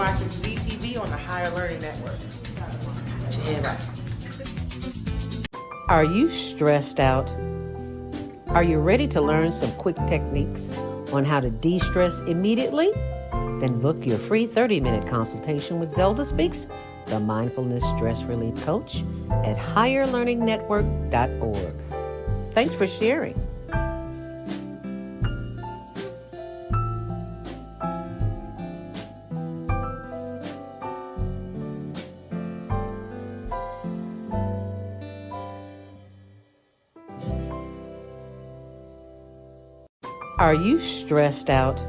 watching ZTV on the Higher Learning Network. Yeah. Are you stressed out? Are you ready to learn some quick techniques on how to de-stress immediately? Then book your free 30-minute consultation with Zelda Speaks, the Mindfulness Stress Relief Coach, at higherlearningnetwork.org. Thanks for sharing. Are you stressed out?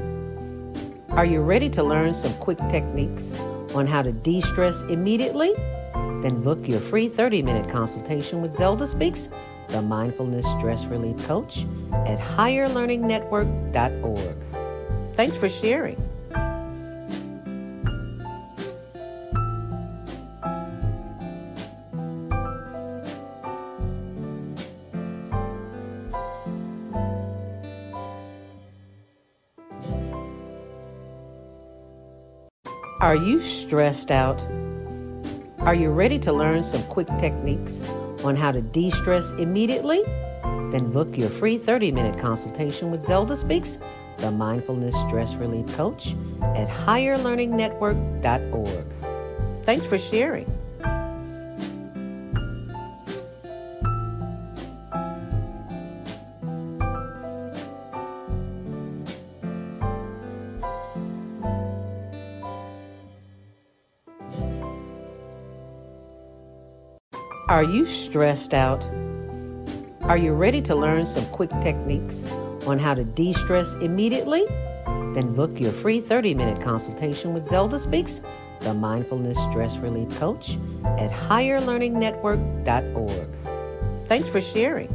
Are you ready to learn some quick techniques on how to de-stress immediately? Then book your free 30-minute consultation with Zelda Speaks, the Mindfulness Stress Relief Coach, at higherlearningnetwork.org. Thanks for sharing. Are you stressed out? Are you ready to learn some quick techniques on how to de-stress immediately? Then book your free 30-minute consultation with Zelda Speaks, the Mindfulness Stress Relief Coach, at higherlearningnetwork.org. Thanks for sharing. Are you stressed out? Are you ready to learn some quick techniques on how to de-stress immediately? Then book your free 30-minute consultation with Zelda Speaks, the Mindfulness Stress Relief Coach, at higherlearningnetwork.org. Thanks for sharing.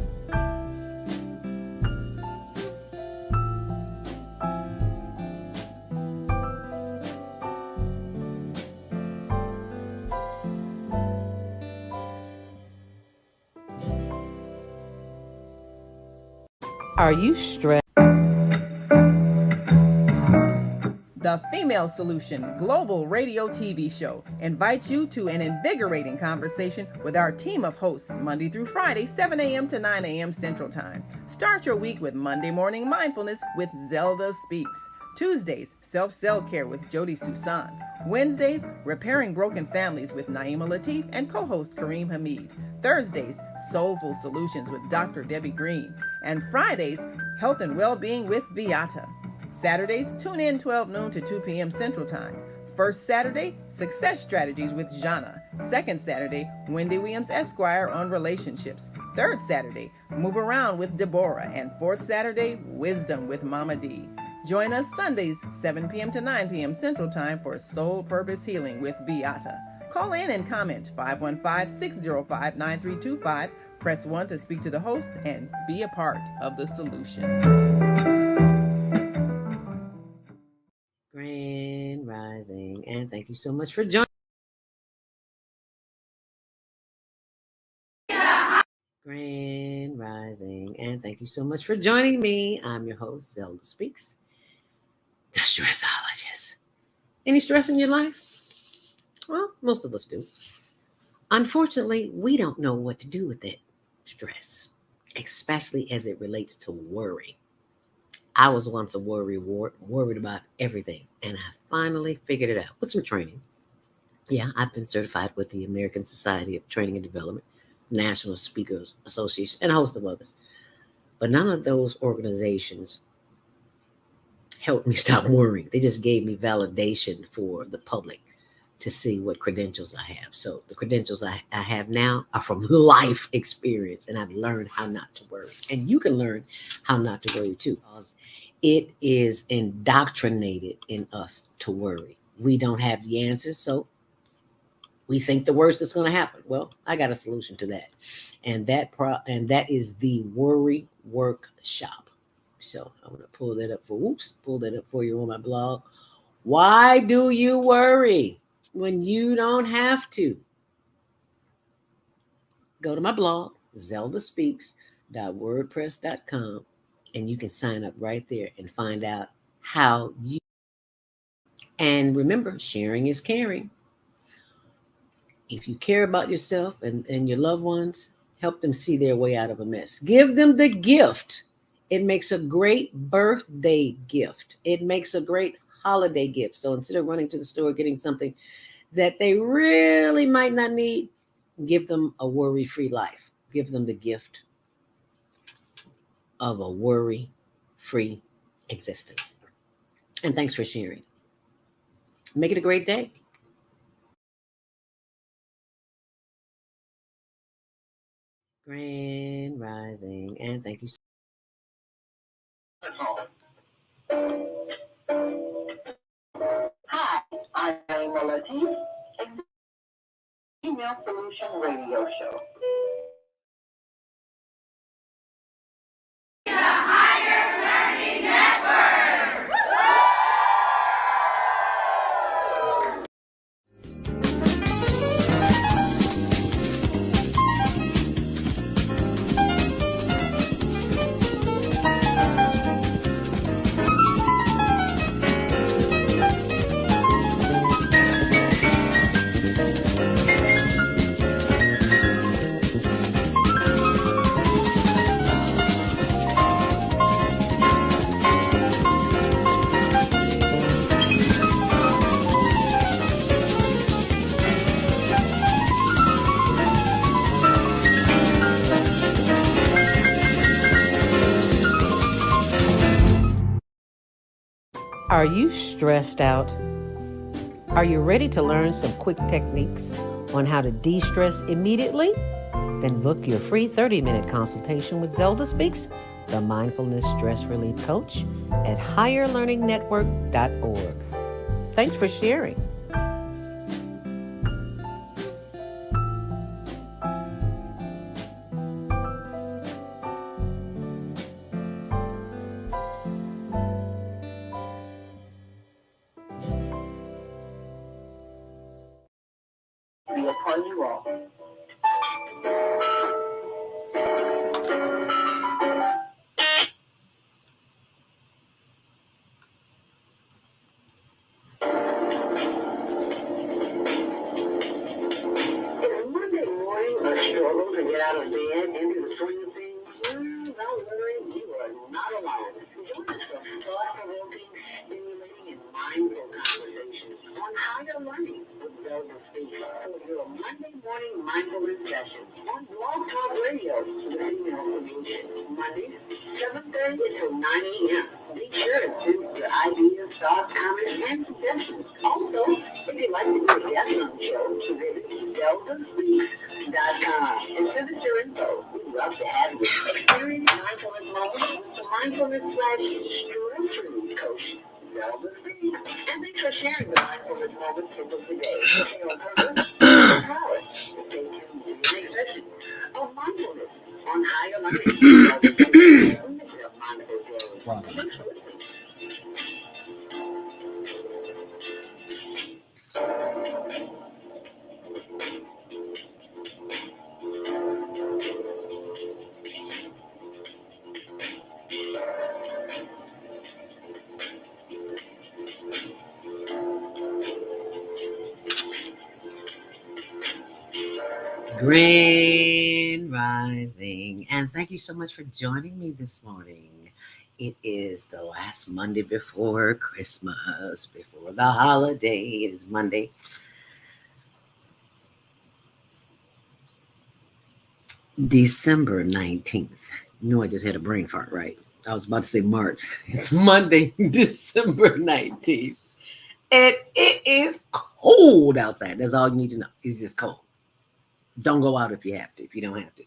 Are you stressed? The Female Solution Global Radio TV Show invites you to an invigorating conversation with our team of hosts Monday through Friday, 7 a.m. to 9 a.m. Central Time. Start your week with Monday Morning Mindfulness with Zelda Speaks. Tuesdays, Self-Care with Jody Susan. Wednesdays, Repairing Broken Families with Naima Latif and co-host Kareem Hamid. Thursdays, Soulful Solutions with Dr. Debbie Green. And Fridays, Health and Well-Being with Beata. Saturdays, tune in 12 noon to 2 p.m. Central Time. First Saturday, Success Strategies with Jana. Second Saturday, Wendy Williams Esquire on relationships. Third Saturday, Move Around with Deborah. And fourth Saturday, Wisdom with Mama D. Join us Sundays, 7 p.m. to 9 p.m. Central Time for Soul Purpose Healing with Beata. Call in and comment 515-605-9325. Press 1 to speak to the host and be a part of the solution. Grand Rising, and thank you so much for joining. Grand Rising, and thank you so much for joining me. I'm your host, Zelda Speaks, the Stressologist. Any stress in your life? Well, most of us do. Unfortunately, we don't know what to do with it. Stress, especially as it relates to worry. I was once a worried about everything, and I finally figured it out with some training. Yeah, I've been certified with the American Society of Training and Development, National Speakers Association, and a host of others. But none of those organizations helped me stop worrying. They just gave me validation for the public to see what credentials I have. So the credentials I have now are from life experience, and I've learned how not to worry. And you can learn how not to worry too, because it is indoctrinated in us to worry. We don't have the answers, so we think the worst is going to happen. Well, I got a solution to that, and that is the Worry Workshop. So I'm going to pull that up for you on my blog. Why do you worry when you don't have to? Go to my blog, zeldaspeaks.wordpress.com, and you can sign up right there and find out how you And remember, sharing is caring. If you care about yourself and your loved ones, help them see their way out of a mess. Give them the gift. It makes a great birthday gift. It makes a great holiday gift. So instead of running to the store getting something that they really might not need, give them a worry-free life. Give them the gift of a worry-free existence. And thanks for sharing. Make it a great day. Grand Rising, and thank you. Hi, I'm Melody, Female Solution Radio Show. Are you stressed out? Are you ready to learn some quick techniques on how to de-stress immediately? Then book your free 30-minute consultation with Zelda Speaks, the Mindfulness Stress Relief Coach, at higherlearningnetwork.org. Thanks for sharing. We upon you all. Monday morning, a struggle to get out of bed into the swing of things? Don't worry, you are not alone. Join us for thought-provoking, stimulating, and mindful conversations on higher learning with Zelda Speaks for your Monday morning mindfulness sessions on Blog Talk Radio, the Female Solution. Mondays, 7:30 until 9 a.m. Be sure to send your ideas, thoughts, comments, and suggestions. Also, if you'd like to be a guest on the show, visit ZeldaSpeaks.com and send us your info. We'd love to have you. Experience mindfulness moments with the mindfulness/stress relief coach, Zelda Speaks. And thanks for sharing the mindfulness moments with us today. Your purpose and power. Stay tuned to the next session of mindfulness on higher learning. Grand Rising, and thank you so much for joining me this morning. It is the last Monday before Christmas, before the holiday. It is Monday, December 19th. No, I just had a brain fart, right? I was about to say March. It's Monday, December 19th. And it is cold outside. That's all you need to know. It's just cold. Don't go out if you have to, if you don't have to.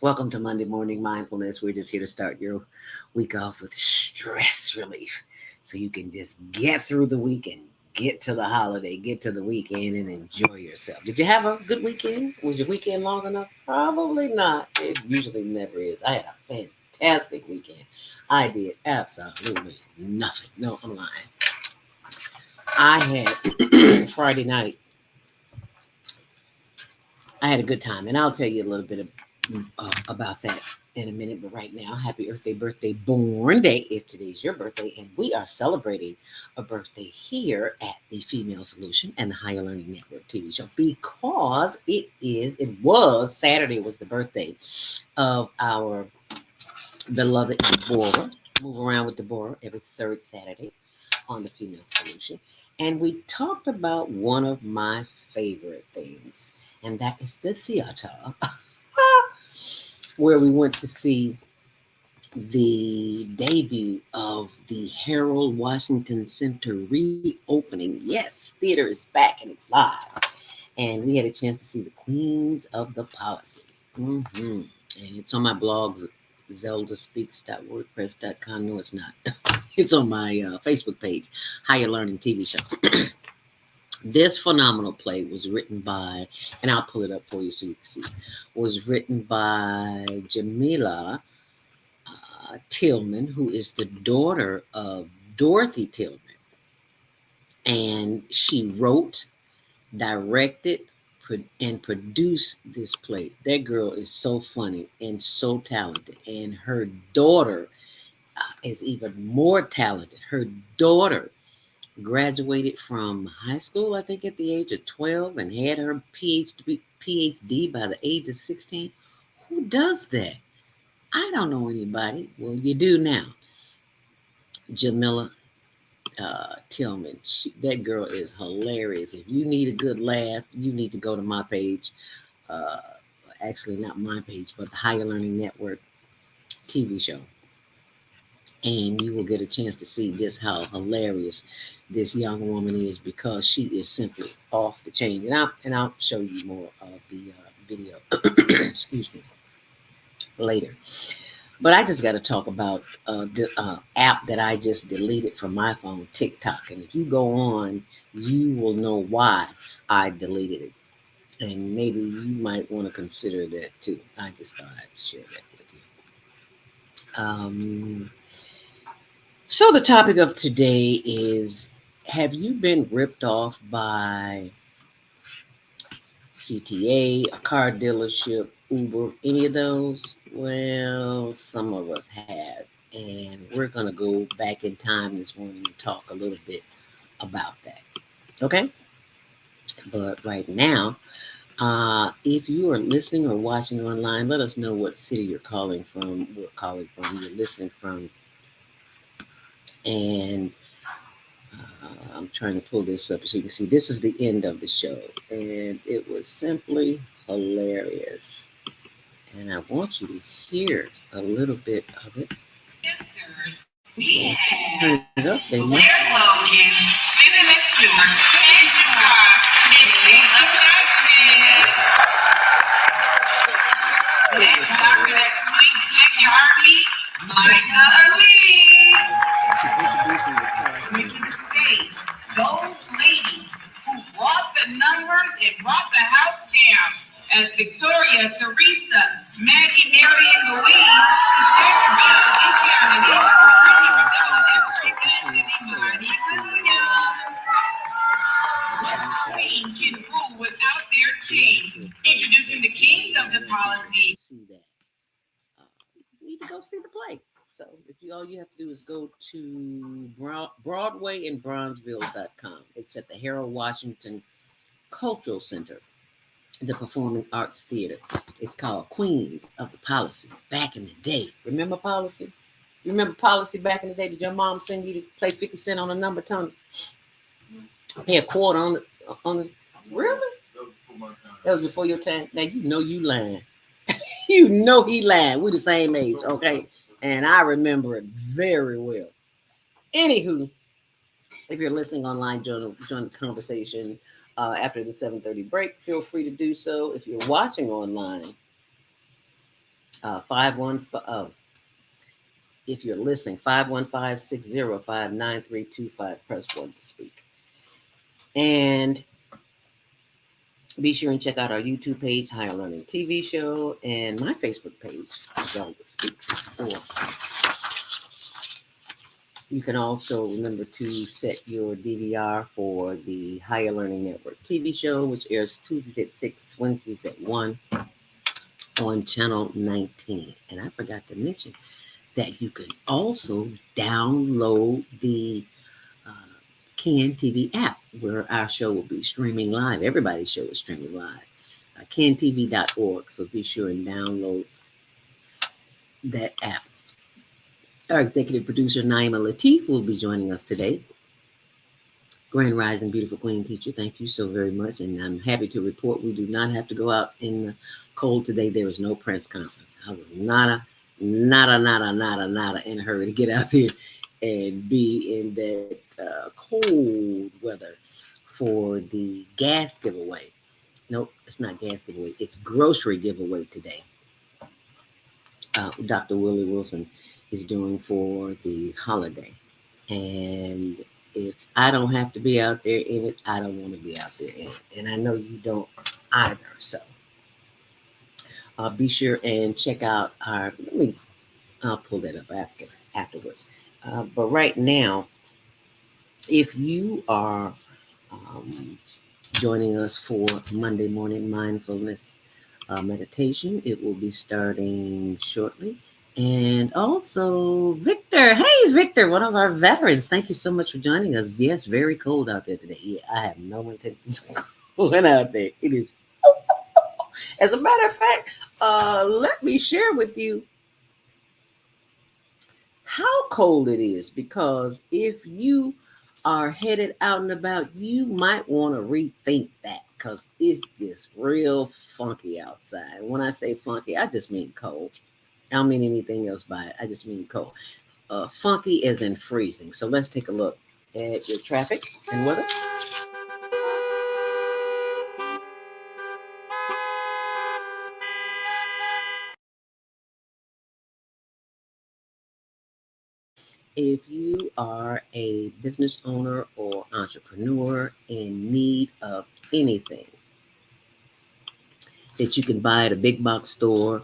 Welcome to Monday Morning Mindfulness. We're just here to start your week off with stress relief so you can just get through the week and get to the holiday, get to the weekend, and enjoy yourself. Did you have a good weekend? Was your weekend long enough? Probably not. It usually never is. I had a fantastic weekend. I did absolutely nothing. No, I'm lying. I had Friday night. I had a good time, and I'll tell you a little bit about that in a minute, but right now, happy birthday, born day, if today's your birthday. And we are celebrating a birthday here at the Female Solution and the Higher Learning Network TV show because Saturday was the birthday of our beloved Deborah. Move around with Deborah every third Saturday on the Female Solution. And we talked about one of my favorite things, and that is the theater, where we went to see the debut of the Harold Washington Center reopening. Yes, theater is back and it's live. And we had a chance to see the Queens of the Policy. And it's on my blog, zeldaspeaks.wordpress.com. No, it's not. It's on my Facebook page, Higher Learning TV Show. This phenomenal play was written by, and I'll pull it up for you so you can see, was written by Jamila Tillman, who is the daughter of Dorothy Tillman. And she wrote, directed, and produced this play. That girl is so funny and so talented. And her daughter is even more talented. Her daughter graduated from high school, I think, at the age of 12 and had her PhD by the age of 16. Who does that? I don't know anybody. Well, you do now. Jamila Tillman. That girl is hilarious. If you need a good laugh, you need to go to my page. Actually, not my page, but the Higher Learning Network TV show. And you will get a chance to see just how hilarious this young woman is because she is simply off the chain. And I'll show you more of the video. Excuse me. Later. But I just got to talk about the app that I just deleted from my phone, TikTok. And if you go on, you will know why I deleted it. And maybe you might want to consider that too. I just thought I'd share that with you. So the topic of today is, have you been ripped off by CTA, a car dealership, Uber, any of those? Well, some of us have. And we're going to go back in time this morning and talk a little bit about that. Okay? But right now, if you are listening or watching online, let us know what city you're calling from, you're listening from. And I'm trying to pull this up so you can see. This is the end of the show. And it was simply hilarious. And I want you to hear a little bit of it. Yes, sirs. We have Turn it up. They must Blair Logan, Cinnamon Stewart, Andrew Rock, and Caleb Jackson. That doctor that's sweet to check your heartbeat, Monica Elise. Coming to the stage, those ladies who brought the numbers and brought the house down as Victoria, Teresa, Maggie, Mary, and Louise, Cassandra Bell, Luciana Hicks, Brittany McDowell, Emily Benson, and Marty Williams. What queen can rule without their kings? Introducing the kings of the policy. See that. You need to go see the play. So all you have to do is go to Broadway and Bronzeville.com. It's at the Harold Washington Cultural Center, the Performing Arts Theater. It's called Queens of the Policy. Back in the day. Remember Policy? You remember Policy back in the day? Did your mom send you to play 50 cent on a number, Tony? Pay a quarter on the really? That was before your time. Now you know you lying. You know he lying. We're the same age, okay? And I remember it very well. Anywho, if you're listening online, join the conversation after the 7:30 break. Feel free to do so. If you're watching online, 515. If you're listening, 515-605-9325. Press 1 to speak. And be sure and check out our YouTube page, Higher Learning TV Show, and my Facebook page, Zelda Speaks. You can also remember to set your DVR for the Higher Learning Network TV show, which airs Tuesdays at 6, Wednesdays at 1. on channel 19. And I forgot to mention that you can also download the HLN-TV app, where our show will be streaming live. Everybody's show is streaming live. HLN-TV.org. So be sure and download that app. Our executive producer, Naima Latif, will be joining us today. Grand Rising, beautiful queen teacher, thank you so very much. And I'm happy to report we do not have to go out in the cold today. There is no press conference. I was nada in a hurry to get out there and be in that cold weather for the gas giveaway. Nope, it's not gas giveaway. It's grocery giveaway today. Dr. Willie Wilson is doing for the holiday. And if I don't have to be out there in it, I don't want to be out there in it. And I know you don't either. So be sure and check out our, I'll pull that up afterwards. But right now, if you are joining us for Monday morning mindfulness meditation, it will be starting shortly. And also, Victor. Hey, Victor, one of our veterans. Thank you so much for joining us. Yes, very cold out there today. Yeah, I have no intention of going out there. It is. As a matter of fact, let me share with you how cold it is, because if you are headed out and about, you might want to rethink that, because it's just real funky outside. When I say funky, I just mean cold. I don't mean anything else by it. I just mean cold. Funky as in freezing. So let's take a look at your traffic and weather. If you are a business owner or entrepreneur in need of anything that you can buy at a big box store,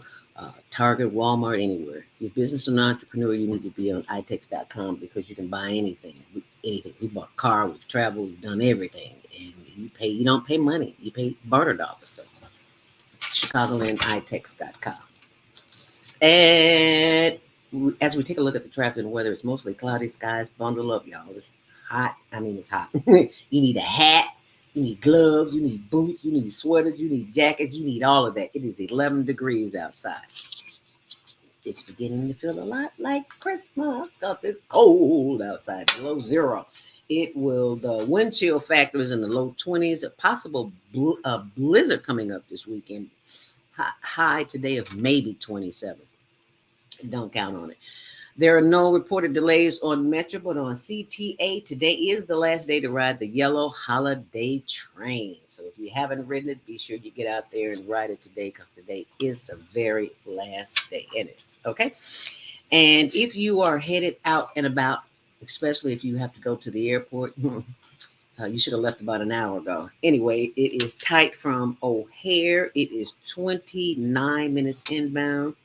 Target, Walmart, anywhere. Your business or entrepreneur, you need to be on itex.com, because you can buy anything. Anything. We bought a car, we've traveled, we've done everything. And you don't pay money, you pay barter dollars. So Chicagolanditex.com. And as we take a look at the traffic and weather, it's mostly cloudy skies. Bundle up, y'all. It's hot. I mean, it's hot. You need a hat. You need gloves, you need boots, you need sweaters, you need jackets, you need all of that. It is 11 degrees outside. It's beginning to feel a lot like Christmas, because it's cold outside, below zero. The wind chill factor is in the low 20s, a possible blizzard coming up this weekend. High today of maybe 27. Don't count on it. There are no reported delays on Metro, but on CTA, today is the last day to ride the yellow holiday train. So if you haven't ridden it, be sure you get out there and ride it today, because today is the very last day in it. Okay? And if you are headed out and about, especially if you have to go to the airport, you should have left about an hour ago. Anyway, it is tight from O'Hare. It is 29 minutes inbound.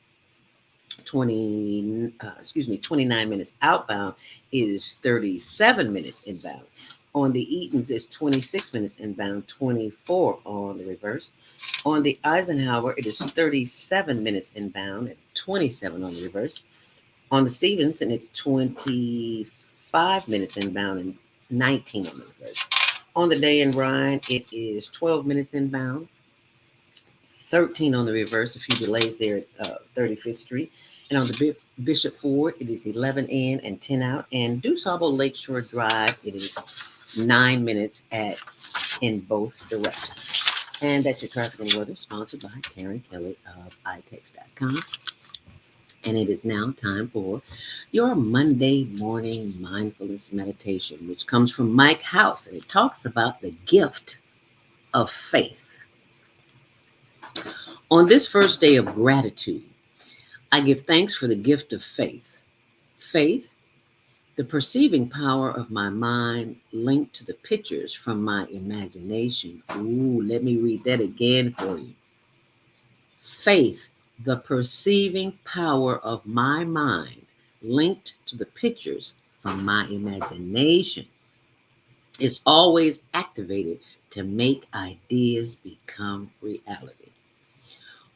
29 minutes outbound. It is 37 minutes inbound. On the Eatons, it's 26 minutes inbound, 24 on the reverse. On the Eisenhower, it is 37 minutes inbound and 27 on the reverse. On the Stevenson, it's 25 minutes inbound and 19 on the reverse. On the Day and Rhine, it is 12 minutes inbound, 13 on the reverse, a few delays there at 35th Street. And on the Bishop Ford, it is 11 in and 10 out. And DuSable Lakeshore Drive, it is 9 minutes in both directions. And that's your traffic and weather, sponsored by Karen Kelly of itex.com. And it is now time for your Monday morning mindfulness meditation, which comes from Mike House. And it talks about the gift of faith. On this first day of gratitude, I give thanks for the gift of faith. Faith, the perceiving power of my mind linked to the pictures from my imagination. Ooh, let me read that again for you. Faith, the perceiving power of my mind linked to the pictures from my imagination, is always activated to make ideas become reality.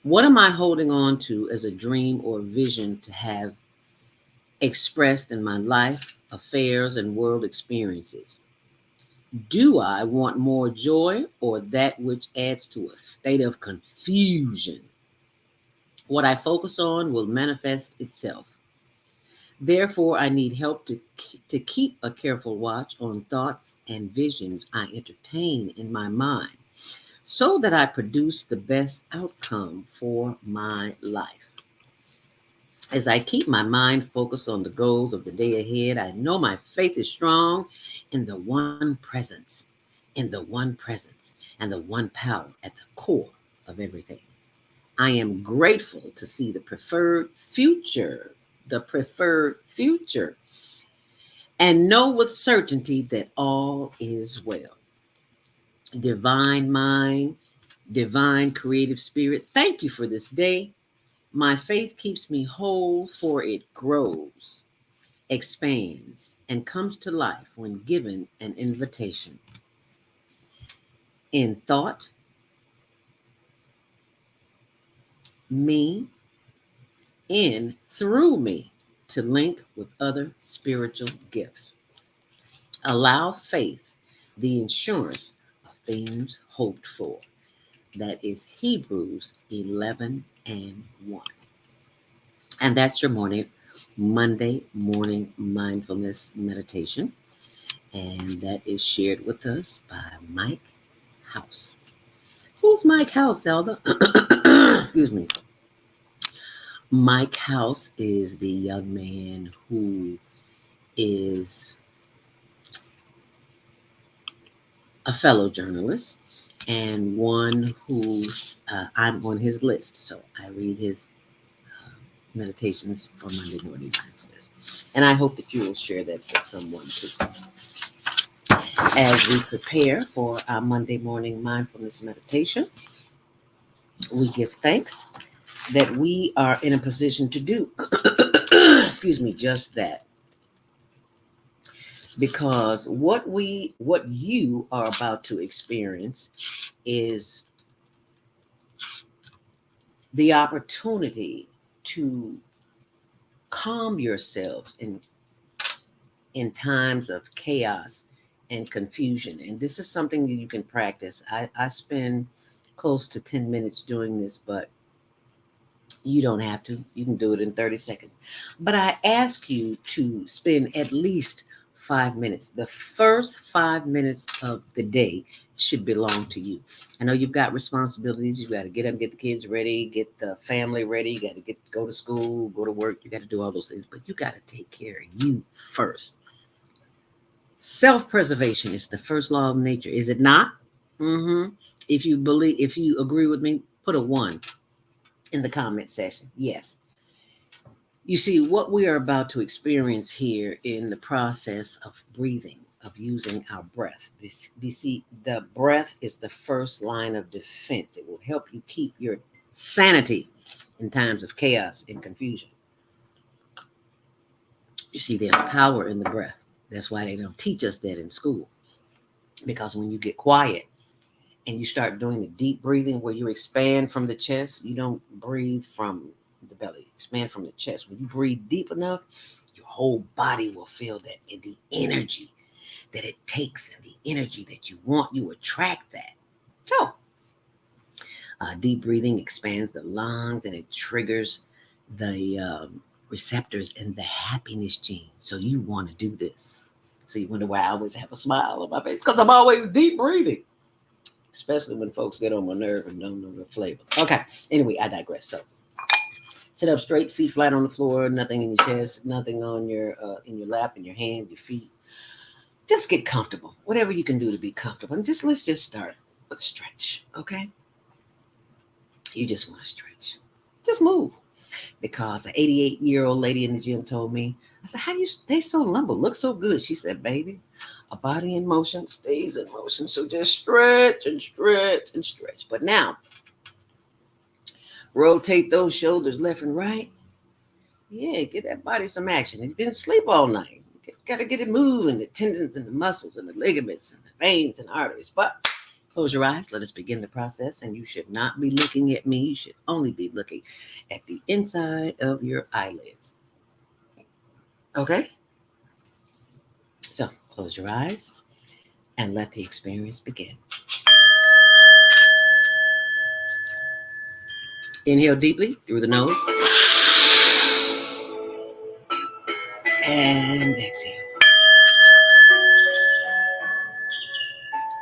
What am I holding on to as a dream or vision to have expressed in my life, affairs, and world experiences? Do I want more joy or that which adds to a state of confusion? What I focus on will manifest itself. Therefore, I need help to keep a careful watch on thoughts and visions I entertain in my mind so that I produce the best outcome for my life. As I keep my mind focused on the goals of the day ahead, I know my faith is strong in the one presence, and the one power at the core of everything. I am grateful to see the preferred future, and know with certainty that all is well. Divine mind, divine creative spirit, thank you for this day. My faith keeps me whole, for it grows, expands, and comes to life when given an invitation. In thought, me, through me, to link with other spiritual gifts. Allow faith the insurance of things hoped for. That is Hebrews 11 and 1. And that's your Monday morning mindfulness meditation. And that is shared with us by Mike House. Who's Mike House, Zelda? Excuse me. Mike House is the young man who is a fellow journalist and one who's I'm on his list. So I read his meditations for Monday morning mindfulness. And I hope that you will share that with someone too. As we prepare for our Monday morning mindfulness meditation, we give thanks that we are in a position to do, just that. Because what you are about to experience is the opportunity to calm yourselves in times of chaos and confusion. And this is something that you can practice. I spend close to 10 minutes doing this, but you don't have to. You can do it in 30 seconds. But I ask you to spend at least 5 minutes. The first 5 minutes of the day should belong to you. I know you've got responsibilities. You got to get up, get the kids ready, get the family ready. You got to go to school, go to work. You got to do all those things, but you got to take care of you first. Self-preservation is the first law of nature, is it not? If you agree with me, put a 1 in the comment section. Yes. You see, what we are about to experience here in the process of breathing, of using our breath. You see, the breath is the first line of defense. It will help you keep your sanity in times of chaos and confusion. You see, there's power in the breath. That's why they don't teach us that in school. Because when you get quiet and you start doing the deep breathing where you expand from the chest, you don't breathe from the belly, expand from the chest. When you breathe deep enough, your whole body will feel that the energy that it takes and the energy that you want, you attract that. So, deep breathing expands the lungs and it triggers the receptors in the happiness gene. So you want to do this. So you wonder why I always have a smile on my face, because I'm always deep breathing, especially when folks get on my nerve and don't know the flavor. Okay, anyway, I digress. So sit up straight, feet flat on the floor, nothing in your chest, nothing on your in your lap, in your hands, your feet. Just get comfortable. Whatever you can do to be comfortable. And let's just start with a stretch, okay? You just want to stretch. Just move. Because an 88-year-old lady in the gym told me, I said, how do you stay so limber? Look so good. She said, baby, a body in motion stays in motion. So just stretch and stretch and stretch. But now, rotate those shoulders left and right. Yeah, get that body some action. You've been asleep all night. Got to get it moving, the tendons and the muscles and the ligaments and the veins and arteries. But Close your eyes. Let us begin the process. And you should not be looking at me. You should only be looking at the inside of your eyelids. Okay? So close your eyes and let the experience begin. Inhale deeply through the nose. And exhale.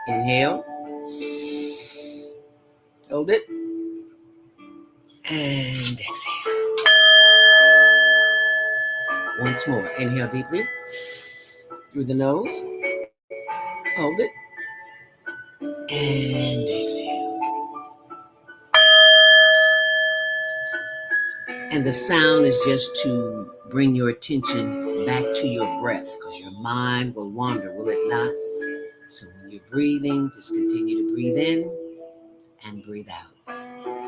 Inhale. Hold it. And exhale. Once more. Inhale deeply through the nose. Hold it. And exhale. And the sound is just to bring your attention back to your breath, because your mind will wander, will it not? So when you're breathing, just continue to breathe in and breathe out.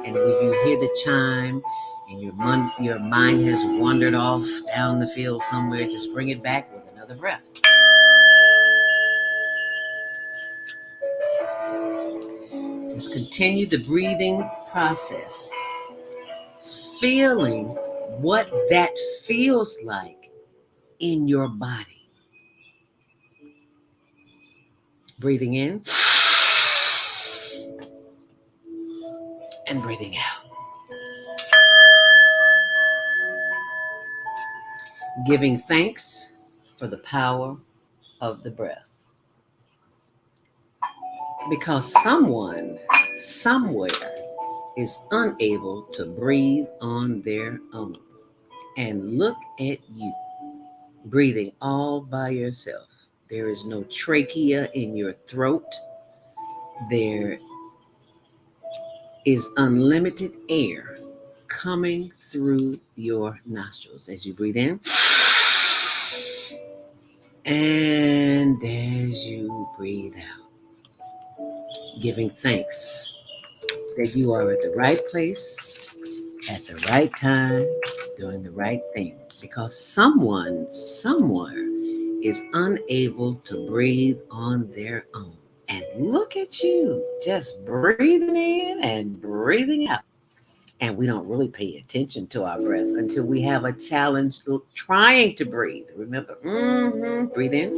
And when you hear the chime and your mind has wandered off down the field somewhere, just bring it back with another breath. Just continue the breathing process, feeling what that feels like in your body. Breathing in and breathing out. Giving thanks for the power of the breath. Because someone, somewhere, is unable to breathe on their own. And look at you, breathing all by yourself. There is no trachea in your throat. There is unlimited air coming through your nostrils as you breathe in and as you breathe out. Giving thanks that you are at the right place, at the right time, doing the right thing. Because someone, somewhere, is unable to breathe on their own. And look at you, just breathing in and breathing out. And we don't really pay attention to our breath until we have a challenge trying to breathe. Remember, breathe in,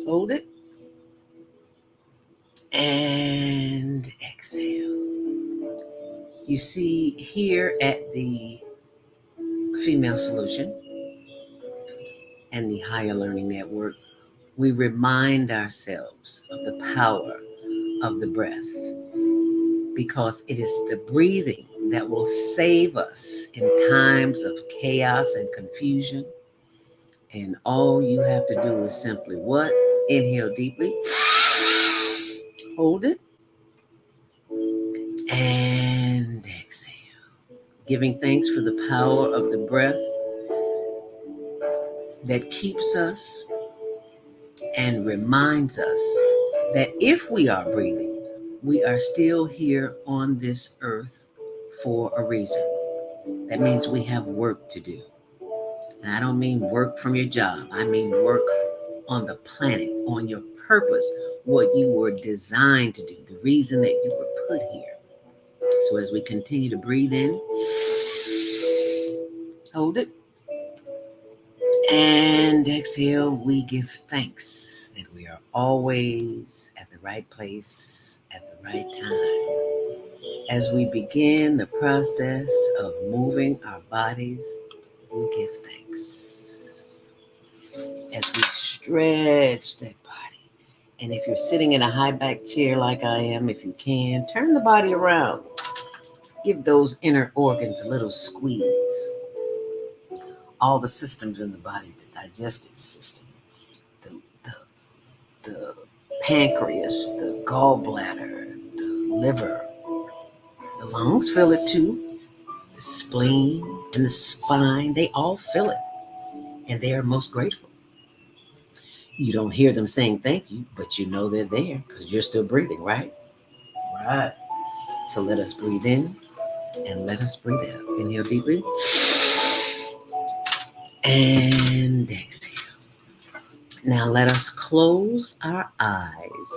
hold it, and exhale. You see here at the Female Solution and the Higher Learning Network, we remind ourselves of the power of the breath, because it is the breathing that will save us in times of chaos and confusion. And all you have to do is simply what? Inhale deeply, hold it, and exhale. Giving thanks for the power of the breath that keeps us and reminds us that if we are breathing, we are still here on this earth for a reason. That means we have work to do. And I don't mean work from your job. I mean work on the planet, on your purpose, what you were designed to do, the reason that you were put here. So as we continue to breathe in, hold it, and exhale, we give thanks that we are always at the right place at the right time. As we begin the process of moving our bodies, we give thanks. As we stretch that body. And if you're sitting in a high back chair like I am, if you can, turn the body around. Give those inner organs a little squeeze. All the systems in the body, the digestive system, the pancreas, the gallbladder, the liver, the lungs feel it too, the spleen and the spine, they all feel it, and they are most grateful. You don't hear them saying thank you, but you know they're there because you're still breathing, right? Right. So let us breathe in and let us breathe out. Inhale deeply. And exhale. Now let us close our eyes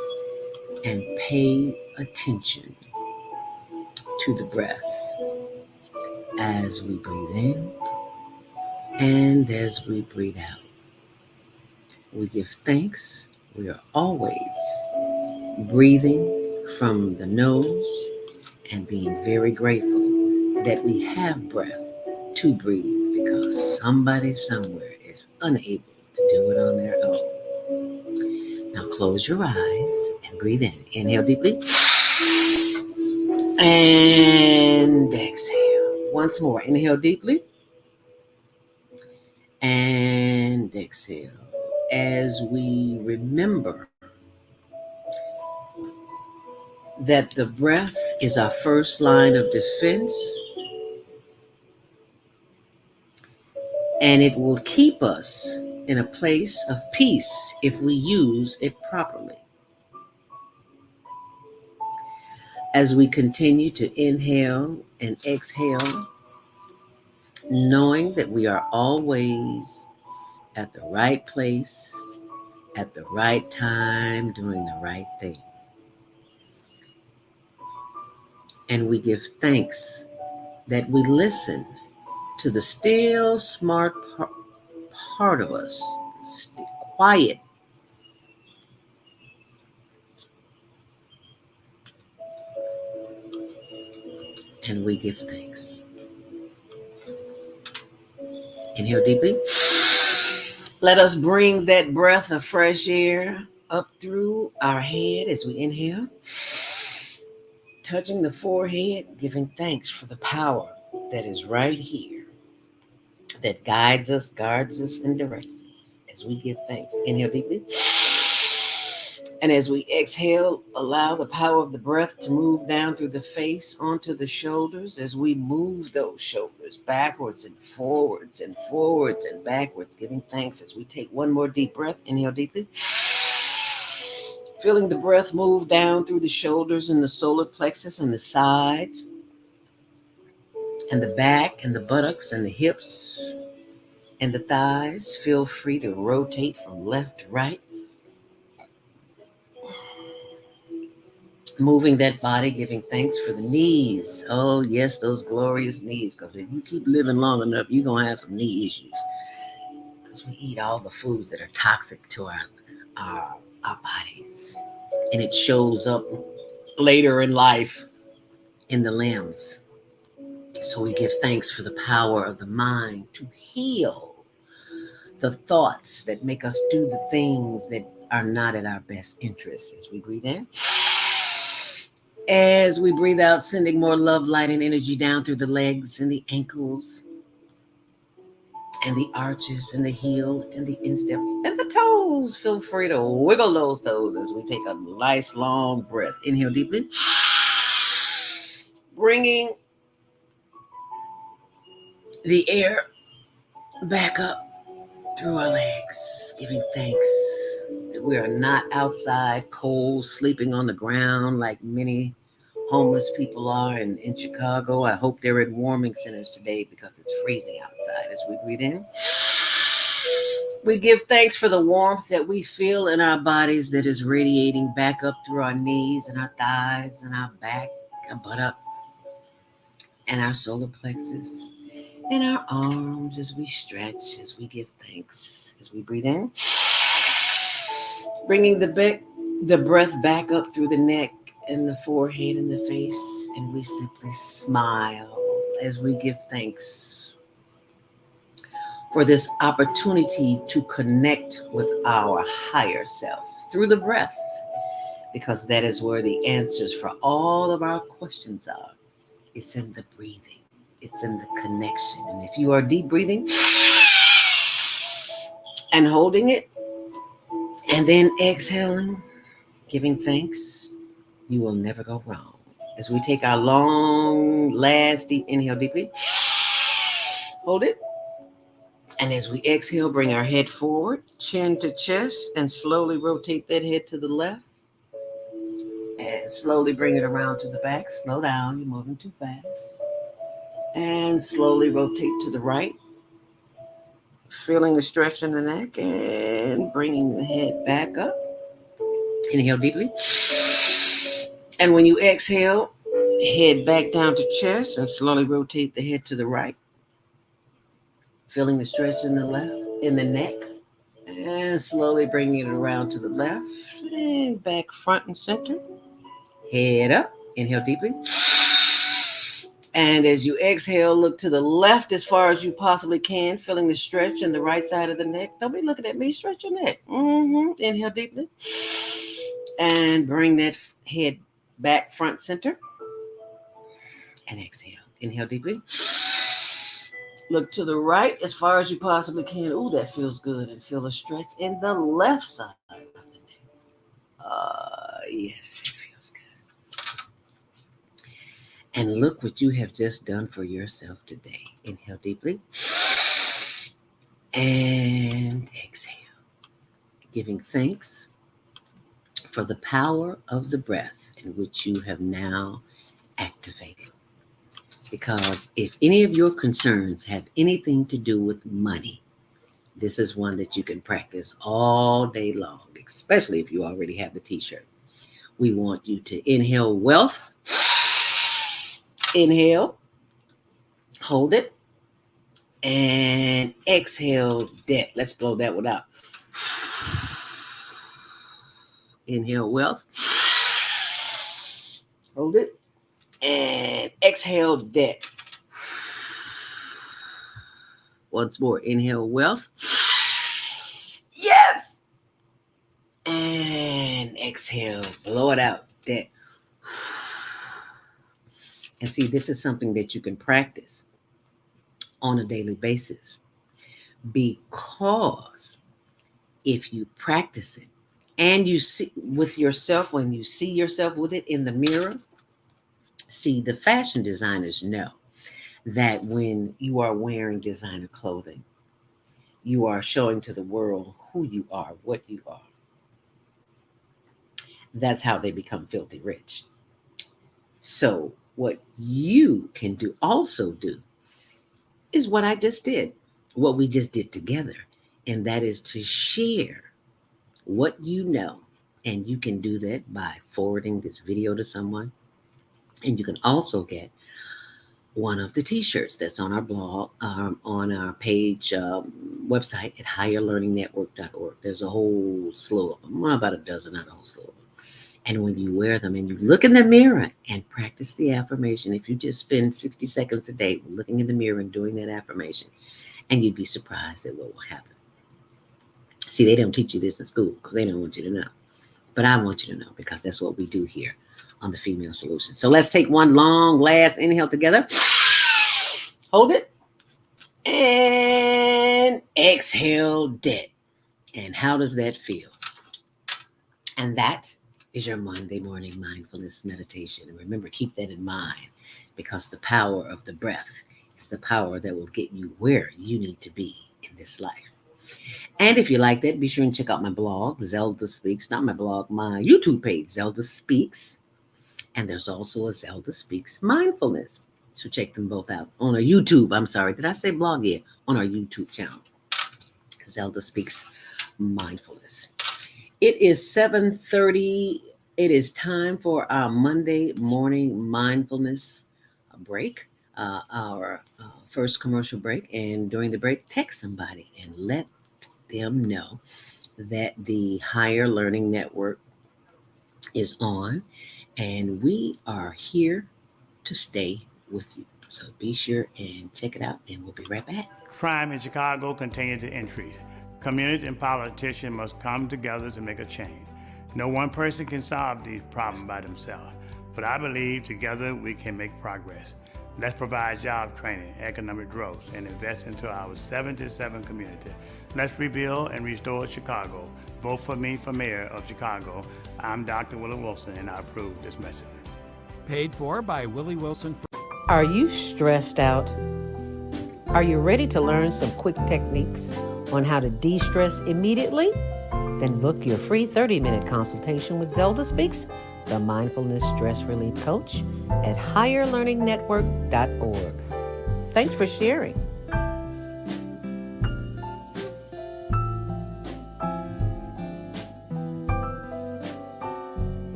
and pay attention to the breath as we breathe in and as we breathe out. We give thanks. We are always breathing from the nose and being very grateful that we have breath to breathe, because somebody somewhere is unable to do it on their own. Now close your eyes and breathe in. Inhale deeply and exhale. Once more. Inhale deeply and exhale. As we remember that the breath is our first line of defense, and it will keep us in a place of peace if we use it properly. As we continue to inhale and exhale, knowing that we are always at the right place, at the right time, doing the right thing. And we give thanks that we listen to the still smart part of us, quiet. And we give thanks. Inhale deeply. Let us bring that breath of fresh air up through our head as we inhale, touching the forehead, giving thanks for the power that is right here, that guides us, guards us, and directs us as we give thanks. Inhale deeply. And as we exhale, allow the power of the breath to move down through the face onto the shoulders as we move those shoulders backwards and forwards and forwards and backwards, giving thanks as we take one more deep breath. Inhale deeply. Feeling the breath move down through the shoulders and the solar plexus and the sides and the back and the buttocks and the hips and the thighs. Feel free to rotate from left to right. Moving that body, giving thanks for the knees. Oh, yes, those glorious knees. Because if you keep living long enough, you're going to have some knee issues. Because we eat all the foods that are toxic to our bodies. And it shows up later in life in the limbs. So we give thanks for the power of the mind to heal the thoughts that make us do the things that are not in our best interest. As we breathe in. As we breathe out, sending more love, light, and energy down through the legs and the ankles and the arches and the heel and the insteps and the toes. Feel free to wiggle those toes as we take a nice long breath. Inhale deeply. Bringing the air back up through our legs, giving thanks that we are not outside cold, sleeping on the ground like many homeless people are in Chicago. I hope they're in warming centers today because it's freezing outside. As we breathe in, we give thanks for the warmth that we feel in our bodies that is radiating back up through our knees and our thighs and our back, our buttock, and our solar plexus and our arms as we stretch, as we give thanks. As we breathe in, bringing the breath back up through the neck and the forehead and the face, and we simply smile as we give thanks for this opportunity to connect with our higher self through the breath, because that is where the answers for all of our questions are. It's in the breathing. It's in the connection. And if you are deep breathing and holding it and then exhaling, giving thanks, you will never go wrong. As we take our long, last deep inhale deeply, hold it. And as we exhale, bring our head forward, chin to chest, and slowly rotate that head to the left. And slowly bring it around to the back. Slow down, you're moving too fast. And slowly rotate to the right. Feeling the stretch in the neck and bringing the head back up. Inhale deeply. And when you exhale, head back down to chest and slowly rotate the head to the right. Feeling the stretch in the neck. And slowly bringing it around to the left and back front and center. Head up. Inhale deeply. And as you exhale, look to the left as far as you possibly can, feeling the stretch in the right side of the neck. Don't be looking at me. Stretch your neck. Inhale deeply. And bring that head back front center. And exhale. Inhale deeply. Look to the right as far as you possibly can. Ooh, that feels good. And feel a stretch in the left side of the neck. Yes, it feels good. And look what you have just done for yourself today. Inhale deeply. And exhale. Giving thanks for the power of the breath in which you have now activated. Because if any of your concerns have anything to do with money, this is one that you can practice all day long, especially if you already have the t-shirt. We want you to inhale wealth. Inhale. Hold it. And exhale debt. Let's blow that one out. Inhale wealth. Hold it. And exhale debt. Once more. Inhale wealth. Yes. And exhale. Blow it out. Debt. And see, this is something that you can practice on a daily basis. Because if you practice it and you see with yourself, when you see yourself with it in the mirror, see, the fashion designers know that when you are wearing designer clothing, you are showing to the world who you are, what you are. That's how they become filthy rich. So what you can also do is what I just did, what we just did together, and that is to share what you know. And you can do that by forwarding this video to someone. And you can also get one of the t-shirts that's on our blog, on our page website at higherlearningnetwork.org. There's a whole slew of them, about a dozen, not a whole slew of them. And when you wear them and you look in the mirror and practice the affirmation, if you just spend 60 seconds a day looking in the mirror and doing that affirmation, and you'd be surprised at what will happen. See, they don't teach you this in school because they don't want you to know. But I want you to know, because that's what we do here on the Female Solution. So let's take one long last inhale together. Hold it. And exhale debt. And how does that feel? And that is your Monday morning mindfulness meditation. And remember, keep that in mind, because the power of the breath is the power that will get you where you need to be in this life. And if you like that, be sure and check out my blog, Zelda Speaks. Not my blog, my YouTube page, Zelda Speaks. And there's also a Zelda Speaks Mindfulness. So check them both out on our YouTube. I'm sorry, did I say blog here? On our YouTube channel, Zelda Speaks Mindfulness. It is 7:30. It is time for our Monday morning mindfulness break, our first commercial break. And during the break, text somebody and let them know that the Higher Learning Network is on, and we are here to stay with you. So be sure and check it out, and we'll be right back. Crime in Chicago continues to increase. Community and politicians must come together to make a change. No one person can solve these problems by themselves, but I believe together we can make progress. Let's provide job training, economic growth, and invest into our 77 community. Let's rebuild and restore Chicago. Vote for me for mayor of Chicago. I'm Dr. Willie Wilson, and I approve this message. Paid for by Willie Wilson. Are you stressed out? Are you ready to learn some quick techniques on how to de-stress immediately? Then book your free 30-minute consultation with Zelda Speaks, the Mindfulness Stress Relief Coach, at higherlearningnetwork.org. Thanks for sharing.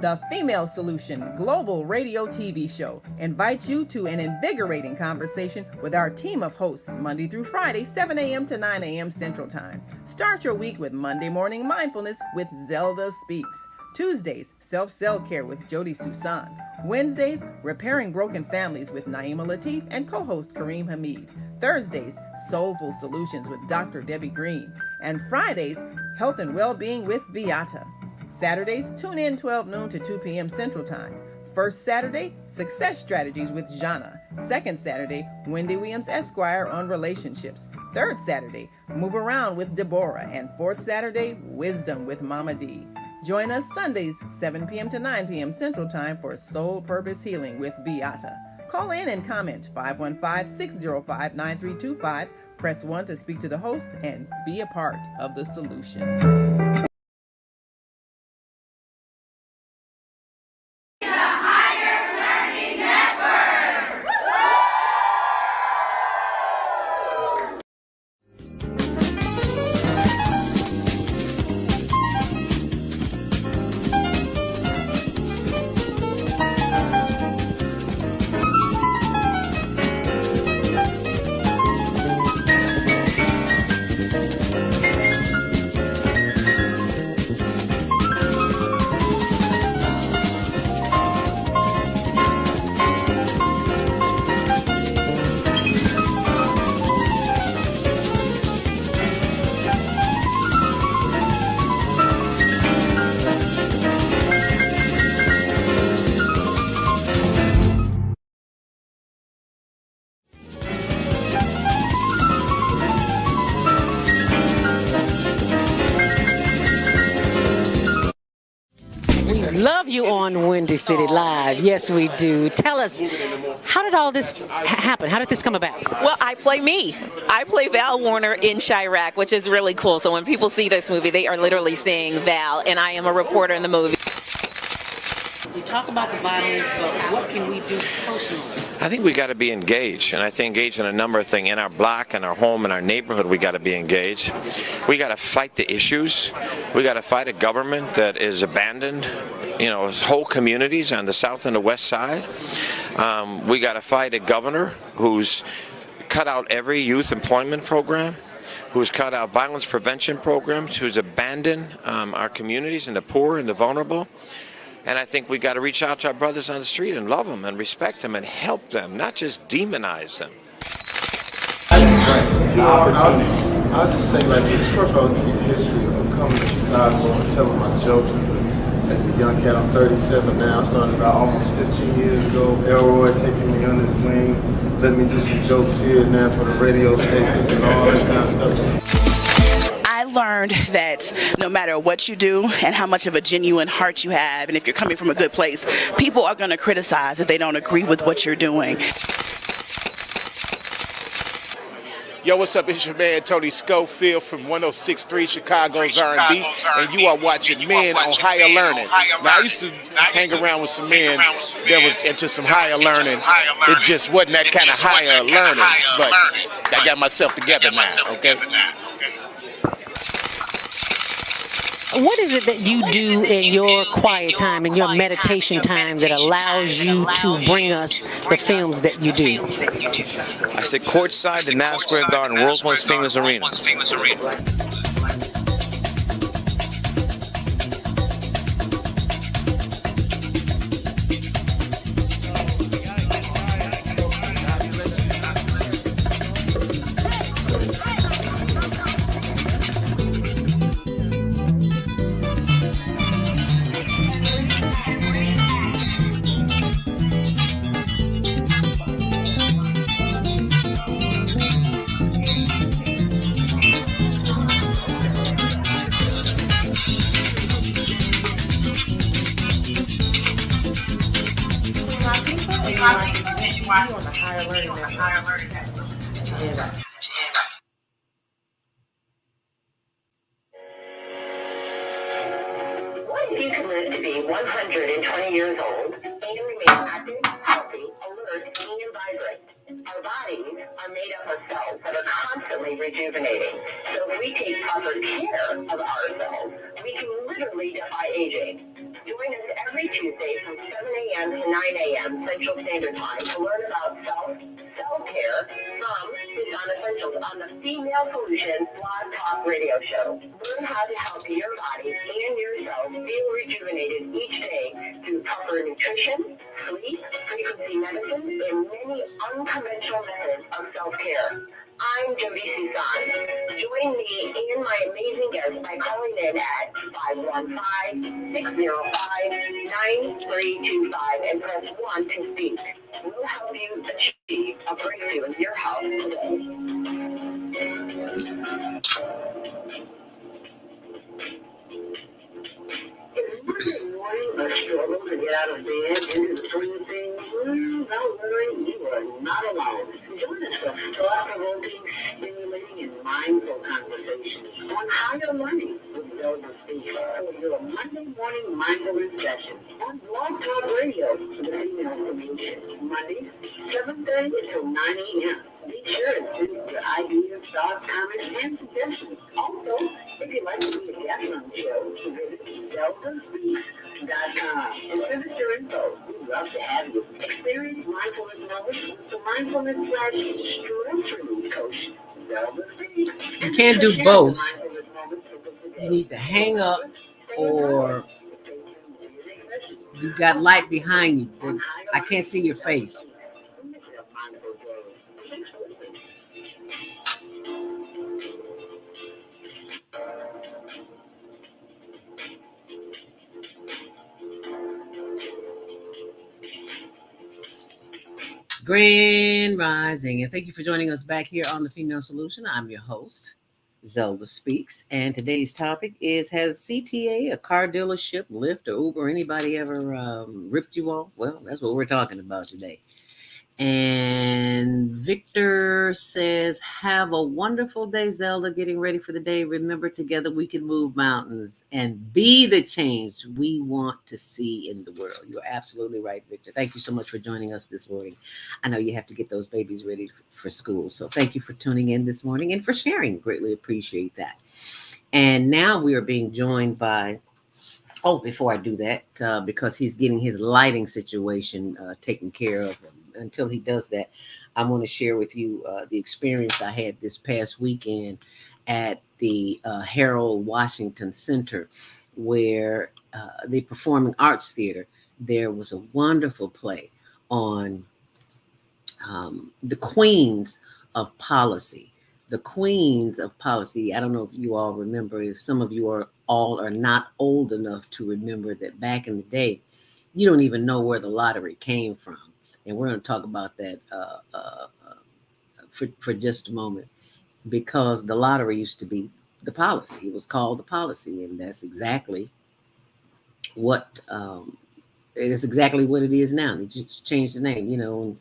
The Female Solution Global Radio TV Show invites you to an invigorating conversation with our team of hosts Monday through Friday, 7 a.m. to 9 a.m. Central Time. Start your week with Monday Morning Mindfulness with Zelda Speaks. Tuesdays, Self-Cell Care with Jody Susan. Wednesdays, Repairing Broken Families with Naima Latif and co-host Kareem Hamid. Thursdays, Soulful Solutions with Dr. Debbie Green. And Fridays, Health and Wellbeing with Beata. Saturdays, tune in 12 noon to 2 p.m. Central Time. First Saturday, Success Strategies with Jana. Second Saturday, Wendy Williams Esquire on relationships. Third Saturday, Move Around with Deborah. And fourth Saturday, Wisdom with Mama D. Join us Sundays, 7 p.m. to 9 p.m. Central Time for Soul Purpose Healing with Beata. Call in and comment 515-605-9325. Press 1 to speak to the host and be a part of the solution. Love you on Windy City Live. Yes, we do. Tell us, how did all this happen? How did this come about? Well, I play me. I play Val Warner in Chirac, which is really cool. So when people see this movie, they are literally seeing Val, and I am a reporter in the movie. We talk about the violence, but what can we do personally? I think we got to be engaged, and I think engaged in a number of things. In our block, in our home, in our neighborhood, we got to be engaged. We got to fight the issues. We got to fight a government that is abandoned, whole communities on the south and the west side. We got to fight a governor who's cut out every youth employment program, who's cut out violence prevention programs, who's abandoned our communities and the poor and the vulnerable. And I think we got to reach out to our brothers on the street and love them and respect them and help them, not just demonize them. I'll just say like this. First of all, give you the history of coming to Chicago and telling my jokes as a young cat. I'm 37 now. I started about almost 15 years ago. Elroy taking me under his wing, letting me do some jokes here and there for the radio stations and all that kind of stuff. I learned that no matter what you do and how much of a genuine heart you have, and if you're coming from a good place, people are going to criticize if they don't agree with what you're doing. Yo, what's up? It's your man Tony Schofield from 106.3 Chicago's R&B, and you are watching Men on Higher Learning. Now, I used to hang around with some men that was into some higher learning. It just wasn't that kind of higher learning, but I got myself together now, okay? What is it that you do in your quiet time, in your meditation time, that allows you to bring us the films that you do? I sit courtside in Madison Square Garden, world's most famous arena. What if you could live to be 120 years old and remain active, healthy, alert, and vibrant? Our bodies are made up of cells that are constantly rejuvenating. So if we take proper care of ourselves, we can literally defy aging. Join us every every Tuesday from 7 a.m. to 9 a.m. Central Standard Time to learn about self-care from Susan Essentials on the Female Solution Blog Talk Radio Show. Learn how to help your body and yourself feel rejuvenated each day through proper nutrition, sleep, frequency medicine, and many unconventional methods of self-care. I'm Jody Susan. Join me and my amazing guests by calling in at 515-605-9325 and press 1 to speak. We'll help you achieve a breakthrough in your health today. Is Monday morning a struggle to get out of bed into the swing of things? Don't worry, you are not alone. Join us for thought-provoking, stimulating, and mindful conversations on higher learning with Zelda Speaks for your Monday morning mindfulness session on Blog Talk Radio, the Female Solution, Mondays, 7:30 until 9 a.m. Be sure to send your ideas, thoughts, comments, and suggestions. Also, if you'd like to be a guest on the show, visit ZeldaSpeaks.com and send us your info. We'd love to have you. Experience mindfulness knowledge with the mindfulness/stress relief coach, Zelda Speaks. You can't do both. You need to hang up, or you got light behind you. I can't see your face. Grand Rising, and thank you for joining us back here on the Female Solution. I'm your host, Zelda Speaks, and today's topic is: has CTA, a car dealership, Lyft, or Uber, anybody ever ripped you off? Well, that's what we're talking about today. And Victor says, have a wonderful day, Zelda. Getting ready for the day. Remember, together we can move mountains and be the change we want to see in the world. You're absolutely right, Victor. Thank you so much for joining us this morning. I know you have to get those babies ready for school. So thank you for tuning in this morning and for sharing. Greatly appreciate that. And now we are being joined by, before I do that, because he's getting his lighting situation taken care of. Until he does that, I want to share with you the experience I had this past weekend at the Harold Washington Center, where the Performing Arts Theater, there was a wonderful play on the Queens of Policy. The Queens of Policy. I don't know if you all remember, if some of you are not old enough to remember that back in the day, you don't even know where the lottery came from. And we're going to talk about that for just a moment, because the lottery used to be the policy. It was called the policy, and that's exactly what it is now. They just changed the name, and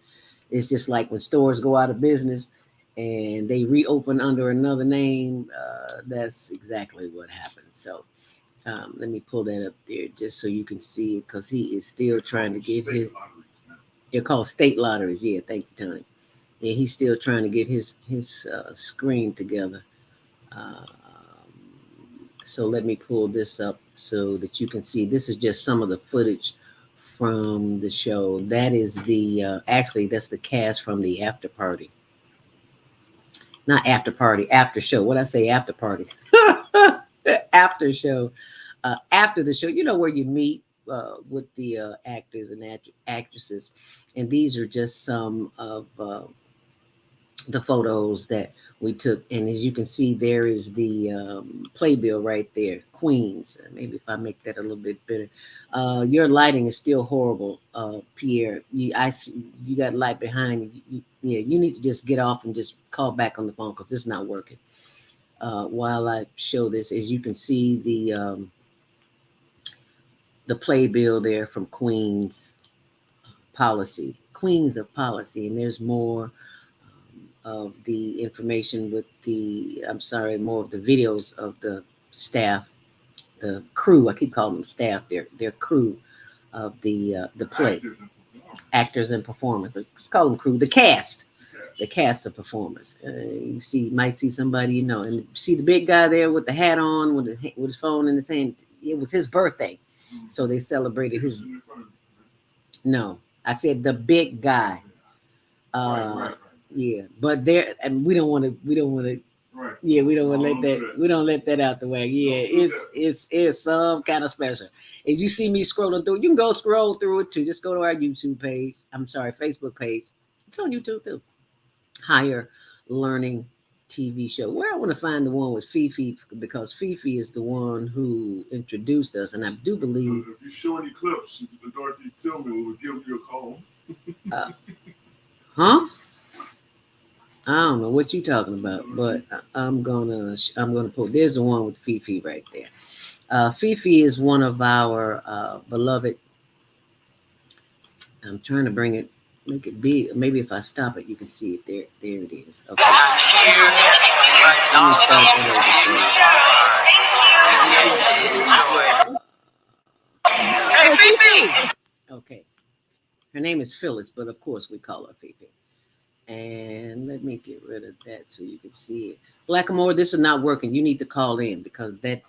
it's just like when stores go out of business and they reopen under another name. That's exactly what happened. So let me pull that up there just so you can see it, because he is still trying to get his. They're called state lotteries. Yeah, thank you, Tony. Yeah, he's still trying to get his screen together. So let me pull this up so that you can see. This is just some of the footage from the show. That is that's the cast from the after party. Not after party, after show. What I say, after party? After show. After the show, where you meet with the actors and actresses. And these are just some of the photos that we took. And as you can see, there is the playbill right there, Queens. Maybe if I make that a little bit better. Your lighting is still horrible, Pierre. I see you got light behind you. You need to just get off and just call back on the phone, because this is not working. While I show this, as you can see, the playbill there from Queens of Policy. And there's more of the information with more of the videos of the staff, the crew. I keep calling them staff. Their crew of the play. Actors and performers. Let's call them crew. The cast of performers. You might see somebody, and see the big guy there with the hat on, with his phone in his hand. It was his birthday. So they celebrated his. No, I said the big guy. Yeah, but there, and we don't want to. Yeah, we don't want to let that. We don't let that out the way. Yeah, it's some kind of special. As you see me scrolling through, you can go scroll through it too. Just go to our YouTube page. I'm sorry, Facebook page. It's on YouTube too. Higher Learning TV Show. Where I want to find the one with Fifi, because Fifi is the one who introduced us, and I do believe. If you show any clips, the Dorothy Tillman will give you a call. Huh? I don't know what you're talking about, but I'm gonna put. There's the one with Fifi right there. Fifi is one of our beloved. I'm trying to bring it, make it big. Maybe if I stop it, you can see it. There it is. Okay. Hey, Fifi. Okay. Her name is Phyllis, but of course we call her Fifi. And let me get rid of that so you can see it. Blackamore, this is not working. You need to call in because that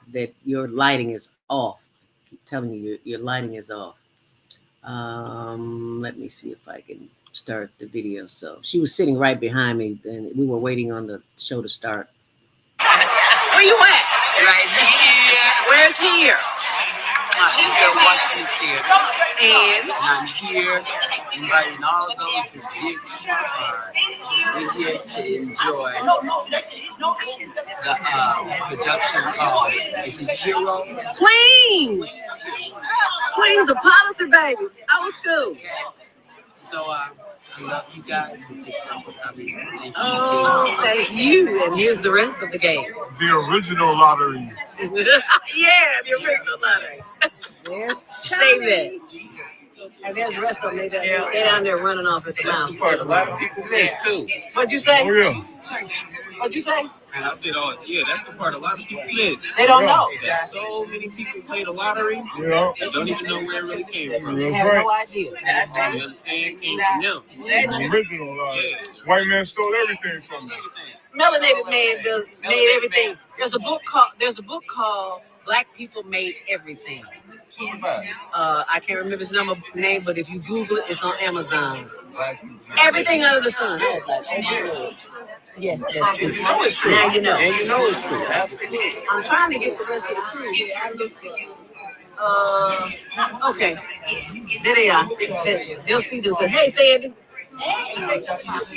your lighting is off. I keep telling you, your lighting is off. Let me see if I can start the video. So she was sitting right behind me, and we were waiting on the show to start. Where you at? Right here. Where's here? She's at Washington Theater. And I'm here inviting all of those whose gigs are. We're here to enjoy the production of Is It Hero? Queens! Queens of policy, baby. Old school. So I love you guys and thank you for coming. Thank you. Oh, thank you. And here's the rest of the game. The original lottery. Yeah, the original lottery. There's Save it. And there's the rest of them. They're down there running off at the mouth. A lot of people miss too. What'd you say? Oh, yeah. What'd you say? And I said, oh, yeah, that's the part a lot of people miss. They don't know. That so many people play the lottery, Yeah. they don't even know where it really came from. They You have no idea. understand? Came from them. The original lottery. White man stole everything from me. Melanated man made everything. There's a book called Black People Made Everything. I can't remember his name, but if you Google it, it's on Amazon. Everything under the sun. I was like, oh, yes, that's true. You know it's true. Now you know. And you know it's true. Absolutely. I'm trying to get the rest of the crew. I look for. Okay. There they are. They'll see them. Say, hey, Sandy.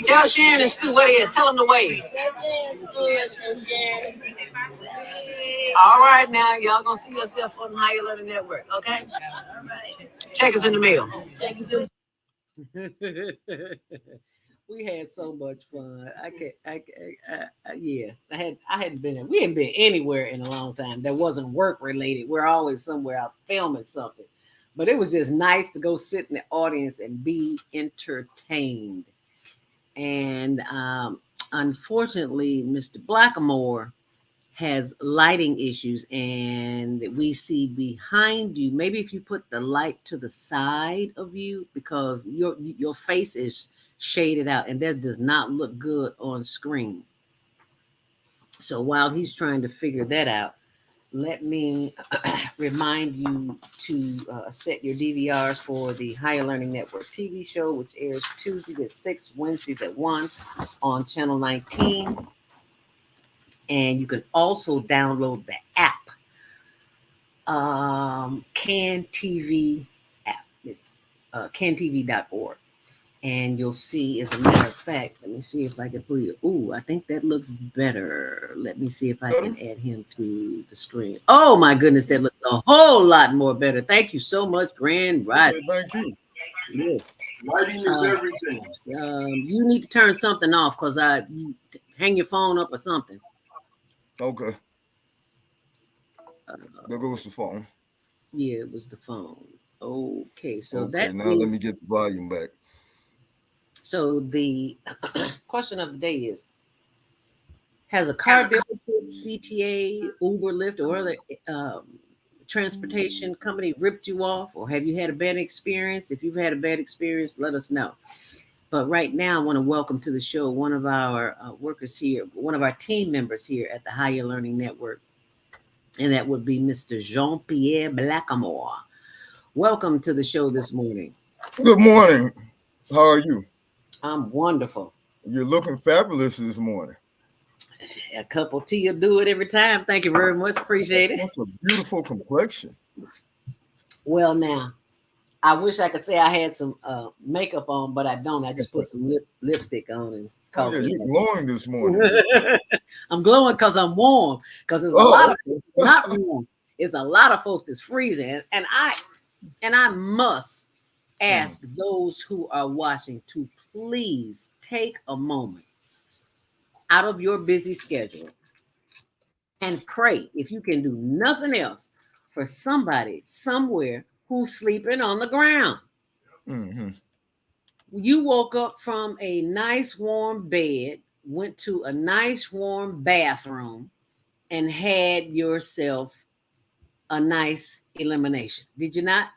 Tell Sharon and Stu where they at. Tell them to wave. All right, now y'all gonna see yourself on the Higher Learning Network, okay? Check us in the mail. We had so much fun. We hadn't been anywhere in a long time that wasn't work related. We're always somewhere out filming something. But it was just nice to go sit in the audience and be entertained. And unfortunately, Mr. Blackamore has lighting issues, and we see behind you. Maybe if you put the light to the side of you, because your face is shaded out, and that does not look good on screen. So while he's trying to figure that out, let me remind you to set your DVRs for the Higher Learning Network TV show, which airs Tuesdays at 6, Wednesdays at 1 on Channel 19. And you can also download the app, CAN TV app. It's cantv.org. And you'll see, as a matter of fact, let me see if I can put you. Ooh, I think that looks better. Let me see if I can add him to the screen. Oh my goodness, that looks a whole lot more better. Thank you so much, Grand Rising. Thank you. Yeah. Lighting is everything. You need to turn something off because you hang your phone up or something. Okay. There goes the phone. Yeah, it was the phone. Okay, so okay, now let me get the volume back. So the question of the day is, has a car dealership, CTA, Uber, Lyft, or other transportation company ripped you off, or have you had a bad experience? If you've had a bad experience, let us know. But right now, I want to welcome to the show one of our workers here, one of our team members here at the Higher Learning Network, and that would be Mr. Jon Pierre Blackamore. Welcome to the show this morning. Good morning. How are you? I'm wonderful. You're looking fabulous this morning. A cup of tea will do it every time. Thank you very much. Appreciate it. That's a beautiful complexion. Well, now, I wish I could say I had some makeup on, but I don't. I just put some lipstick on and coffee. Yeah, you're glowing this morning. I'm glowing because I'm warm. Because there's a lot of not warm. It's a lot of folks that's freezing, and I must ask those who are watching to please take a moment out of your busy schedule and pray, if you can do nothing else, for somebody somewhere who's sleeping on the ground. Mm-hmm. You woke up from a nice warm bed, went to a nice warm bathroom, and had yourself a nice elimination. Did you not?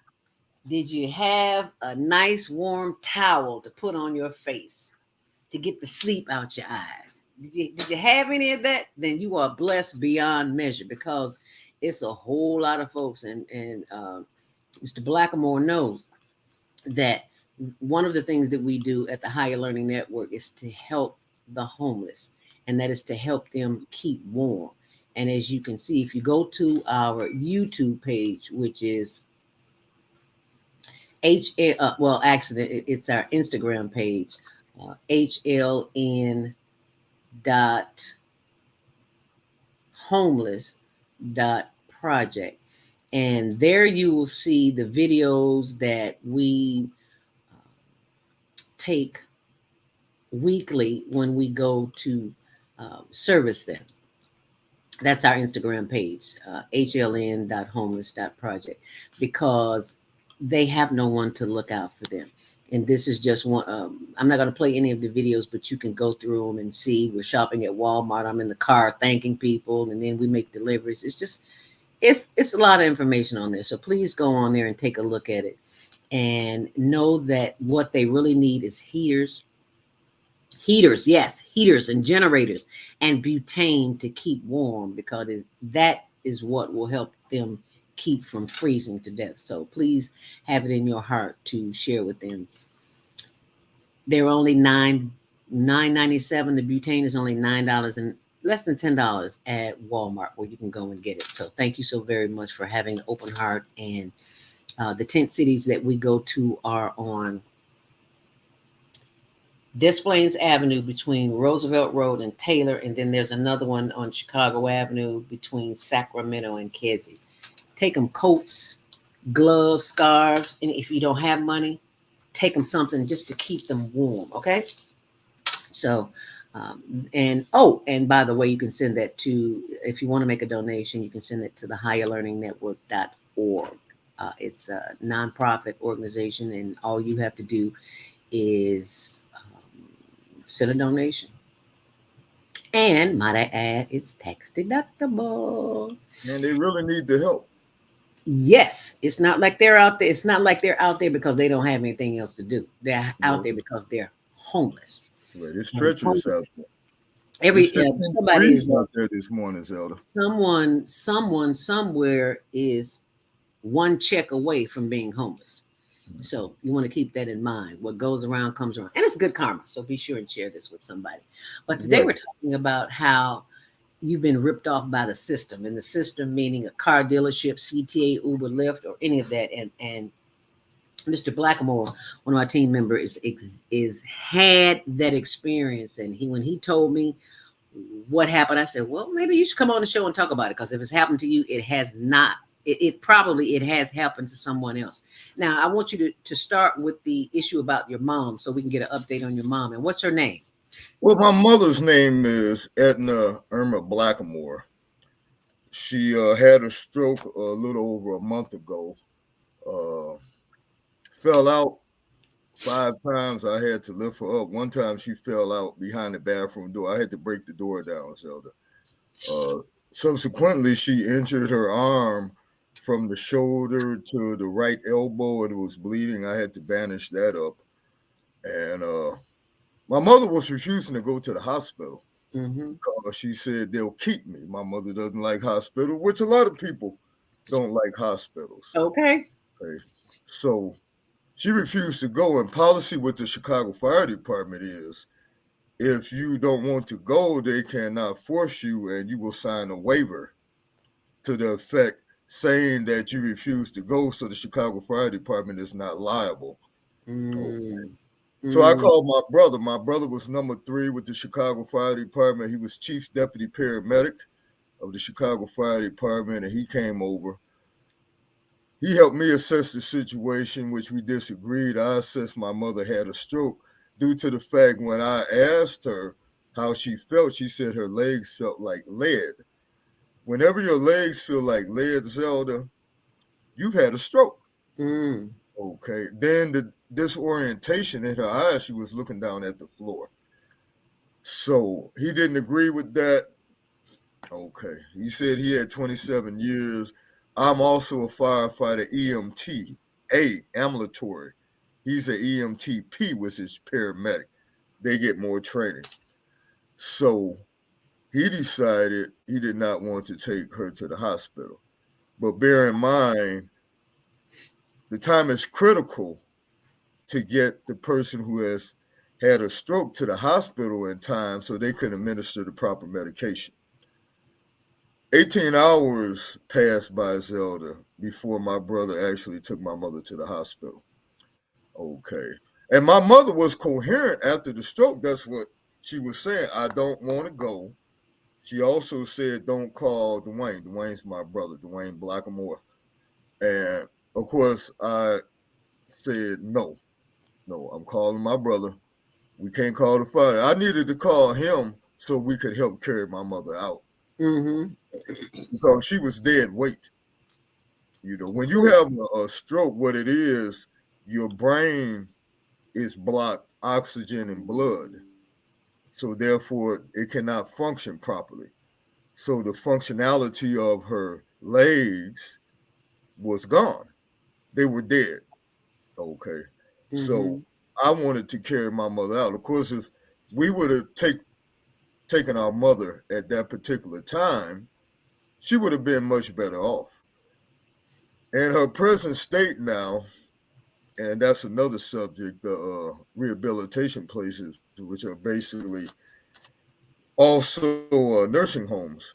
Did you have a nice warm towel to put on your face to get the sleep out your eyes? Did you have any of that? Then you are blessed beyond measure, because it's a whole lot of folks, and Mr. Blackamore knows that one of the things that we do at the Higher Learning Network is to help the homeless, and that is to help them keep warm. And as you can see, if you go to our YouTube page, which is it's our Instagram page, HLN.homeless.project. And there you will see the videos that we take weekly when we go to service them. That's our Instagram page, HLN.homeless.project, because they have no one to look out for them. And this is just one. I'm not going to play any of the videos, but you can go through them and see. We're shopping at Walmart. I'm in the car thanking people, and then we make deliveries. It's just, it's a lot of information on there. So please go on there and take a look at it, and know that what they really need is heaters, and generators and butane to keep warm, because that is what will help them keep from freezing to death. So please have it in your heart to share with them. They're only $9.97. The butane is only $9 and less than $10 at Walmart, where you can go and get it. So thank you so very much for having an open heart. And the tent cities that we go to are on Des Plaines Avenue between Roosevelt Road and Taylor. And then there's another one on Chicago Avenue between Sacramento and Kedzie. Take them coats, gloves, scarves. And if you don't have money, take them something just to keep them warm. Okay. So, and by the way, you can send that to, if you want to make a donation, you can send it to the higherlearningnetwork.org. It's a nonprofit organization, and all you have to do is send a donation. And might I add, it's tax deductible. And they really need the help. Yes, it's not like they're out there. It's not like they're out there because they don't have anything else to do. They're out there because they're homeless. Right, it's treacherous out there. Somebody is out there this morning, Zelda. Someone somewhere is one check away from being homeless. So you want to keep that in mind. What goes around comes around, and it's good karma. So be sure and share this with somebody. But today we're talking about how you've been ripped off by the system, and the system meaning a car dealership, CTA, Uber, Lyft, or any of that. And Mr. Blackamore, one of our team members, is had that experience. And when he told me what happened, I said, well, maybe you should come on the show and talk about it, because if it's happened to you, it has not. It probably has happened to someone else. Now, I want you to start with the issue about your mom, so we can get an update on your mom. And what's her name? Well, my mother's name is Edna Irma Blackamore. She had a stroke a little over a month ago. Fell out 5 times. I had to lift her up. One time she fell out behind the bathroom door. I had to break the door down, Zelda. Subsequently, she injured her arm from the shoulder to the right elbow, and it was bleeding. I had to bandage that up. And my mother was refusing to go to the hospital. Because she said they'll keep me. My mother doesn't like hospitals, which a lot of people don't like hospitals. Okay. So she refused to go. And policy with the Chicago Fire Department is if you don't want to go, they cannot force you, and you will sign a waiver to the effect saying that you refuse to go, so the Chicago Fire Department is not liable. So I called my brother. My brother was number 3 with the Chicago Fire Department. He was chief deputy paramedic of the Chicago Fire Department, and he came over. He helped me assess the situation, which we disagreed. I assessed my mother had a stroke due to the fact when I asked her how she felt, she said her legs felt like lead. Whenever your legs feel like lead, Zelda, you've had a stroke. Okay. Then the disorientation in her eyes, she was looking down at the floor. So he didn't agree with that. Okay. He said he had 27 years. I'm also a firefighter, EMT, ambulatory. He's an EMTP, which is paramedic. They get more training. So he decided he did not want to take her to the hospital. But bear in mind, the time is critical to get the person who has had a stroke to the hospital in time so they can administer the proper medication. 18 hours passed by, Zelda, before my brother actually took my mother to the hospital. Okay. And my mother was coherent after the stroke. That's what she was saying. I don't want to go. She also said, don't call Dwayne. Dwayne's my brother, Dwayne Blackamore. And of course, I said, no, I'm calling my brother. We can't call the fire. I needed to call him so we could help carry my mother out. Because she was dead weight. You know, when you have a stroke, what it is, your brain is blocked oxygen and blood. So therefore, it cannot function properly. So the functionality of her legs was gone. They were dead. Okay. So I wanted to carry my mother out. Of course, if we would have taken our mother at that particular time, she would have been much better off. In her present state now, and that's another subject, the rehabilitation places, which are basically also nursing homes.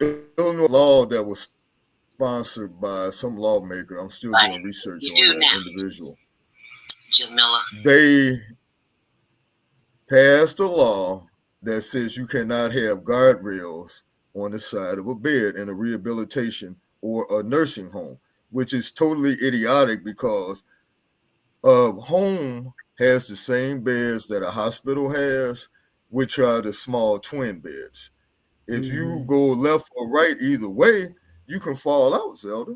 Illinois law that was sponsored by some lawmaker, I'm still doing research on that individual. Jamila. They passed a law that says you cannot have guardrails on the side of a bed in a rehabilitation or a nursing home, which is totally idiotic because a home has the same beds that a hospital has, which are the small twin beds. If you go left or right, either way, you can fall out, Zelda.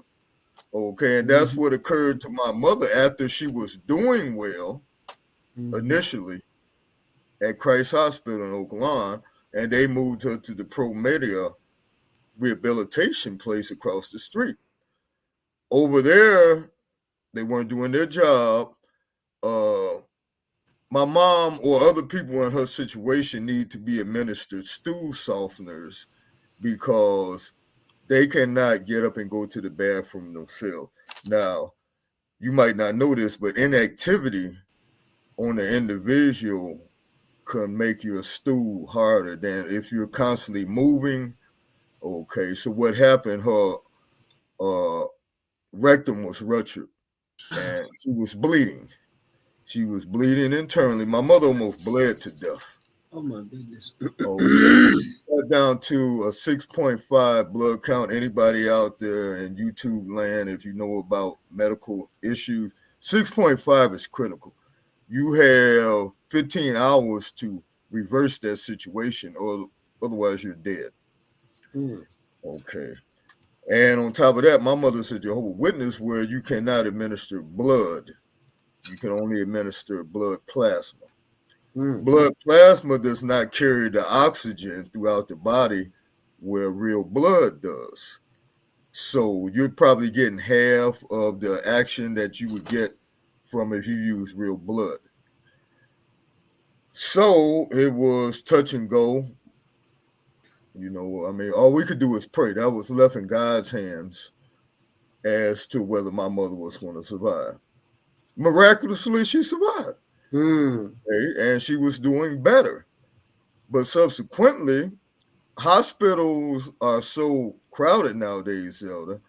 Okay, and that's what occurred to my mother after she was doing well initially at Christ Hospital in Oak Lawn, and they moved her to the Pro Media rehabilitation place across the street. Over there, they weren't doing their job. My mom or other people in her situation need to be administered stool softeners because they cannot get up and go to the bathroom themselves. Now, you might not know this, but inactivity on the individual can make your stool harder than if you're constantly moving. Okay, so what happened, her rectum was ruptured and she was bleeding. She was bleeding internally. My mother almost bled to death. Oh my goodness. Got down to a 6.5 blood count. Anybody out there in YouTube land, if you know about medical issues, 6.5 is critical. You have 15 hours to reverse that situation, or otherwise you're dead. Okay. And on top of that, my mother's a Jehovah's Witness where you cannot administer blood. You can only administer blood plasma. Blood plasma does not carry the oxygen throughout the body where real blood does. So you're probably getting half of the action that you would get from if you use real blood. So it was touch and go. You know, I mean, all we could do was pray. That was left in God's hands. as to whether my mother was going to survive. Miraculously, she survived. Okay? And she was doing better. But subsequently, hospitals are so crowded nowadays, Zelda,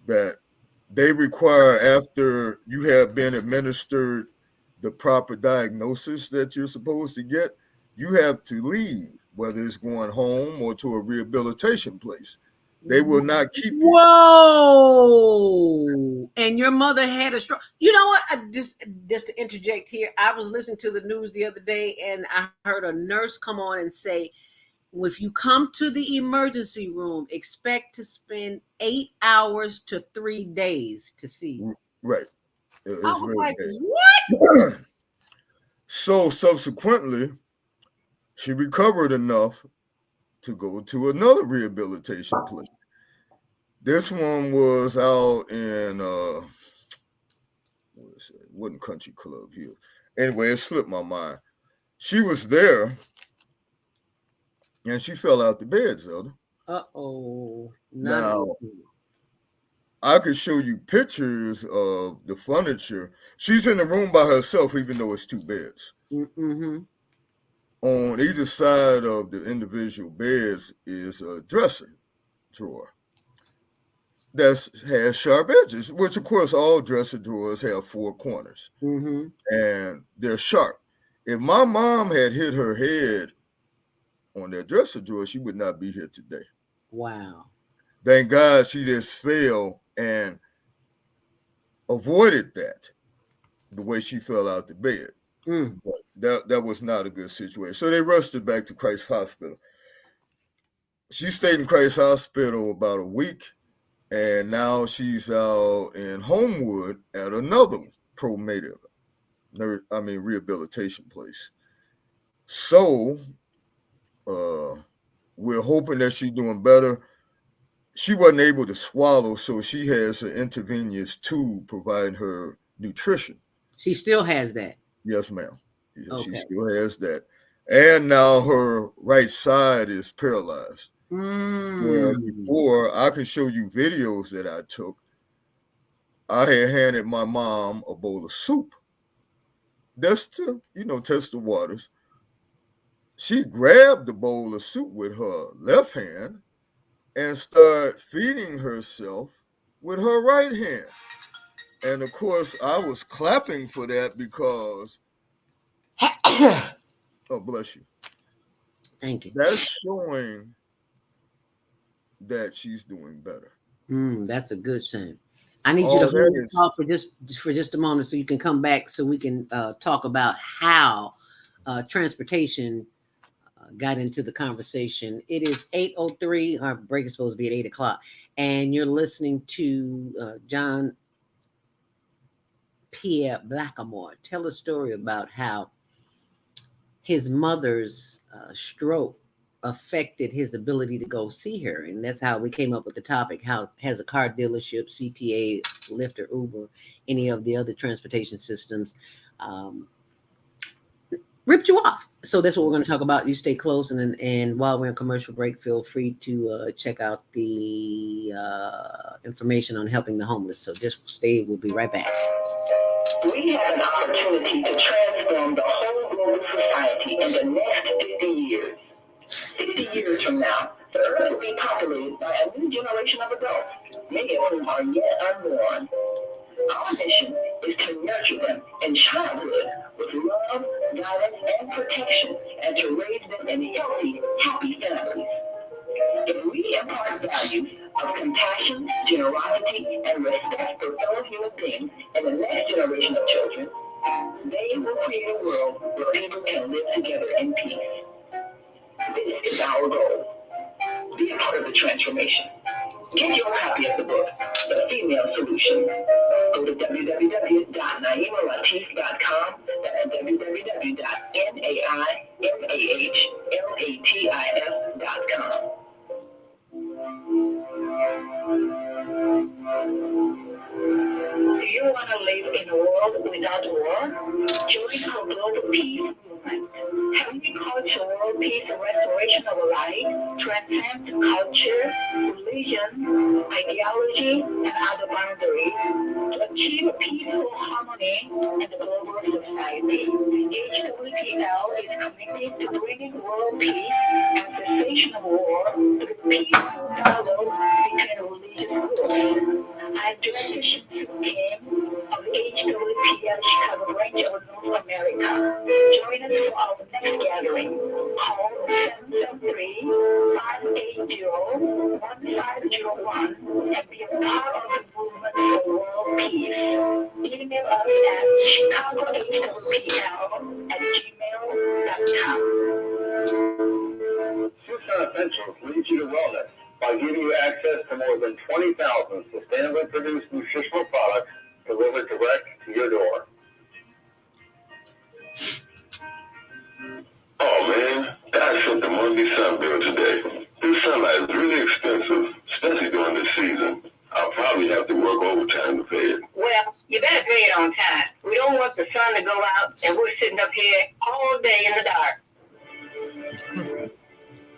that they require, after you have been administered the proper diagnosis that you're supposed to get, you have to leave, whether it's going home or to a rehabilitation place. They will not keep you. Whoa! And your mother had a stroke. You know what? Just to interject here, I was listening to the news the other day, and I heard a nurse come on and say, if you come to the emergency room, expect to spend 8 hours to 3 days to see you. Right. I was really like, bad. what? So subsequently, she recovered enough to go to another rehabilitation place. This one was out in wasn't Country Club here. Anyway, it slipped my mind. She was there and she fell out the bed, Zelda. Uh-oh. Now, I could show you pictures of the furniture. She's in the room by herself, even though it's 2 beds. Mm-hmm. On either side of the individual beds is a dresser drawer that has sharp edges, which of course all dresser drawers have 4 corners, and they're sharp. If my mom had hit her head on that dresser drawer, she would not be here today. Wow. Thank God she just fell and avoided that the way she fell out the bed. But that was not a good situation. So they rushed her back to Christ Hospital. She stayed in Christ Hospital about a week, and now she's out in Homewood at another rehabilitation place. So we're hoping that she's doing better. She wasn't able to swallow, so she has an intravenous tube providing her nutrition. She still has that? Yes, ma'am. Okay. She still has that. And now her right side is paralyzed. Where before, I can show you videos that I took. I had handed my mom a bowl of soup. That's to, test the waters. She grabbed the bowl of soup with her left hand and started feeding herself with her right hand. And of course, I was clapping for that because, oh, bless you. Thank you. That's showing that she's doing better. That's a good sign. I need you to hold the talk for just a moment so you can come back so we can talk about how transportation got into the conversation. It is 8:03. Our break is supposed to be at 8 o'clock. And you're listening to Jon Pierre Blackamore tell a story about how his mother's stroke affected his ability to go see her. And that's how we came up with the topic. How has a car dealership, CTA, Lyft, or Uber, any of the other transportation systems ripped you off? So that's what we're going to talk about. You stay close, and while we're in commercial break, feel free to check out the information on helping the homeless. So just stay. We'll be right back. We have an opportunity to transform the whole global society in the next 50 years. 50 years from now, the earth will be populated by a new generation of adults, many of whom are yet unborn. Our mission is to nurture them in childhood with love, guidance, and protection, and to raise them in healthy, happy families. If we impart values of compassion, generosity, and respect for fellow human beings in the next generation of children, they will create a world where people can live together in peace. This is our goal. Be a part of the transformation. Get your copy of the book, The Female Solution. Go to www.naimalatif.com. That's www.naimalatif.com. Do you want to live in a world without war? Join our global peace movement movement. Helping culture, world peace, and restoration of life transcends culture, religion, ideology, and other boundaries to achieve peaceful harmony in the global society. HWPL is committed to bringing world peace and cessation of war through peaceful dialogue between religious groups. I'm Directorship Team of HWPL Chicago branch of North America. Join us for our next gathering. Call 773-580-1501 and be a part of the movement for world peace. Email us at chicagohwpl@gmail.com. Tucson Essentials leads you to wellness by giving you access to more than 20,000 sustainably produced nutritional products delivered direct to your door. Oh man, I sent the Monday sun bill today. This sunlight is really expensive, especially during this season. I'll probably have to work overtime to pay it. Well, you better pay it on time. We don't want the sun to go out and we're sitting up here all day in the dark.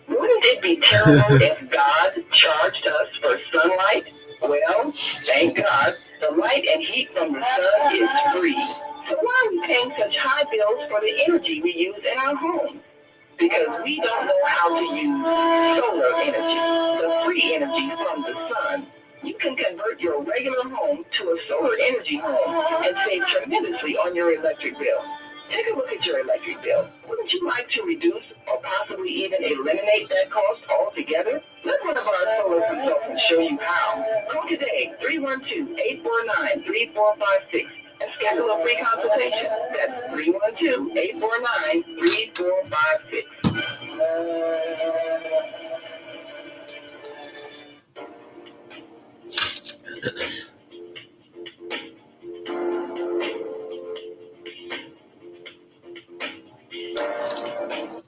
Wouldn't it be terrible if God charged us for sunlight? Well, thank God, the light and heat from the sun is free. So why are we paying such high bills for the energy we use in our homes? Because we don't know how to use solar energy, the free energy from the sun. You can convert your regular home to a solar energy home and save tremendously on your electric bill. Take a look at your electric bill. Wouldn't you like to reduce or possibly even eliminate that cost altogether? Let one of our solar consultants show you how. Call today, 312-849-3456, and schedule a free consultation. That's 312-849-3456.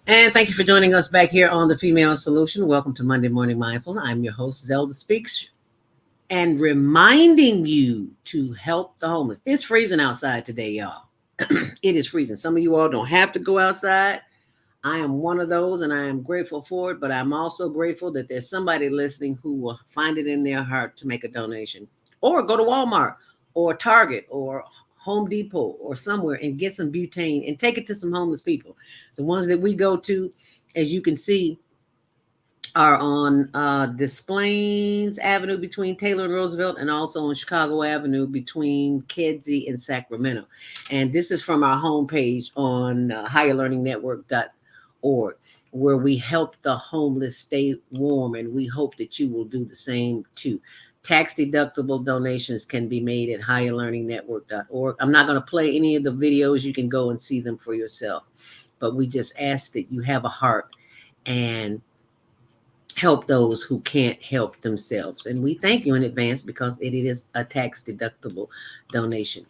And thank you for joining us back here on The Female Solution. Welcome to Monday Morning Mindful. I'm your host, Zelda Speaks, and reminding you to help the homeless. It's freezing outside today, y'all. It is freezing. Some of you all don't have to go outside. I am one of those, and I am grateful for it, but I'm also grateful that there's somebody listening who will find it in their heart to make a donation, or go to Walmart or Target or Home Depot or somewhere and get some butane and take it to some homeless people. The ones that we go to, as you can see, are on Des Plaines Avenue between Taylor and Roosevelt, and also on Chicago Avenue between Kedzie and Sacramento. And this is from our homepage on higherlearningnetwork.org, where we help the homeless stay warm, and we hope that you will do the same too. Tax-deductible donations can be made at higherlearningnetwork.org. I'm not going to play any of the videos. You can go and see them for yourself. But we just ask that you have a heart and help those who can't help themselves. And we thank you in advance because it is a tax-deductible donation.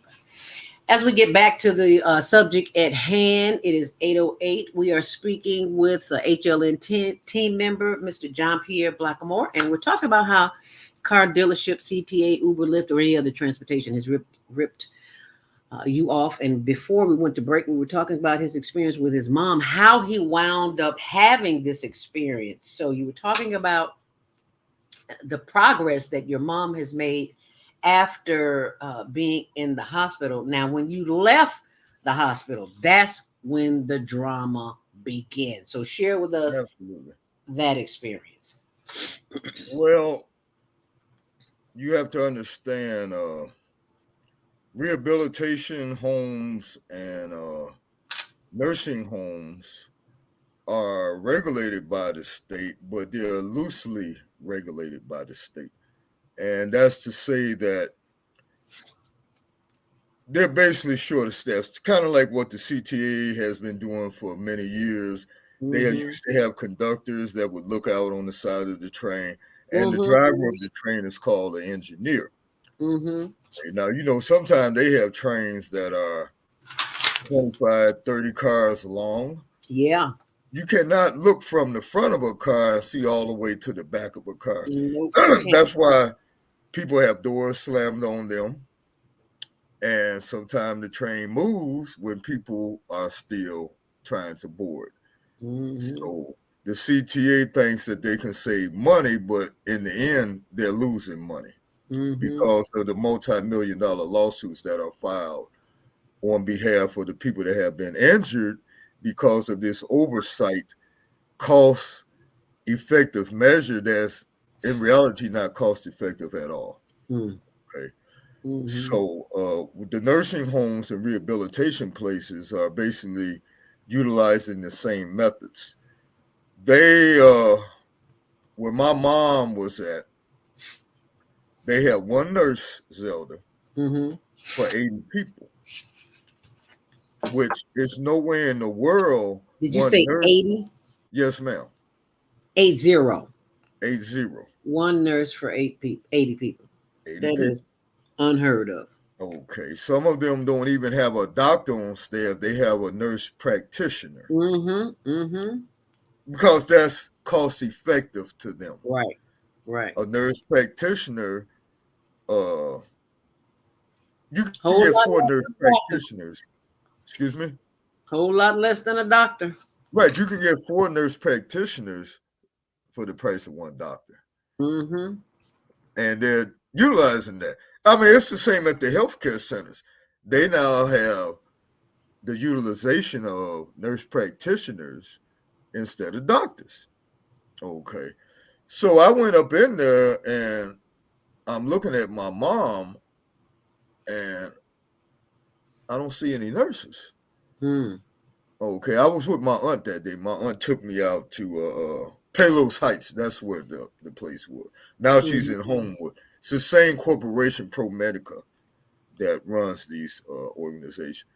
As we get back to the subject at hand, it is 8:08. We are speaking with HLN team member, Mr. Jon Pierre Blackamore, and we're talking about how car dealership, CTA, Uber, Lyft, or any other transportation has ripped you off. And before we went to break, we were talking about his experience with his mom, how he wound up having this experience. So you were talking about the progress that your mom has made after being in the hospital. Now, when you left the hospital, that's when the drama began. So share with us that experience. Well, you have to understand rehabilitation homes and nursing homes are regulated by the state, but they're loosely regulated by the state. And that's to say that they're basically short of staff. It's kind of like what the CTA has been doing for many years. They used to have conductors that would look out on the side of the train, and the driver of the train is called an engineer. Now, you know, sometimes they have trains that are 25, 30 cars long. Yeah. You cannot look from the front of a car and see all the way to the back of a car. Nope, That's why people have doors slammed on them. And sometimes the train moves when people are still trying to board. Mm-hmm. So the CTA thinks that they can save money, but in the end, they're losing money because of the multi-million-dollar lawsuits that are filed on behalf of the people that have been injured because of this oversight cost-effective measure that's in reality not cost-effective at all. Okay. So the nursing homes and rehabilitation places are basically utilizing the same methods. They, where my mom was at, they had one nurse, Zelda, for 80 people, which is nowhere in the world. Did you say 80? Yes, ma'am. 80. 80. One nurse for 80 people. 80 That people. is unheard of. Okay. Some of them don't even have a doctor on staff. They have a nurse practitioner. Because that's cost effective to them. Right. A nurse practitioner, you can Whole get lot 4 less nurse than a doctor. practitioners. Excuse me? Whole lot less than a doctor. Right. You can get 4 nurse practitioners for the price of 1 doctor. And they're utilizing that. I mean, it's the same at the healthcare centers. They now have the utilization of nurse practitioners instead of doctors. Okay. So I went up in there and I'm looking at my mom and I don't see any nurses. Okay. I was with my aunt that day. My aunt took me out to Palos Heights. That's where the place was. Now she's in Homewood. It's the same corporation, ProMedica, that runs these organizations.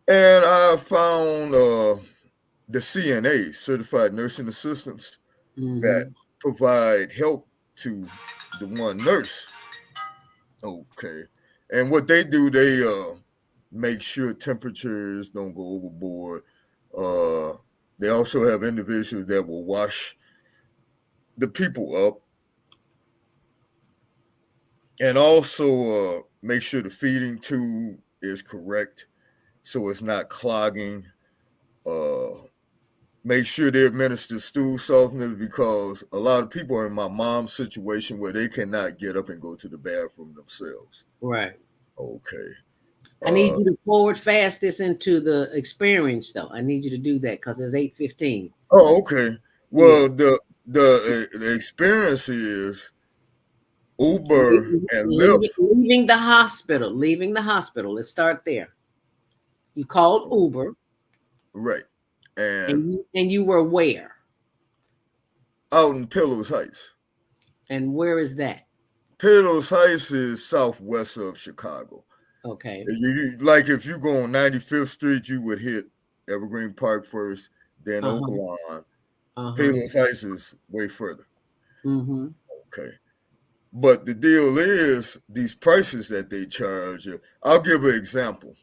And I found the CNA, Certified Nursing Assistants, that provide help to the one nurse. Okay. And what they do, they make sure temperatures don't go overboard. They also have individuals that will wash the people up and also make sure the feeding tube is correct so it's not clogging. Make sure they administer stool softeners because a lot of people are in my mom's situation where they cannot get up and go to the bathroom themselves. Right. Okay. I need you to forward fast this into the experience, though. I need you to do that because it's 8:15. Oh, okay. Well, the experience is Uber and Lyft. Leaving the hospital. Let's start there. You called Uber. Right. And you were where? Out in Palos Heights. And where is that? Palos Heights is southwest of Chicago. Okay. Like if you go on 95th Street, you would hit Evergreen Park first, then Oak Lawn. Palos Heights is way further. Okay. But the deal is these prices that they charge. I'll give an example.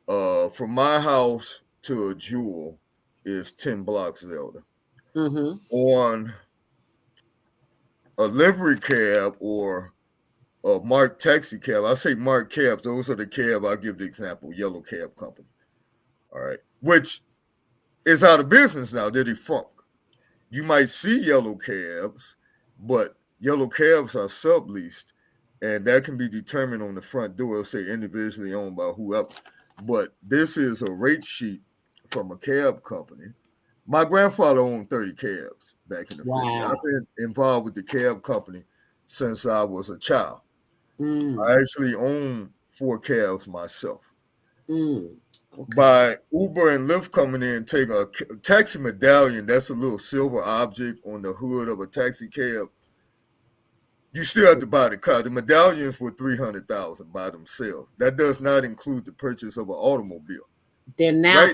From my house to a Jewel is 10 blocks, Zelda. On a livery cab or a marked taxi cab, I say marked cabs, those are the cab, I'll give the example, Yellow Cab Company. All right. Which is out of business now, they're defunct. You might see yellow cabs, but yellow cabs are subleased, and that can be determined on the front door. It'll say individually owned by whoever. But this is a rate sheet from a cab company. My grandfather owned 30 cabs back in the 50s. I've been involved with the cab company since I was a child. I actually own 4 cabs myself. By Uber and Lyft coming in, take a taxi medallion, that's a little silver object on the hood of a taxi cab. You still have to buy the car. The medallions were $300,000 by themselves. That does not include the purchase of an automobile. They're now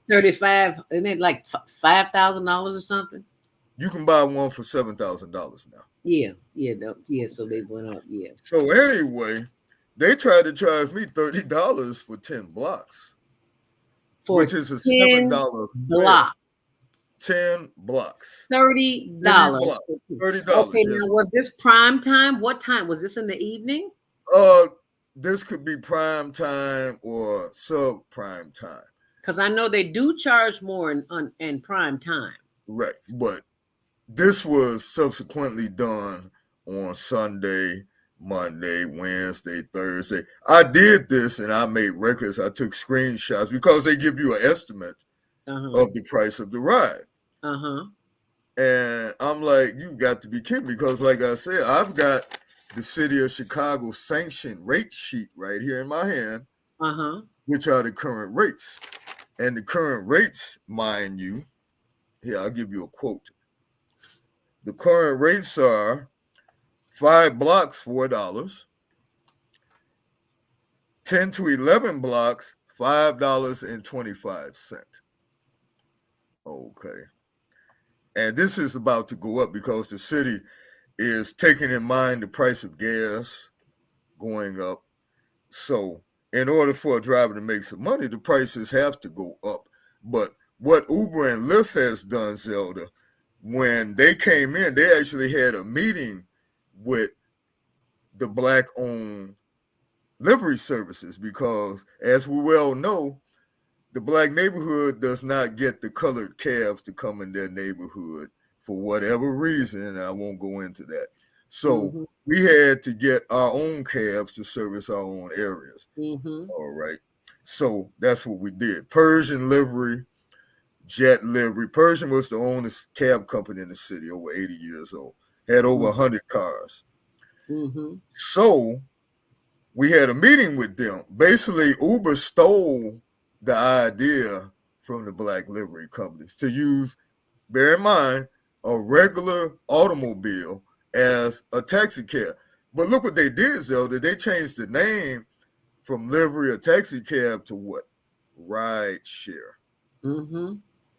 35. Isn't it like $5,000 or something? You can buy one for $7,000 now. Yeah. So they went up. Yeah. So anyway, they tried to charge me $30 for 10 blocks, which is a $7 block. 10 blocks. $30. $30. Okay, now was this prime time? What time was this, in the evening? this could be prime time or sub prime time. Because I know they do charge more in prime time. Right. But this was subsequently done on Sunday, Monday, Wednesday, Thursday. I did this and I made records. I took screenshots because they give you an estimate of the price of the ride. And I'm like, you got to be kidding me, because like I said, I've got the city of Chicago sanctioned rate sheet right here in my hand, which are the current rates. And the current rates, mind you, here, I'll give you a quote. The current rates are 5 blocks, $4. 10 to 11 blocks, $5.25. Okay. And this is about to go up because the city is taking in mind the price of gas going up. So in order for a driver to make some money, the prices have to go up. But what Uber and Lyft has done, Zelda, when they came in, they actually had a meeting with the Black-owned livery services, because as we well know, the Black neighborhood does not get the colored cabs to come in their neighborhood for whatever reason, and I won't go into that. So we had to get our own cabs to service our own areas. All right. So that's what we did. Persian livery, Jet livery. Persian was the oldest cab company in the city, over 80 years old. Had over 100 cars. So we had a meeting with them. Basically, Uber stole the idea from the Black livery companies to use, bear in mind, a regular automobile as a taxi cab. But look what they did, Zelda. They changed the name from livery or taxi cab to what? Ride share.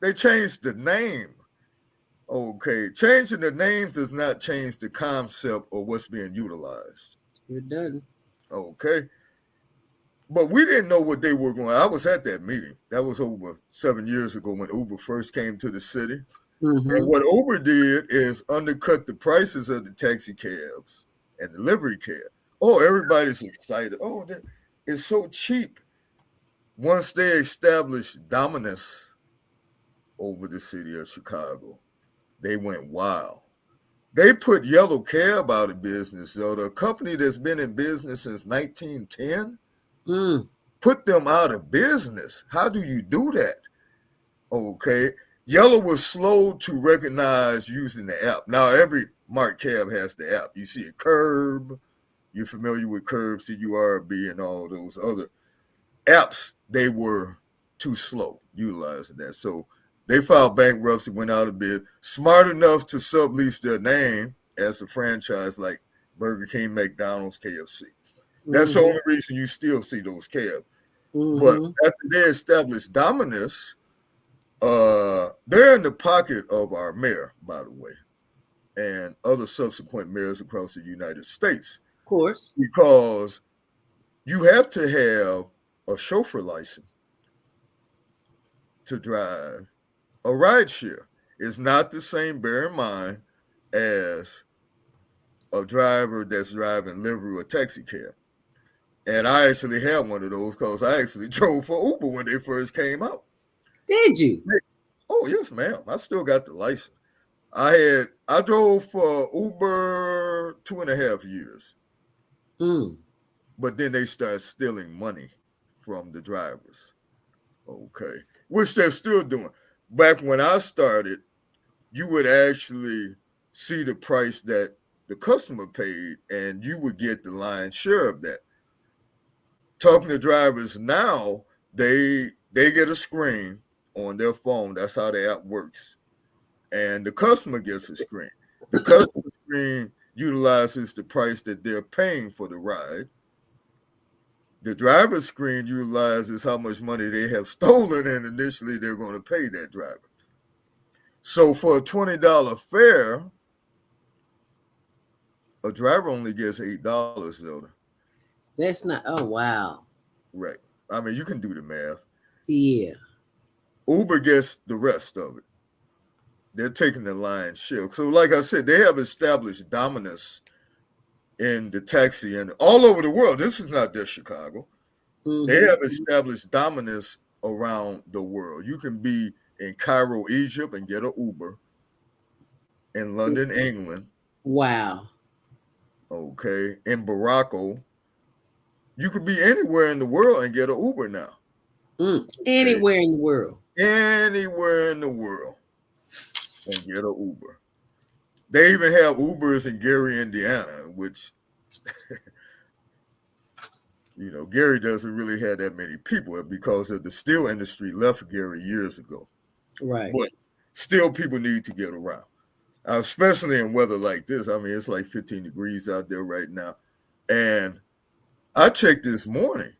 They changed the name. Okay. Changing the names does not change the concept or what's being utilized. It doesn't. Okay. But we didn't know what they were going. I was at that meeting. That was over 7 years ago when Uber first came to the city. And what Uber did is undercut the prices of the taxi cabs and the livery cab. Oh, everybody's excited. Oh, it's so cheap. Once they established dominance over the city of Chicago, they went wild. They put Yellow Cab out of business. So the company that's been in business since 1910, put them out of business. How do you do that? Okay. Yellow was slow to recognize using the app. Now, every marked cab has the app. You see a Curb. You're familiar with Curb, CURB, and all those other apps. They were too slow utilizing that. So they filed bankruptcy, went out of bid. Smart enough to sublease their name as a franchise like Burger King, McDonald's, KFC. That's the only reason you still see those cabs. But after they established dominance, they're in the pocket of our mayor, by the way, and other subsequent mayors across the United States. Of course. Because you have to have a chauffeur license to drive a rideshare. It's not the same, bear in mind, as a driver that's driving livery or taxi cab. And I actually had one of those because I actually drove for Uber when they first came out. Did you? Oh, yes, ma'am. I still got the license. I drove for Uber 2.5 years. But then they started stealing money from the drivers. Okay. Which they're still doing. Back when I started, you would actually see the price that the customer paid, and you would get the lion's share of that. Talking to drivers now, they get a screen on their phone. That's how the app works. And the customer gets a screen. The customer screen utilizes the price that they're paying for the ride. The driver's screen utilizes how much money they have stolen, and initially they're going to pay that driver. So for a $20 fare, a driver only gets $8, Zelda. That's not, oh, wow. Right. I mean, you can do the math. Yeah. Uber gets the rest of it. They're taking the lion's share. So like I said, they have established dominance in the taxi and all over the world. This is not just Chicago. They have established dominance around the world. You can be in Cairo, Egypt, and get an Uber. In London, England. Wow. Okay. In Morocco. You could be anywhere in the world and get an Uber now. Anywhere in the world. Anywhere in the world and get an Uber. They even have Ubers in Gary, Indiana, which, you know, Gary doesn't really have that many people because of the steel industry left Gary years ago. Right. But still people need to get around, especially in weather like this. I mean, it's like 15 degrees out there right now. And I checked this morning.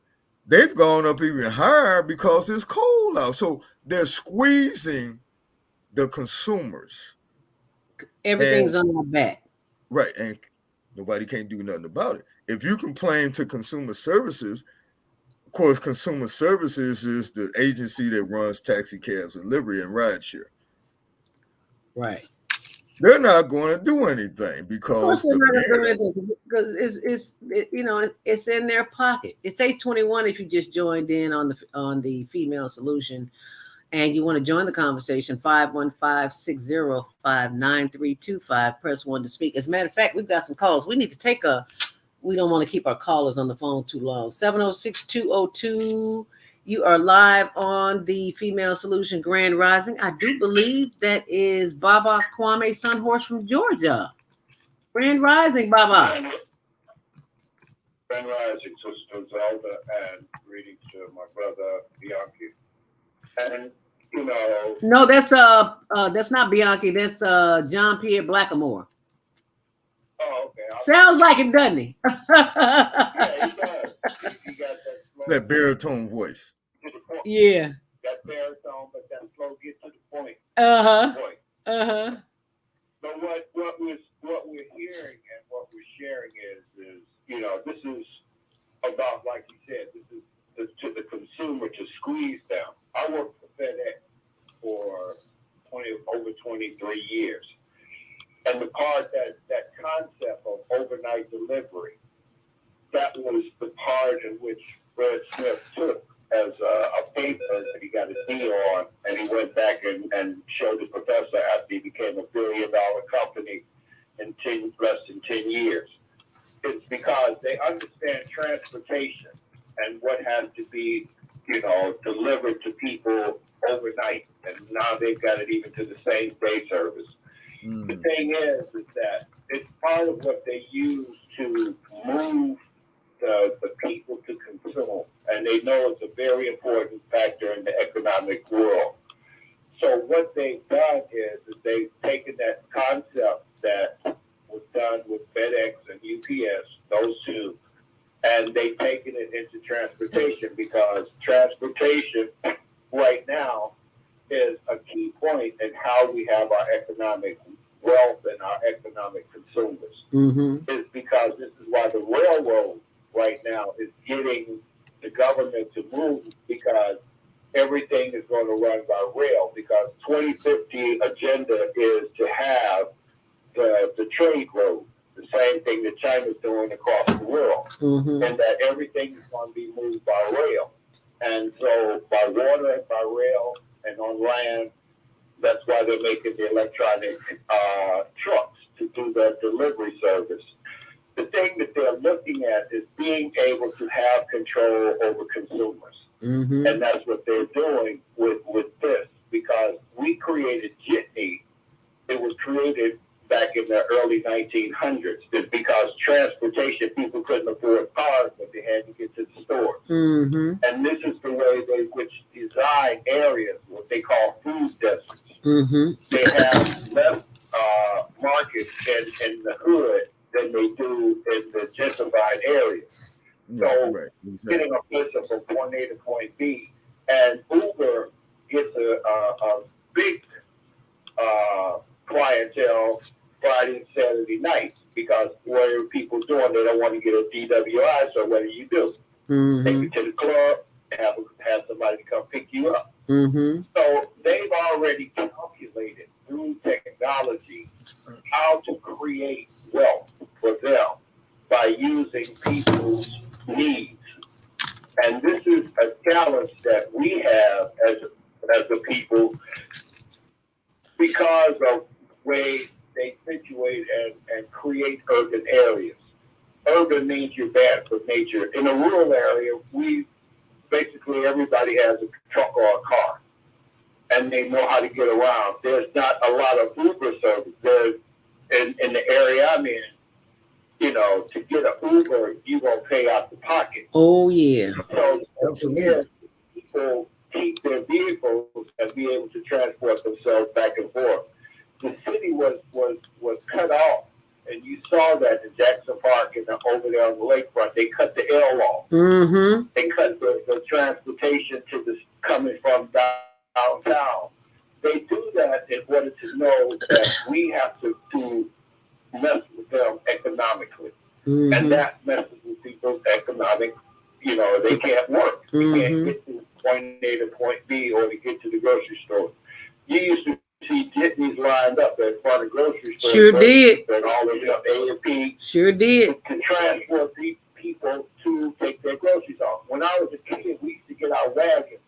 They've gone up even higher because it's cold out. So they're squeezing the consumers. Everything's on our back. Right. And nobody can do nothing about it. If you complain to Consumer Services, of course, Consumer Services is the agency that runs taxi cabs and livery and rideshare. Right. They're not going to do anything because it's you know, it's in their pocket. It's 8:21 if you just joined in on the Female Solution and you want to join the conversation. 515-605-9325. Press 1 to speak. As a matter of fact, we've got some calls. We need to take we don't want to keep our callers on the phone too long. 706-202. You are live on the Female Solution Grand Rising. I do believe that is Baba Kwame Sunhorse from Georgia. Grand Rising, Baba. Grand Rising, Sister Zelda, and greetings to my brother Bianchi. And you know, no, that's not Bianchi. That's Jon Pierre Blackamore. Oh, okay. Sounds like it, doesn't he? Yeah, he does. He got that baritone voice. Yeah. That baritone, but that slow get to the point. Point. But what we're hearing and what we're sharing is you know, this is about, like you said, this is to the consumer to squeeze down. I worked for FedEx for over 23 years. And the part that concept of overnight delivery, that was the part in which Fred Smith took as a paper that he got a deal on, and he went back and showed the professor after he became $1 billion company in less than 10 years. It's because they understand transportation and what has to be, you know, delivered to people overnight. And now they've got it even to the same day service. The thing is that it's part of what they use to move the people to consume. And they know it's a very important factor in the economic world. So what they've done is they've taken that concept that was done with FedEx and UPS, those two, and they've taken it into transportation, because transportation right now is a key point in how we have our economic wealth and our economic consumers. It's because this is why the railroad right now is getting the government to move, because everything is going to run by rail, because 2050 agenda is to have the trade road, the same thing that China's doing across the world, and that everything is going to be moved by rail. And so by water and by rail and on land, that's why they're making the electronic trucks to do that delivery service. The thing that they're looking at is being able to have control over consumers. And that's what they're doing with this, because we created Jitney. It was created back in the early 1900s. It's because transportation, people couldn't afford cars, but they had to get to the stores. And this is the way they design areas, what they call food deserts. They have less markets in the hood than they do in the gentrified areas. So getting a person from point A to point B, and Uber gets a big clientele Friday and Saturday night, because what are people doing? They don't want to get a DWI, so what do? Take you to the club, have somebody come pick you up. So they've already calculated through technology how to create wealth for them by addressing people's needs. And this is a challenge that we have as a people because of way they situate and create urban areas. Urban means you're bad for nature. In a rural area, basically everybody has a truck or a car, and they know how to get around. There's not a lot of Uber service. There's in the area I'm in, to get an Uber, you won't pay out the pocket. Oh yeah. So absolutely, people keep their vehicles and be able to transport themselves back and forth. The city was cut off, and you saw that in Jackson Park and over there on the lakefront. They cut the L off. Mm-hmm. They cut the transportation coming from downtown. They do that in order to know that we have to mess with them economically. Mm-hmm. And that messes with people's economic, they can't work. Mm-hmm. They can't get to point A to point B or to get to the grocery store. You used to see jitneys lined up in front of grocery stores. Sure did. And all the way up A&P. Sure did. To transport people to take their groceries off. When I was a kid, we used to get our wagons.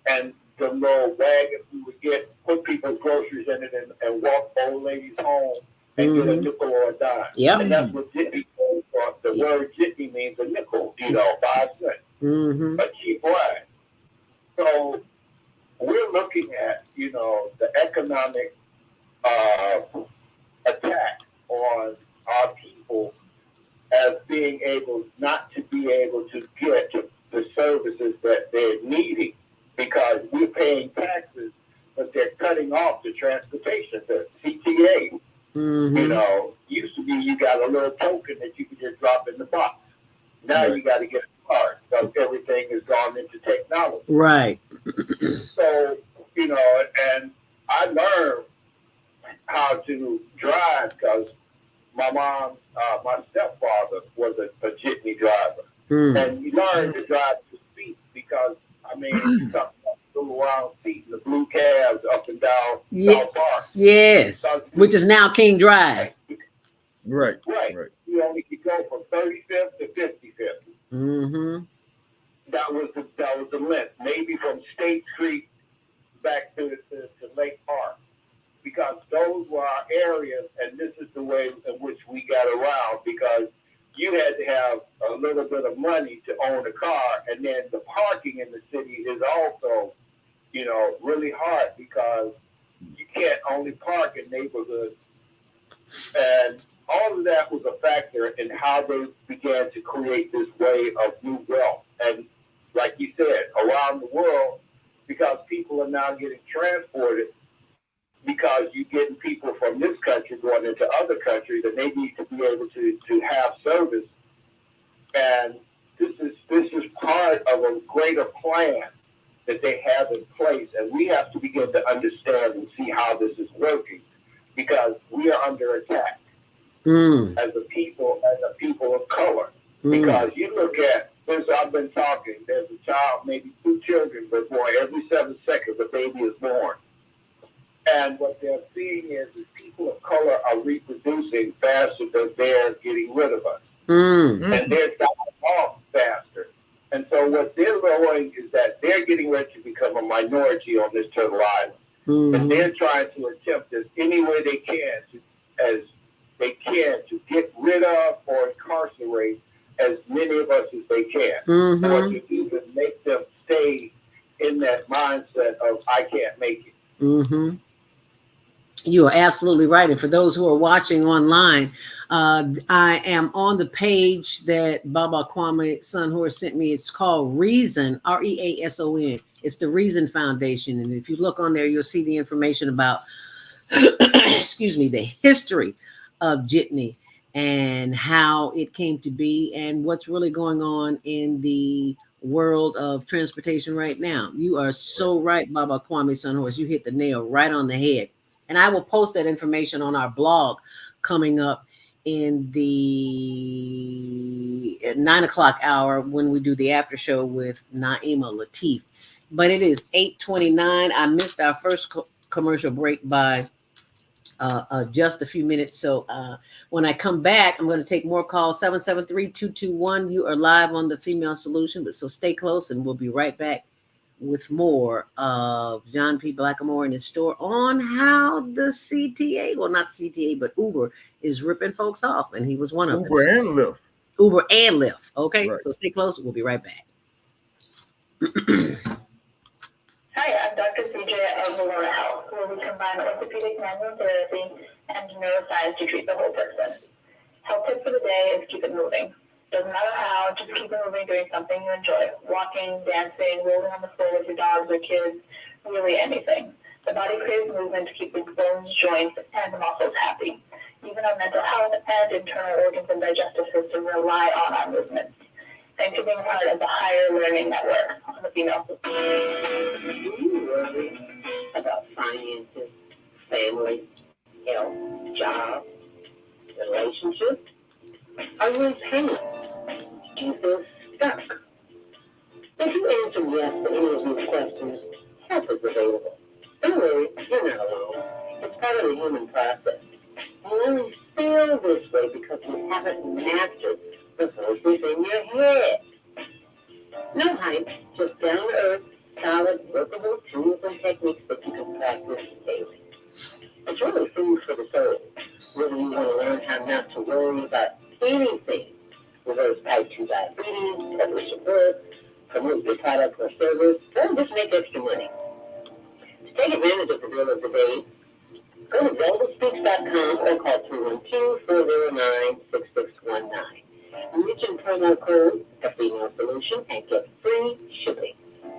And the little wagons we would put people's groceries in it and walk old ladies home and get a nickel or a dime. Yep. And that's what jitney came from. The word jitney means a nickel, 5 cents. Mm-hmm. A cheap ride. So we're looking at, the economic attack on our people as being able not to be able to get the services that they're needing because we're paying taxes, but they're cutting off the transportation, the CTA. Mm-hmm. Used to be you got a little token that you could just drop in the box. Now you got to get a card because everything has gone into technology. Right. So, and I learned how to drive because my mom, my stepfather was a jitney driver. And you learn to drive to speed because, something like the round seat and the blue cabs up and down South Park. Yes, which is now King Drive. Right. You only could go from 35th to 55th. Mm-hmm. That was the length. Maybe from State Street back to Lake Park. Because those were our areas, and this is the way in which we got around because you had to have a little bit of money to own a car, and then the parking in the city is also, really hard because you can't only park in neighborhoods. And all of that was a factor in how they began to create this way of new wealth. And like you said, around the world, because people are now getting transported, because you're getting people from this country going into other countries, and they need to be able to have service. And this is part of a greater plan that they have in place, and we have to begin to understand and see how this is working, because we are under attack as a people of color. Because you look at, since I've been talking, there's a child, maybe 2 children were born every 7 seconds. A baby is born. And what they're seeing is people of color are reproducing faster than they're getting rid of us. And they're dying off faster. And so what they're knowing is that they're getting ready to become a minority on this turtle island. And they're trying to attempt as any way they can to get rid of or incarcerate as many of us as they can. Or to even make them stay in that mindset of, I can't make it. You are absolutely right. And for those who are watching online, I am on the page that Baba Kwame Sunhorse sent me. It's called Reason, REASON. It's the Reason Foundation. And if you look on there, you'll see the information about, the history of jitney and how it came to be and what's really going on in the world of transportation right now. You are so right, Baba Kwame Sunhorse. You hit the nail right on the head. And I will post that information on our blog coming up in the 9 o'clock hour when we do the after show with Naima Latif. But it is 8:29. I missed our first commercial break by just a few minutes. So when I come back, I'm going to take more calls. 773-221. You are live on the Female Solution. But so stay close, and we'll be right back with more of Jon P. Blackamore and his store on how the CTA, well, not CTA, but Uber is ripping folks off, and he was one of them. Uber and Lyft. Uber and Lyft. Okay, Right. so stay close. We'll be right back. Hi, I'm Dr. CJ of Valora Health, where we combine orthopedic manual therapy and neuroscience to treat the whole person. Health tip for the day is keep it moving. Doesn't matter how, just keep it moving, doing something you enjoy. Walking, dancing, rolling on the floor with your dogs or kids, really anything. The body craves movement to keep the bones, joints, and muscles happy. Even our mental health and internal organs and digestive system rely on our movements. Thanks for being a part of the Higher Learning Network on the Female System. Do you worry about finances, family, health, job, relationships? Are you in pain? Do you feel stuck? If you answer yes to any of these questions, help is available. Don't worry, you're not alone. It's part of the human process. You only feel this way because you haven't mastered the voices in your head. No hype, just down-to-earth, solid, workable tools and techniques that you can practice daily. It's really food for the soul. Whether you want to learn how not to worry about anything, reverse type 2 diabetes, publish a book, promote your product or service, or just make extra money. To take advantage of the deal of the day, go to zeldaspeaks.com or call 212-409-6619. Mention promo code The Female Solution and get free shipping.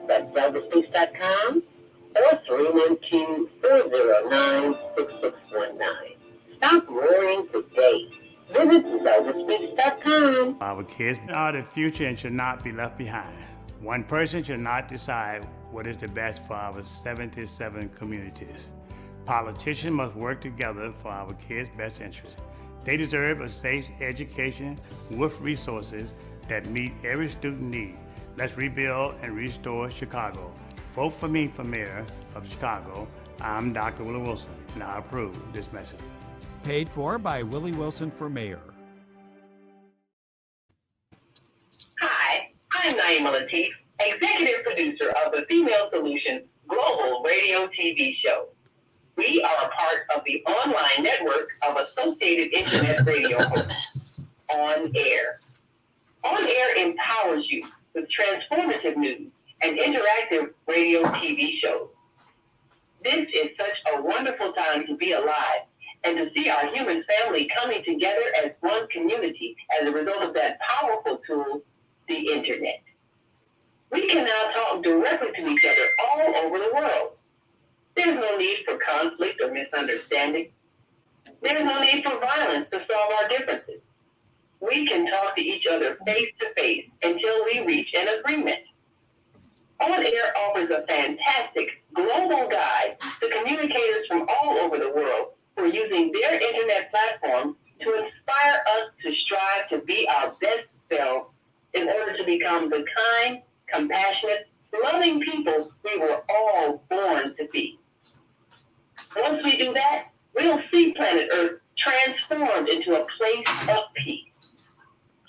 That's zeldaspeaks.com or 312-409-6619. Stop worrying today. Visit zeldaspeaks.com. Our kids are the future and should not be left behind. One person should not decide what is the best for our 77 communities. Politicians must work together for our kids' best interest. They deserve a safe education with resources that meet every student need. Let's rebuild and restore Chicago. Vote for me for mayor of Chicago. I'm Dr. Willie Wilson, and I approve this message. Paid for by Willie Wilson for mayor. Hi, I'm Naima Latif, executive producer of the Female Solution Global Radio TV Show. We are a part of the online network of Associated Internet Radio hosts, On Air. On Air empowers you with transformative news and interactive radio TV shows. This is such a wonderful time to be alive and to see our human family coming together as one community as a result of that powerful tool, the internet. We can now talk directly to each other all over the world. There's no need for conflict or misunderstanding. There's no need for violence to solve our differences. We can talk to each other face to face until we reach an agreement. On Air offers a fantastic global guide to communicators from all over the world who are using their internet platform to inspire us to strive to be our best selves in order to become the kind, compassionate, loving people we were all born to be. Once we do that, we'll see planet Earth transformed into a place of peace.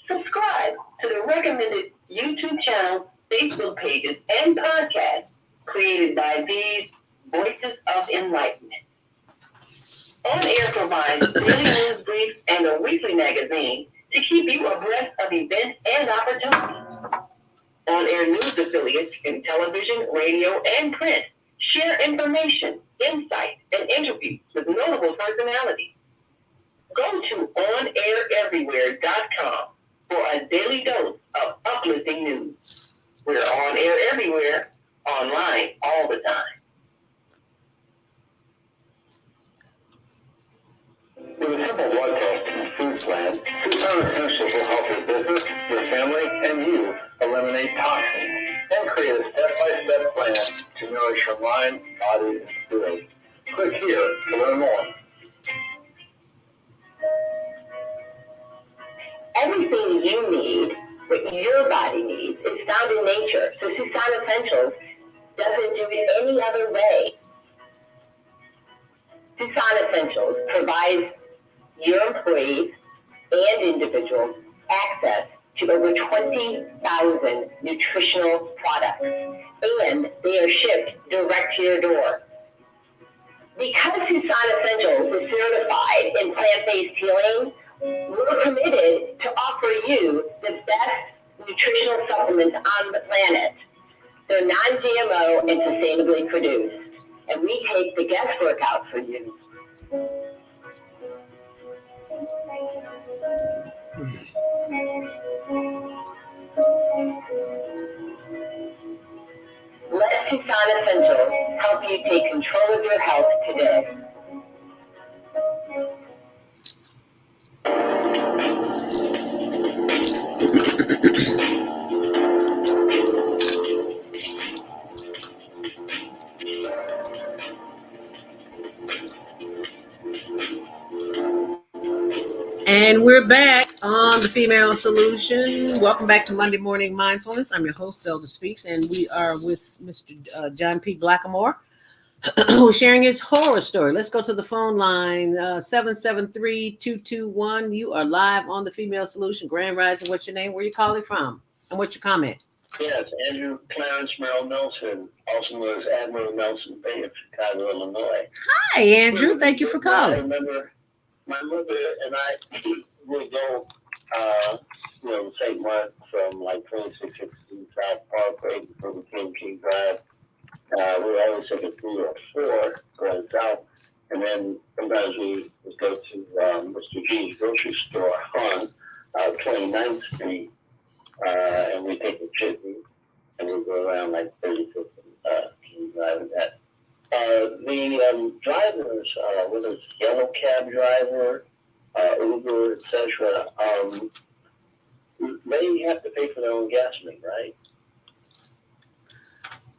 Subscribe to the recommended YouTube channels, Facebook pages, and podcasts created by these Voices of Enlightenment. On Air provides daily news briefs and a weekly magazine to keep you abreast of events and opportunities. On Air news affiliates in television, radio, and print share information, insights, and interviews with notable personalities. Go to OnAirEverywhere.com for a daily dose of uplifting news. We're on air everywhere, online all the time. With a simple blood test and food plan, foods are essential to help your business, your family, and you eliminate toxins and create a step-by-step plan to nourish your mind, body, and spirit. Click here to learn more. Everything you need, what your body needs, is found in nature. So Susan Essentials doesn't do it any other way. Tucson Essentials provides your employees and individuals access to over 20,000 nutritional products, and they are shipped direct to your door. Because Tucson Essentials is certified in plant-based healing, we're committed to offer you the best nutritional supplements on the planet. They're non-GMO and sustainably produced, and we take the guesswork out for you. Let Tucson Essentials help you take control of your health today. And we're back on the Female Solution. Welcome back to Monday Morning Mindfulness. I'm your host, Zelda Speaks, and we are with Mr. Jon P. Blackamore, who's sharing his horror story. Let's go to the phone line, 773-221. You are live on the Female Solution. Grand Rising, what's your name? Where are you calling from? And what's your comment? Yes, Andrew Clarence Merrill Nelson, also known as Admiral Nelson Bay of Chicago, Illinois. Hi, Andrew. Thank you for I calling. remember my mother and I would go, St. Mark from like 2660 South Parkway before we came King Drive. We would always take a 3 or 4 going south, and then sometimes we would go to Mr. G's grocery store on 29th Street, and we take a jitney, and we go around like 35th and King Drive and that. The drivers, whether it's yellow cab driver, Uber, etc., they have to pay for their own gasoline, right?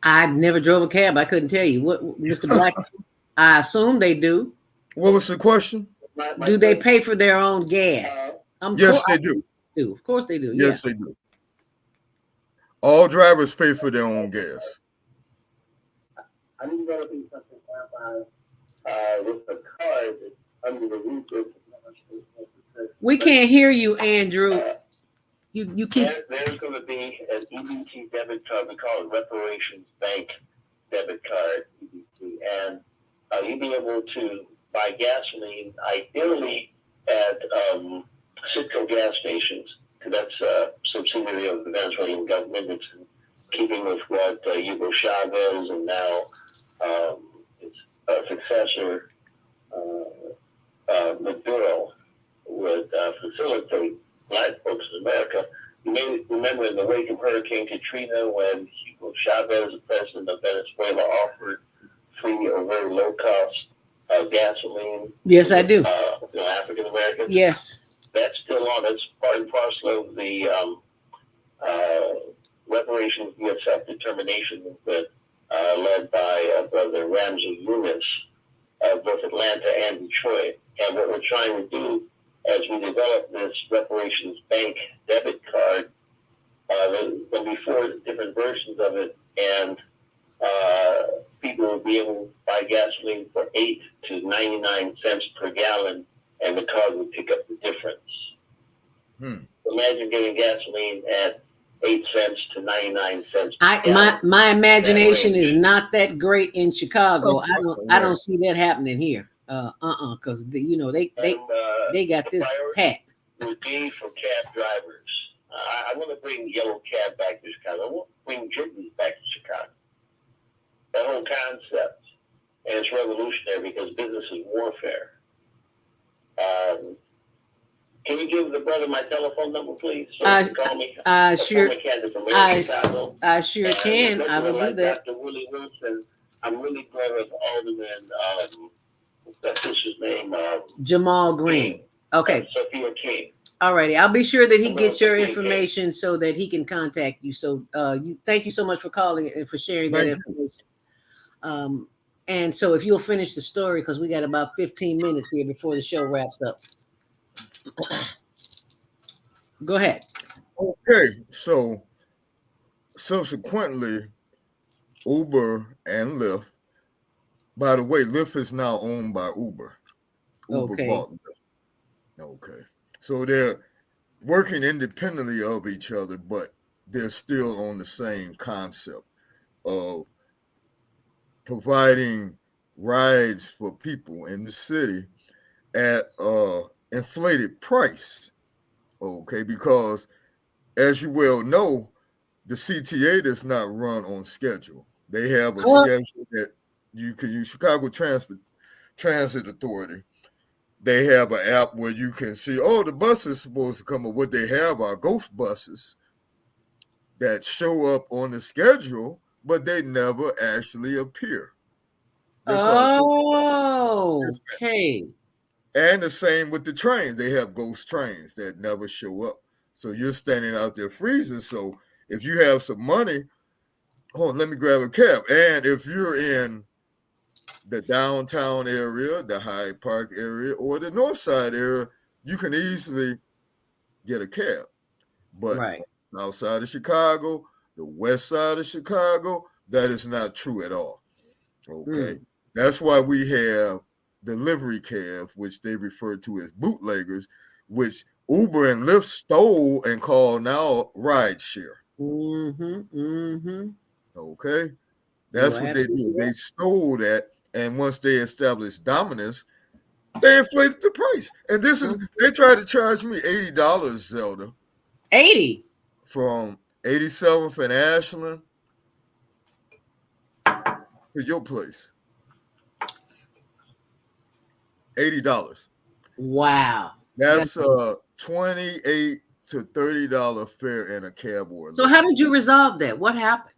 I never drove a cab. I couldn't tell you. What, Mr. Black? I assume they do. What was the question? Do they pay for their own gas? Yes, they do. Of course they do. Yes, they do. All drivers pay for their own gas. I need to go to something with a card under the roof. We can't hear you, Andrew. You keep. There's going to be an EBT debit card. We call it Reparations Bank debit card, EBT, and you'll be able to buy gasoline, ideally at Citgo gas stations, because that's a subsidiary of the Venezuelan government. It's in keeping with what Hugo Chavez and now its successor, Maduro, would facilitate Black folks in America. You may remember in the wake of Hurricane Katrina when Hugo Chavez, the president of Venezuela, offered free or very low cost gasoline. Yes, I do. African Americans. Yes. That's still on. That's part and parcel of the reparations via self-determination movement led by Brother Ramsey Yunus of both Atlanta and Detroit. And what we're trying to do as we develop this reparations bank debit card, there'll be 4 different versions of it, and people will be able to buy gasoline for 8 to 99 cents per gallon, and the card will pick up the difference. Imagine getting gasoline at 8 cents to 99 cents per gallon. My imagination is not that great in Chicago. I don't see that happening here. Because they got this pat. Would be for cab drivers. I want to bring yellow cab back to Chicago. I want to bring jitneys back to Chicago. That whole concept, and it's revolutionary because business is warfare. Can you give the brother my telephone number, please? So he can call me. Sure. I sure And can. I will do that. Dr. Willie Wilson. I'm really glad with Alderman. That's his name. Jamal Green. Okay. Sophia King. All righty. I'll be sure that he gets your information so that he can contact you. So thank you so much for calling and for sharing that information. And so if you'll finish the story, because we got about 15 minutes here before the show wraps up. Go ahead. Okay. So subsequently, Uber and Lyft By the way, Lyft is now owned by Uber. Uber Okay. bought Lyft. Okay. So they're working independently of each other, but they're still on the same concept of providing rides for people in the city at inflated price. Okay, because as you well know, the CTA does not run on schedule. They have a schedule that you can use. Chicago Transit Authority, they have an app where you can see, oh, the bus is supposed to come, but what they have are ghost buses that show up on the schedule, but they never actually appear. Oh, okay. And the same with the trains. They have ghost trains that never show up. So you're standing out there freezing. So if you have some money, let me grab a cab. And if you're in the downtown area, the Hyde Park area, or the North Side area, you can easily get a cab. But outside of Chicago, the west side of Chicago, that is not true at all. Okay. That's why we have delivery cabs, which they refer to as bootleggers, which Uber and Lyft stole and call now ride share. Okay. That's what they did. They stole that. And once they established dominance, they inflated the price. And this is, they tried to charge me $80, Zelda. 80 from 87th and Ashland to your place. $80. Wow. That's $28 to $30 fare in a cab or So how did you resolve that? What happened?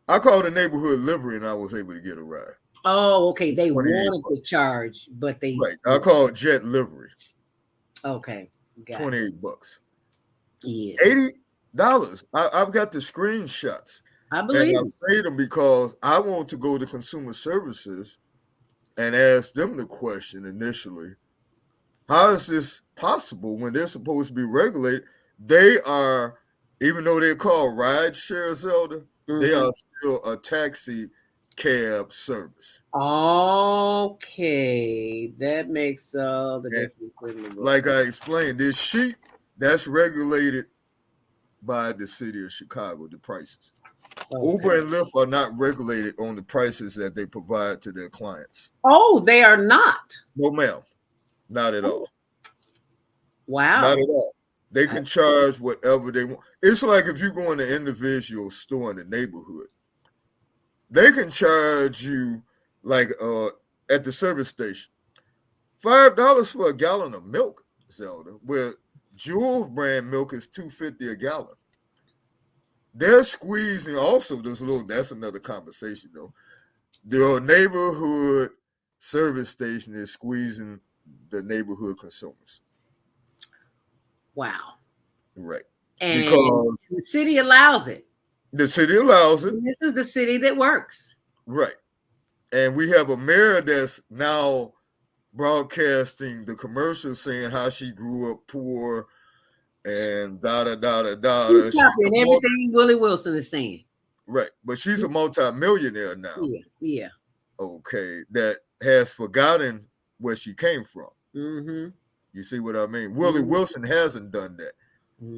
I called the neighborhood livery and I was able to get a ride. Oh, okay. They wanted to charge, but they I called Jet Livery. Okay. $28. Yeah. $80. I've got the screenshots. I believe. And I say them because I want to go to Consumer Services and ask them the question initially. How is this possible when they're supposed to be regulated? They are, even though they're called ride share, Zelda, they are still a taxi cab service. Okay. That makes the difference. Like I explained, this sheet, that's regulated by the city of Chicago, the prices. Okay. Uber and Lyft are not regulated on the prices that they provide to their clients. Oh, they are not? No, ma'am. Not at all. Wow. Not at all. They can charge whatever they want. It's like if you go in an individual store in the neighborhood, they can charge you like at the service station, $5 for a gallon of milk, Zelda, where Jewel brand milk is $2.50 a gallon. They're squeezing also those little, that's another conversation though. The neighborhood service station is squeezing the neighborhood consumers. Wow. Right. And because the city allows it. The city allows it. And this is the city that works. Right. And we have a mayor that's now broadcasting the commercial saying how she grew up poor and da-da-da-da-da. She's copying everything Willie Wilson is saying. Right. But she's a multi-millionaire now. Yeah. Okay. That has forgotten where she came from. Mm-hmm. You see what I mean? Willie Wilson hasn't done that.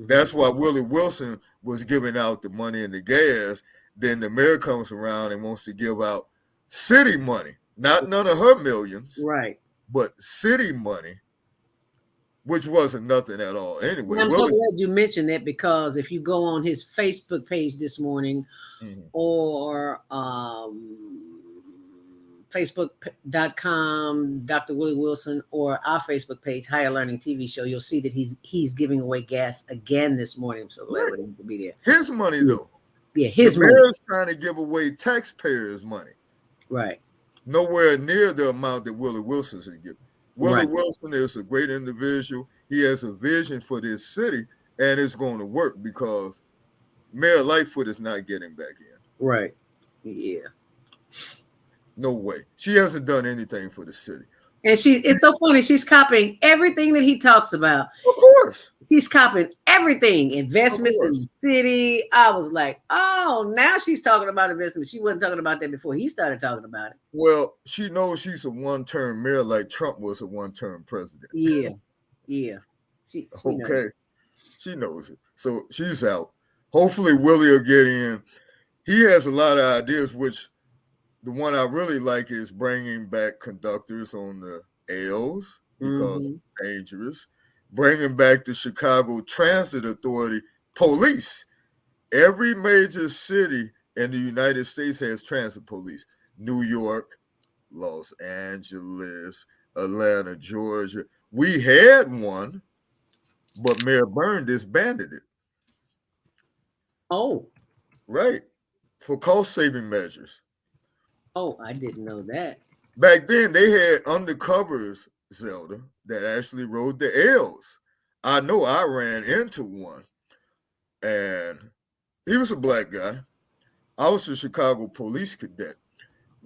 That's why Willie Wilson was giving out the money and the gas. Then the mayor comes around and wants to give out city money, not none of her millions, right? But city money, which wasn't nothing at all. Anyway, I'm so glad you mentioned that because if you go on his Facebook page this morning, or Facebook.com, Dr. Willie Wilson, or our Facebook page, Higher Learning TV Show, you'll see that he's giving away gas again this morning. I'm so glad we didn't be there. His money, though. Yeah, his money. The mayor's trying to give away taxpayers' money. Right. Nowhere near the amount that Willie Wilson's giving. Willie Wilson is a great individual. He has a vision for this city, and it's going to work because Mayor Lightfoot is not getting back in. Right. Yeah. No way. She hasn't done anything for the city. And it's so funny. She's copying everything that he talks about. Of course. She's copying everything, investments in the city. I was like, oh, now she's talking about investments. She wasn't talking about that before he started talking about it. Well, she knows she's a one-term mayor like Trump was a one-term president. Yeah. She Okay. knows. She knows it. So she's out. Hopefully Willie will get in. He has a lot of ideas, which the one I really like is bringing back conductors on the L's because it's dangerous. Bringing back the Chicago Transit Authority police. Every major city in the United States has transit police. New York, Los Angeles, Atlanta, Georgia. We had one, but Mayor Byrne disbanded it. Oh. Right. For cost-saving measures. Oh, I didn't know that. Back then, they had undercovers, Zelda, that actually rode the L's. I know I ran into one, and he was a black guy. I was a Chicago police cadet,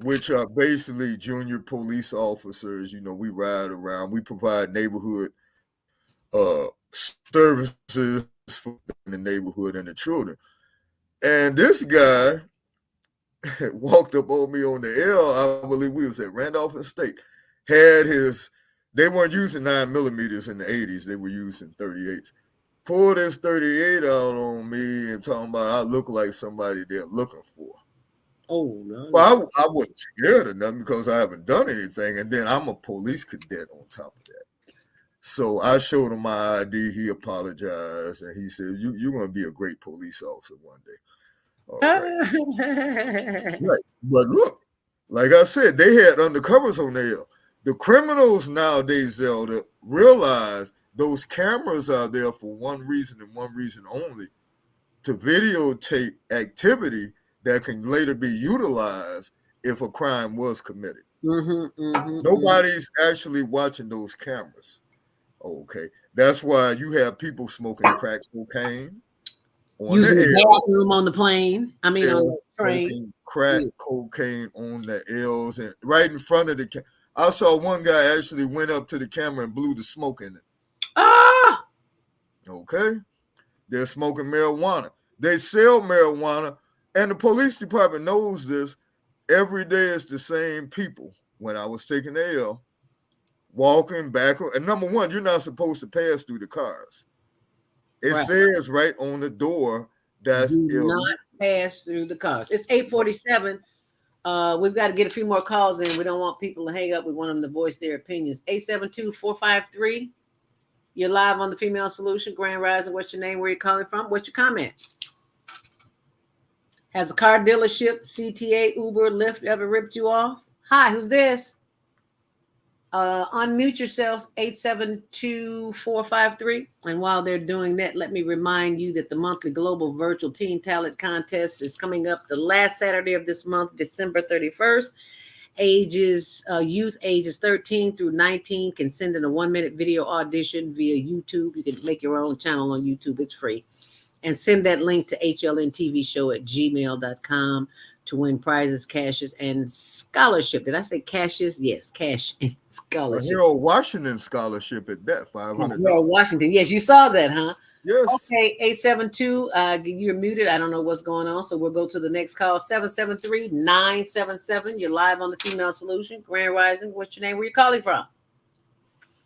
which are basically junior police officers. You know, we ride around. We provide neighborhood services for the neighborhood and the children. And this guy walked up on me on the L. I believe we was at Randolph and State. Had they weren't using 9mm in the 80s. They were using 38s. Pulled this 38 out on me and talking about I look like somebody they're looking for. Oh, no. Well, I wasn't scared of nothing because I haven't done anything. And then I'm a police cadet on top of that. So I showed him my ID. He apologized. And he said, you're going to be a great police officer one day. All right. Right. But look, like I said, they had undercovers on there. The criminals nowadays, Zelda, realize those cameras are there for one reason and one reason only, to videotape activity that can later be utilized if a crime was committed. Nobody's actually watching those cameras. Okay. That's why you have people smoking crack cocaine. Using the bathroom on the plane. I mean, on the train. Crack cocaine on the L's and right in front of the camera. I saw one guy actually went up to the camera and blew the smoke in it. Ah! Okay. They're smoking marijuana. They sell marijuana, and the police department knows this. Every day it's the same people. When I was taking the L, walking back, and number one, you're not supposed to pass through the cars. It says right on the door that's not pass through the cars. It's 8:47. We've got to get a few more calls in. We don't want people to hang up. We want them to voice their opinions. 872-453. You're live on the Female Solution. Grand Rising. What's your name? Where you calling from? What's your comment? Has a car dealership, CTA, Uber, Lyft ever ripped you off? Hi, who's this? Unmute yourselves, 872-453. And while they're doing that, let me remind you that the monthly Global Virtual Teen Talent Contest is coming up the last Saturday of this month, December 31st. Youth ages 13 through 19 can send in a 1-minute video audition via YouTube. You can make your own channel on YouTube. It's free. And send that link to HLN-TV Show at gmail.com to win prizes, cashes, and scholarship. Did I say cashes? Yes, cash and scholarship. Harold Washington scholarship at that, $500. Harold Washington. Yes, you saw that, huh? Yes. Okay, 872. You're muted. I don't know what's going on, so we'll go to the next call. 773-977. You're live on the Female Solution. Grand Rising. What's your name? Where you calling from?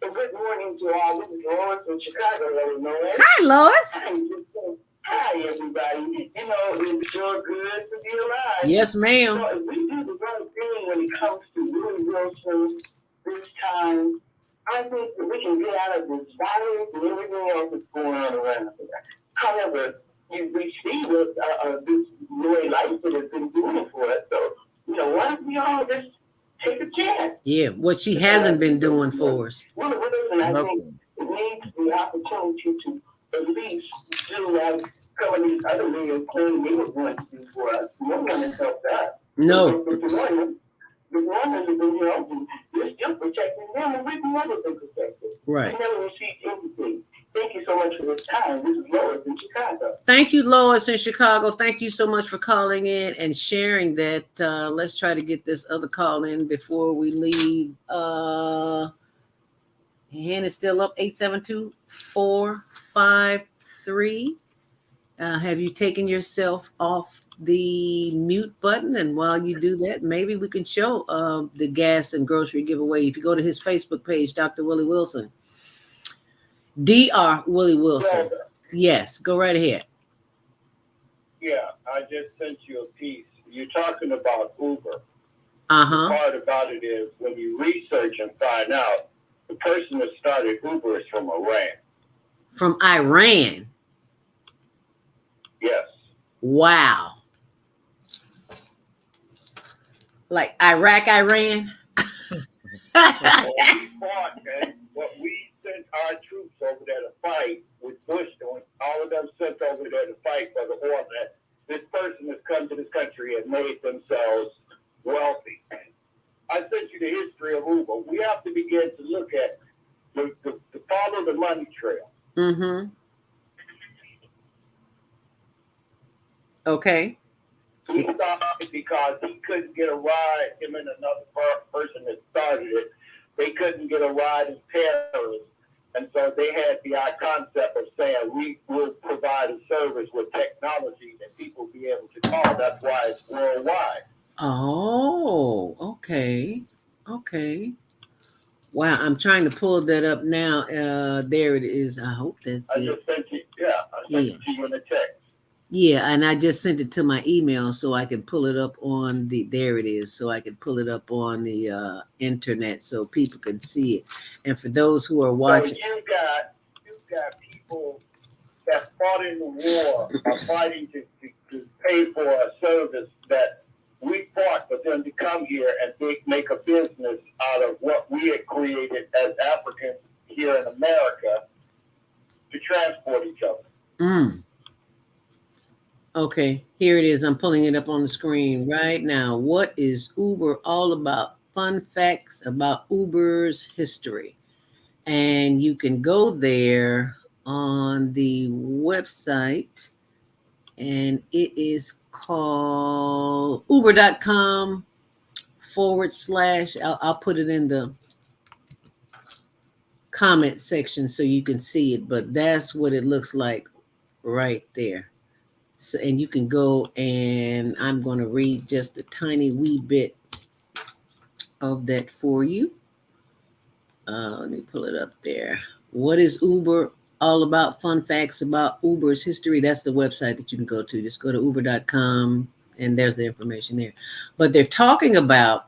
Well, good morning to all. This is Lois from Chicago, Illinois. Hi, Lois. Hi, everybody. You know, it's sure good to be alive. Yes, ma'am. So if we do the right thing when it comes to Willie Wilson this time, I think that we can get out of this virus and everything else that's going on around here. However, we see what this Lori Lightfoot has been doing for us. So, you know, why don't we all just take a chance? Yeah, what she hasn't been doing for us. Well, listen, I think it needs the opportunity to at least do like some of these other leaders claim they were going to do for us. No one has helped us. No. The women have been helping. We're still protecting them, and we've never been protected. Right. We never received anything. Thank you so much for this time. This is Lois in Chicago. Thank you, Lois in Chicago. Thank you so much for calling in and sharing that. Let's try to get this other call in before we leave. Hand is still up, 872-453. 853. Have you taken yourself off the mute button? And while you do that, maybe we can show the gas and grocery giveaway. If you go to his Facebook page, Dr. Willie Wilson, Dr. Willie Wilson. Yes, go right ahead. Yeah, I just sent you a piece. You're talking about Uber. Uh-huh. The part about it is when you research and find out, the person that started Uber is from Iran. From Iran? Yes. Wow. Like Iraq, Iran? We sent our troops over there to fight with Bush, all of them sent over there to fight for the oil. That this person has come to this country and made themselves wealthy. I sent you the history of Uber. We have to begin to look at to follow the money trail. Mm-hmm. Okay. He stopped because he couldn't get a ride. Him and another person that started it, they couldn't get a ride in Paris. And so they had the concept of saying, we will provide a service with technology that people will be able to call. That's why it's worldwide. Oh, okay. Okay. Wow, I'm trying to pull that up now. There it is. I hope that's I it. just sent you, I sent it to you in a text. Yeah, and I just sent it to my email so I can pull it up on there it is, so I can pull it up on the internet so people can see it. And for those who are watching. So you've got people that fought in the war are fighting to pay for a service that we fought for them to come here and make a business out of what we had created as Africans here in America to transport each other. Mm. Okay, here it is. I'm pulling it up on the screen right now. What is Uber all about? Fun facts about Uber's history. And you can go there on the website, and it is called uber.com/. I'll put it in the comment section so you can see it, but that's what it looks like right there. So, and you can go, and I'm going to read just a tiny wee bit of that for you. Let me pull it up there. What is Uber all about? Fun facts about Uber's history. That's the website that you can go to. Just go to uber.com, and there's the information there. But they're talking about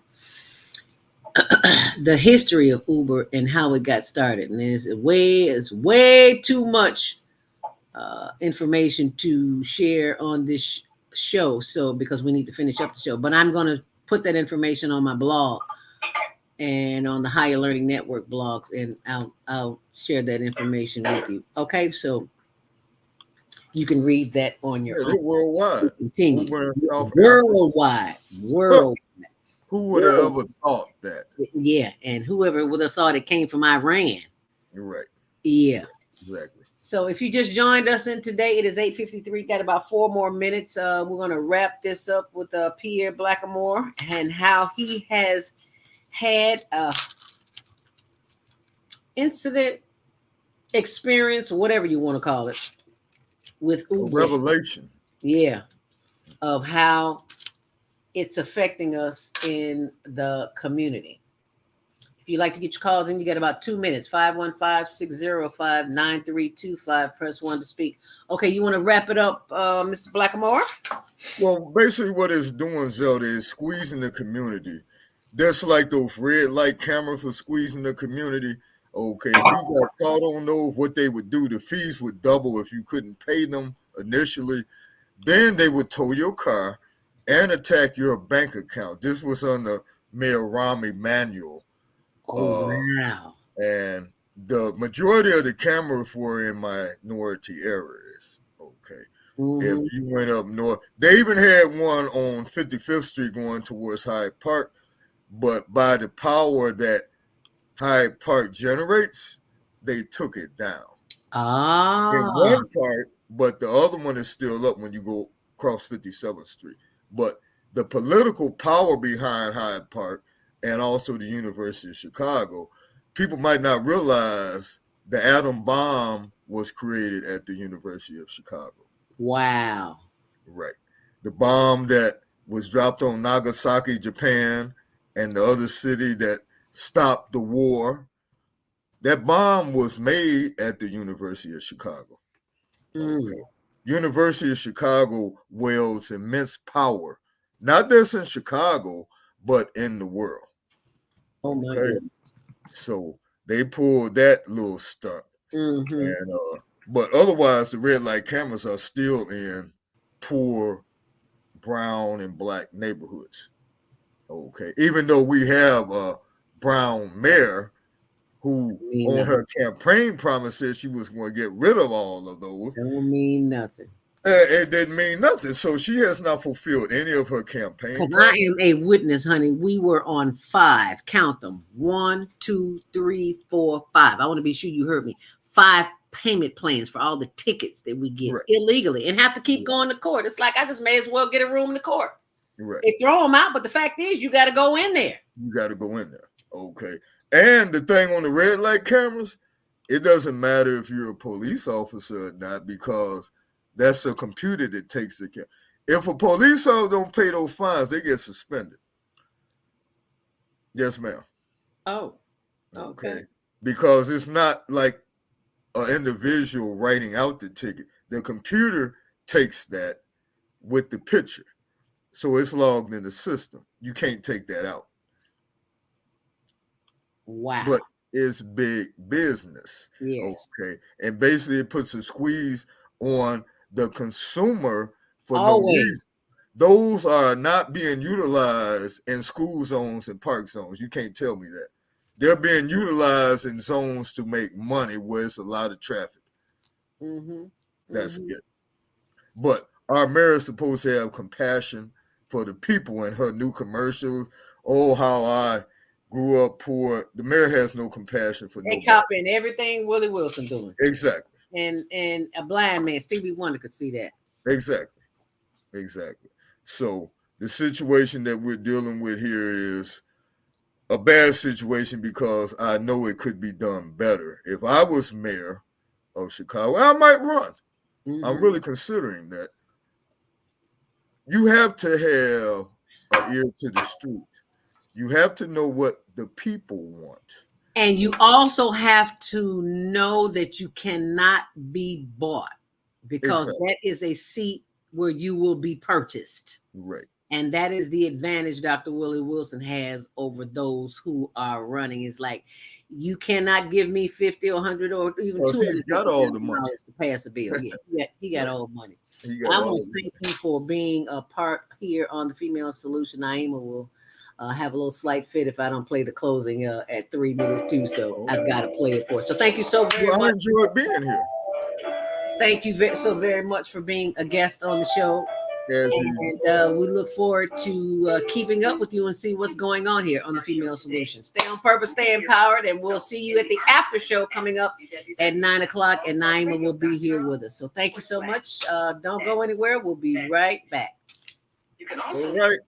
the history of Uber and how it got started. And it's way too much information to share on this show, so because we need to finish up the show, but I'm going to put that information on my blog and on the Higher Learning Network blogs, and I'll share that information with you. Okay, so you can read that on your own. Worldwide. Continue. Worldwide. Who would have ever thought that? Yeah, and whoever would have thought it came from Iran. You're right. Yeah. Exactly. So if you just joined us in today, it is 8:53. Got about 4 more minutes. We're going to wrap this up with Pierre Blackamore and how he has had a incident, experience, whatever you want to call it, with Uber. A revelation. Yeah, of how it's affecting us in the community. If you'd like to get your calls in, you got about 2 minutes. 515-605-9325. Press 1 to speak. Okay, you want to wrap it up, Mr. Blackamore? Well, basically what it's doing, Zelda, is squeezing the community. That's like those red light cameras for squeezing the community. Okay, if you got caught on those, what they would do, the fees would double if you couldn't pay them initially. Then they would tow your car and attack your bank account. This was on the Mayor Rami manual. Wow. And the majority of the cameras were in minority areas. Okay. Mm-hmm. If you went up north, they even had one on 55th Street going towards Hyde Park, but by the power that Hyde Park generates, they took it down. In one part, but the other one is still up when you go across 57th Street. But the political power behind Hyde Park and also the University of Chicago, people might not realize the atom bomb was created at the University of Chicago. Wow. Right. The bomb that was dropped on Nagasaki, Japan, and the other city that stopped the war, that bomb was made at the University of Chicago. Okay. University of Chicago wields immense power, not just in Chicago, but in the world. Oh my goodness. So they pulled that little stunt. And but otherwise the red light cameras are still in poor brown and black neighborhoods. Okay. Even though we have a brown mayor who on her campaign promise said she was going to get rid of all of those. Don't mean nothing. It didn't mean nothing. So she has not fulfilled any of her campaign. Because I am a witness, honey. We were on 5. Count them. 1, 2, 3, 4, 5. I want to be sure you heard me. 5 payment plans for all the tickets that we get illegally and have to keep going to court. It's like I just may as well get a room in the court. Right. They throw them out, but the fact is you got to go in there. You got to go in there. Okay. And the thing on the red light cameras, it doesn't matter if you're a police officer or not, because that's a computer that takes the camera. If a police officer don't pay those fines, they get suspended. Yes, ma'am. Oh, okay. Because it's not like an individual writing out the ticket. The computer takes that with the picture. So it's logged in the system. You can't take that out. Wow. But it's big business. Yes. Okay. And basically it puts a squeeze on the consumer for Always. no reason. Those are not being utilized in school zones and park zones. You can't tell me that. They're being utilized in zones to make money where it's a lot of traffic. That's it. But our mayor is supposed to have compassion for the people in her new commercials. Oh, how I grew up poor. The mayor has no compassion for nobody. They copying everything Willie Wilson doing. Exactly. And a blind man, Stevie Wonder, could see that. Exactly. So the situation that we're dealing with here is a bad situation because I know it could be done better. If I was mayor of Chicago, I might run. I'm really considering that. You have to have an ear to the street. You have to know what the people want. And you also have to know that you cannot be bought, because that is a seat where you will be purchased. Right. And that is the advantage Dr. Willie Wilson has over those who are running. It's like, you cannot give me 50 or 100 or even 200. He's got all the money to pass a bill. Yeah, he got all the money. I want to thank you for being a part here on the Female Solution. Naima will have a little slight fit if I don't play the closing at 3 minutes too. So I've got to play it for. So thank you so very much. I enjoyed being here. Thank you so very much for being a guest on the show. Yes, and we look forward to keeping up with you and see what's going on here on the Female Solution. Stay on purpose, stay empowered, and we'll see you at the after show coming up at 9 o'clock, and Naima will be here with us. So thank you so much. Don't go anywhere. We'll be right back. All right.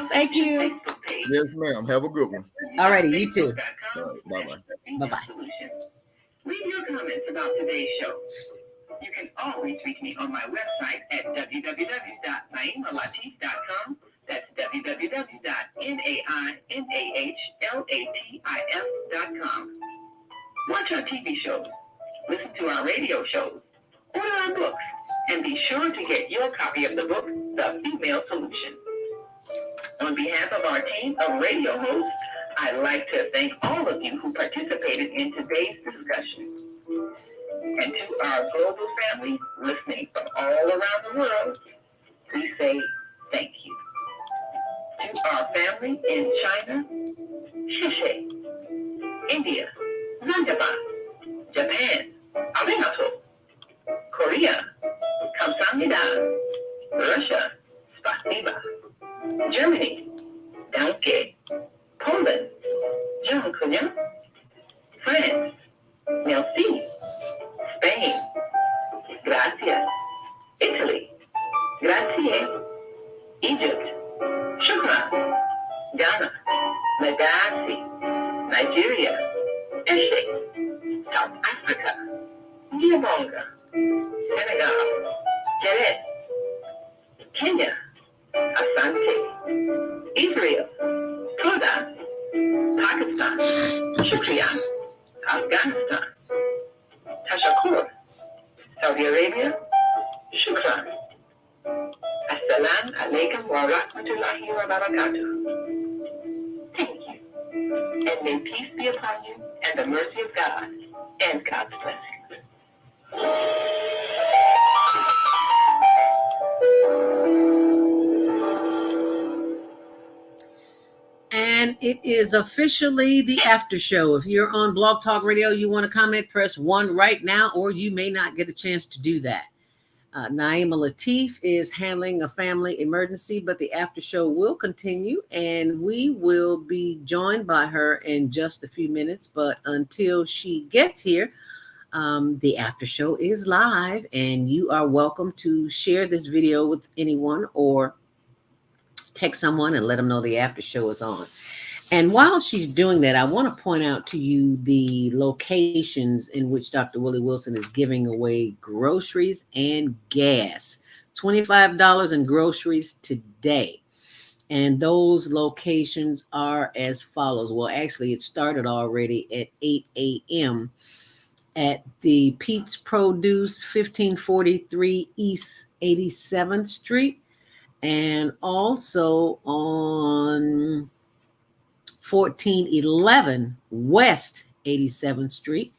Thank you. Yes, ma'am. Have a good one. All righty. You too. Bye-bye. Bye-bye. Leave your comments about today's show. You can always reach me on my website at www.naimalatif.com. That's www.naimalatif.com. Watch our TV shows, listen to our radio shows, order our books, and be sure to get your copy of the book, The Female Solution. On behalf of our team of radio hosts, I'd like to thank all of you who participated in today's discussion. And to our global family listening from all around the world, we say thank you. To our family in China, Shishe, India, Zanzibar, Japan, Arigato, Korea, Kamsahamnida, Russia, Spasiba, Germany, Danke, Poland, Dziękuję, France, Merci, Spain, gracias, Italy, grazie, Egypt, shukran, Ghana, Madagascar, Nigeria, Eshe, South Africa, Gabonga, Senegal, Guinea, Kenya, Asante, Israel, Sudan, Pakistan, Shukriya, Afghanistan, Tashakur, Saudi Arabia, Shukran. Assalamu alaikum wa rahmatullahi wa barakatuh. Thank you. And may peace be upon you and the mercy of God and God's blessings. And it is officially the after show. If you're on Blog Talk Radio, you want to comment, press 1 right now, or you may not get a chance to do that. Naima Latif is handling a family emergency, but the after show will continue, and we will be joined by her in just a few minutes. But until she gets here, the after show is live, and you are welcome to share this video with anyone or text someone and let them know the after show is on. And while she's doing that, I want to point out to you the locations in which Dr. Willie Wilson is giving away groceries and gas. $25 in groceries today. And those locations are as follows. Well, actually, it started already at 8 a.m. at the Pete's Produce, 1543 East 87th Street. And also on 1411 West 87th Street.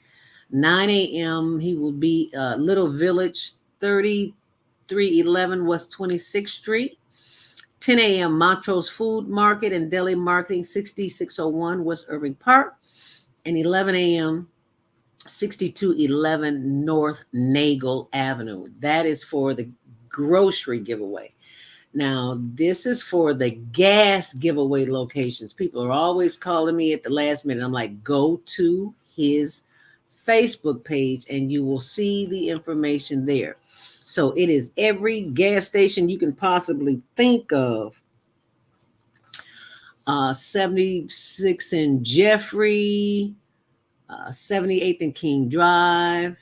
9 a.m. he will be Little Village, 3311 West 26th Street. 10 a.m. Montrose Food Market and Deli Marketing, 6601 West Irving Park. And 11 a.m. 6211 North Nagel Avenue. That is for the grocery giveaway. Now, this is for the gas giveaway locations. People are always calling me at the last minute. I'm like, go to his Facebook page and you will see the information there. So it is every gas station you can possibly think of. 76 in Jeffrey, 78th and King Drive,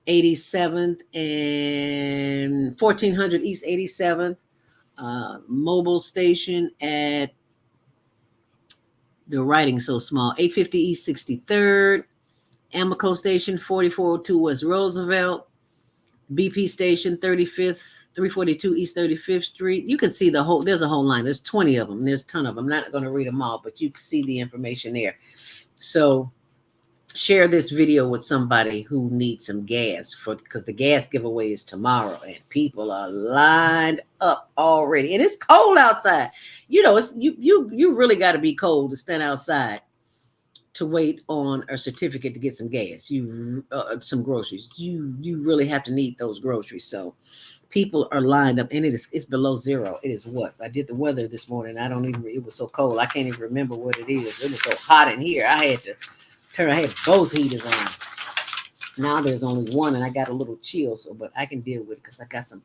87th and 1400 East 87th. Mobile station at the writing so small, 850 East 63rd, Amico station 4402 West Roosevelt, BP station 35th 342 East 35th Street. You can see there's a whole line. There's 20 of them. There's a ton of them. I'm not going to read them all, but you can see the information there. So share this video with somebody who needs some gas because the gas giveaway is tomorrow and people are lined up already. And it's cold outside. You know, it's you really got to be cold to stand outside to wait on a certificate to get some gas. Some groceries. You really have to need those groceries. So people are lined up, and it's below zero. It is what? I did the weather this morning. It was so cold. I can't even remember what it is. It was so hot in here. I had both heaters on. Now there's only one, and I got a little chill, but I can deal with it because I got some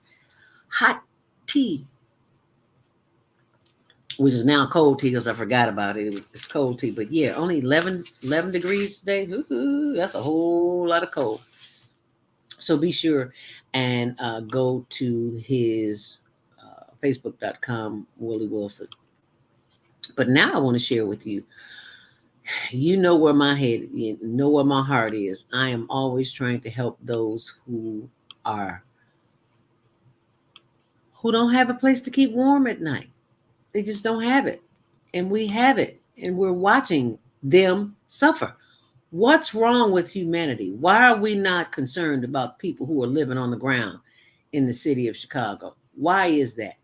hot tea, which is now cold tea because I forgot about it. It's cold tea, but yeah, only 11 degrees today. Ooh, that's a whole lot of cold. So be sure and go to his Facebook.com, Willie Wilson. But now I want to share with you. You know where my heart is. I am always trying to help those who don't have a place to keep warm at night. They just don't have it. And we have it. And we're watching them suffer. What's wrong with humanity? Why are we not concerned about people who are living on the ground in the city of Chicago? Why is that?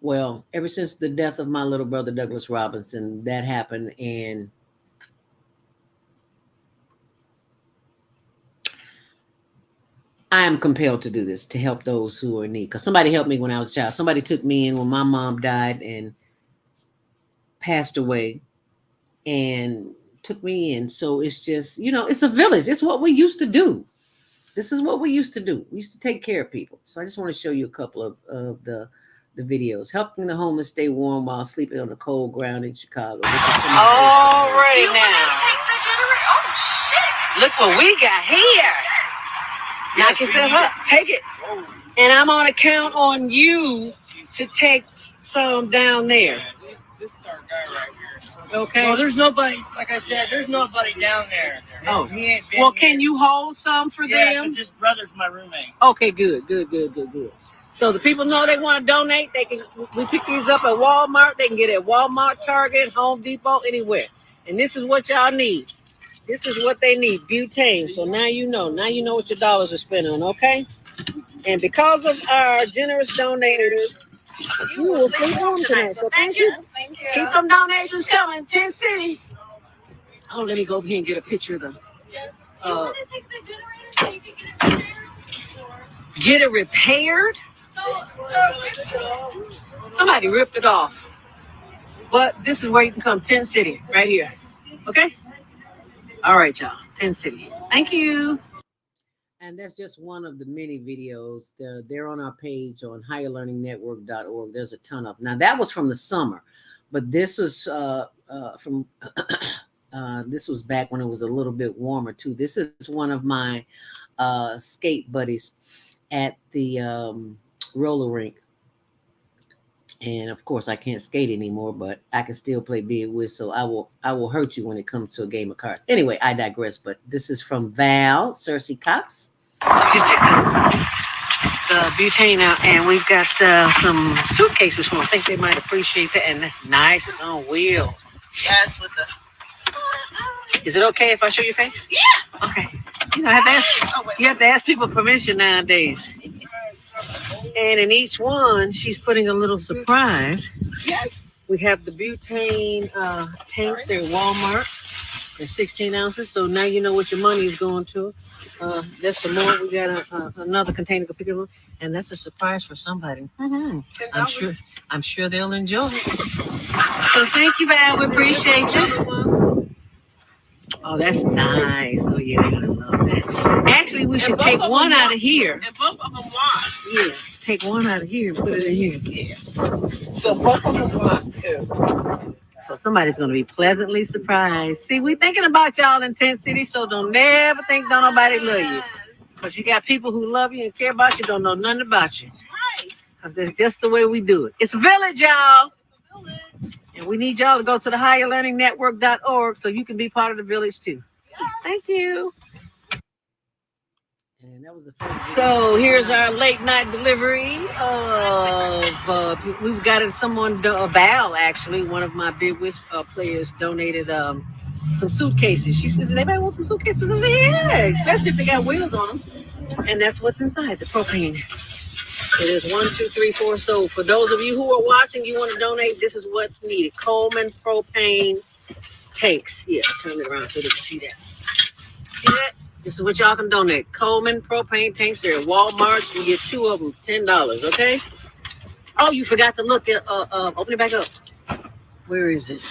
Well, ever since the death of my little brother, Douglas Robinson, that happened. And I am compelled to do this, to help those who are in need. Because somebody helped me when I was a child. Somebody took me in when my mom died and passed away and took me in. So it's just, it's a village. It's what we used to do. This is what we used to do. We used to take care of people. So I just want to show you a couple of the videos. Helping the homeless stay warm while sleeping on the cold ground in Chicago. All right now. Look what we got here. Knock yourself up. Take it. And I'm on a count on you to take some down there. This is our guy right here. Okay. Well, there's nobody, like I said, there's nobody down there. Oh. He ain't been Well, here. can you hold some for Yeah, them? because his brother's my roommate. Okay, good. So the people know they want to donate. They can. We pick these up at Walmart. They can get it at Walmart, Target, Home Depot, anywhere. And this is what y'all need. This is what they need, butane. So now you know. Now you know what your dollars are spent on, okay? And because of our generous donators, you will sleep home tonight. So thank you. Thank you. Keep them donations coming, 10 City. Oh, let me go over here and get a picture of them. Get it repaired? Somebody ripped it off. But this is where you can come, 10 City, right here. Okay? All right, y'all. 10 City. Thank you. And that's just one of the many videos. They're on our page on higherlearningnetwork.org. There's a ton of them. Now, that was from the summer, but this was from this was back when it was a little bit warmer, too. This is one of my skate buddies at the roller rink. And of course, I can't skate anymore, but I can still play bid whist. So I will hurt you when it comes to a game of cards. Anyway, I digress. But this is from Val Cersei Cox. So just took the butane out, and we've got some suitcases for them. I think they might appreciate that, and that's nice. It's on wheels. Yes, with the. Is it okay if I show your face? Yeah. Okay. You know, you have to ask people permission nowadays. And in each one, she's putting a little surprise. Yes. We have the butane tanks. They're Walmart. They're 16 ounces. So now you know what your money is going to. There's some more. We got another container to pick up. And that's a surprise for somebody. Mm-hmm. I'm sure they'll enjoy it. So thank you, Val. We appreciate you. Oh, that's nice. Oh, yeah, they're going to love that. Actually, we should take one out of here. And both of them want. Yeah, take one out of here and put it in here. Yeah. So both of them want too. So somebody's going to be pleasantly surprised. See, we thinking about y'all in 10 City, so don't never think don't nobody love you. Because you got people who love you and care about you, don't know nothing about you. Right. Because that's just the way we do it. It's a village, y'all. And we need y'all to go to the higherlearningnetwork.org so you can be part of the village too. Yes. Thank you. And that was the first. So here's our late night delivery of we've got someone, Val actually, one of my big whist players donated some suitcases. She says, anybody want some suitcases? I said, yeah, especially if they got wheels on them. And that's what's inside the propane. It is 1, 2, 3, 4. So for those of you who are watching, you want to donate, this is what's needed. Coleman propane tanks. Yeah, turn it around so they can see that. See that? This is what y'all can donate. Coleman propane tanks. They're at Walmart. You get 2 of them, $10, okay? Oh, you forgot to look at, open it back up. Where is it?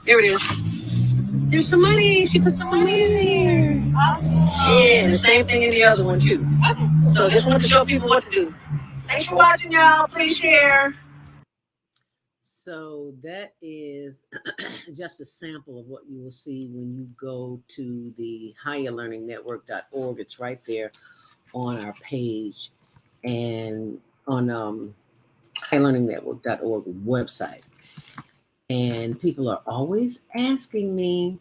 There it is. There's some money. She put some money in there. Yeah, the same thing in the other one, too. So just wanted to show people what to do. Thanks for watching, y'all. Please share. So that is just a sample of what you will see when you go to the higherlearningnetwork.org. It's right there on our page and on higherlearningnetwork.org website. And people are always asking me,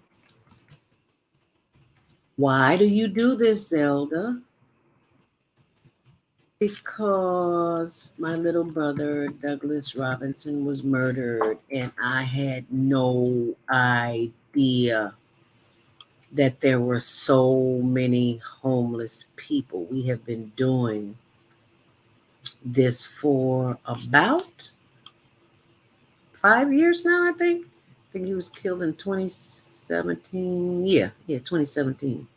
why do you do this, Zelda? Because my little brother, Douglas Robinson, was murdered, and I had no idea that there were so many homeless people. We have been doing this for about 5 years now, I think. I think he was killed in 2017. Yeah, 2017.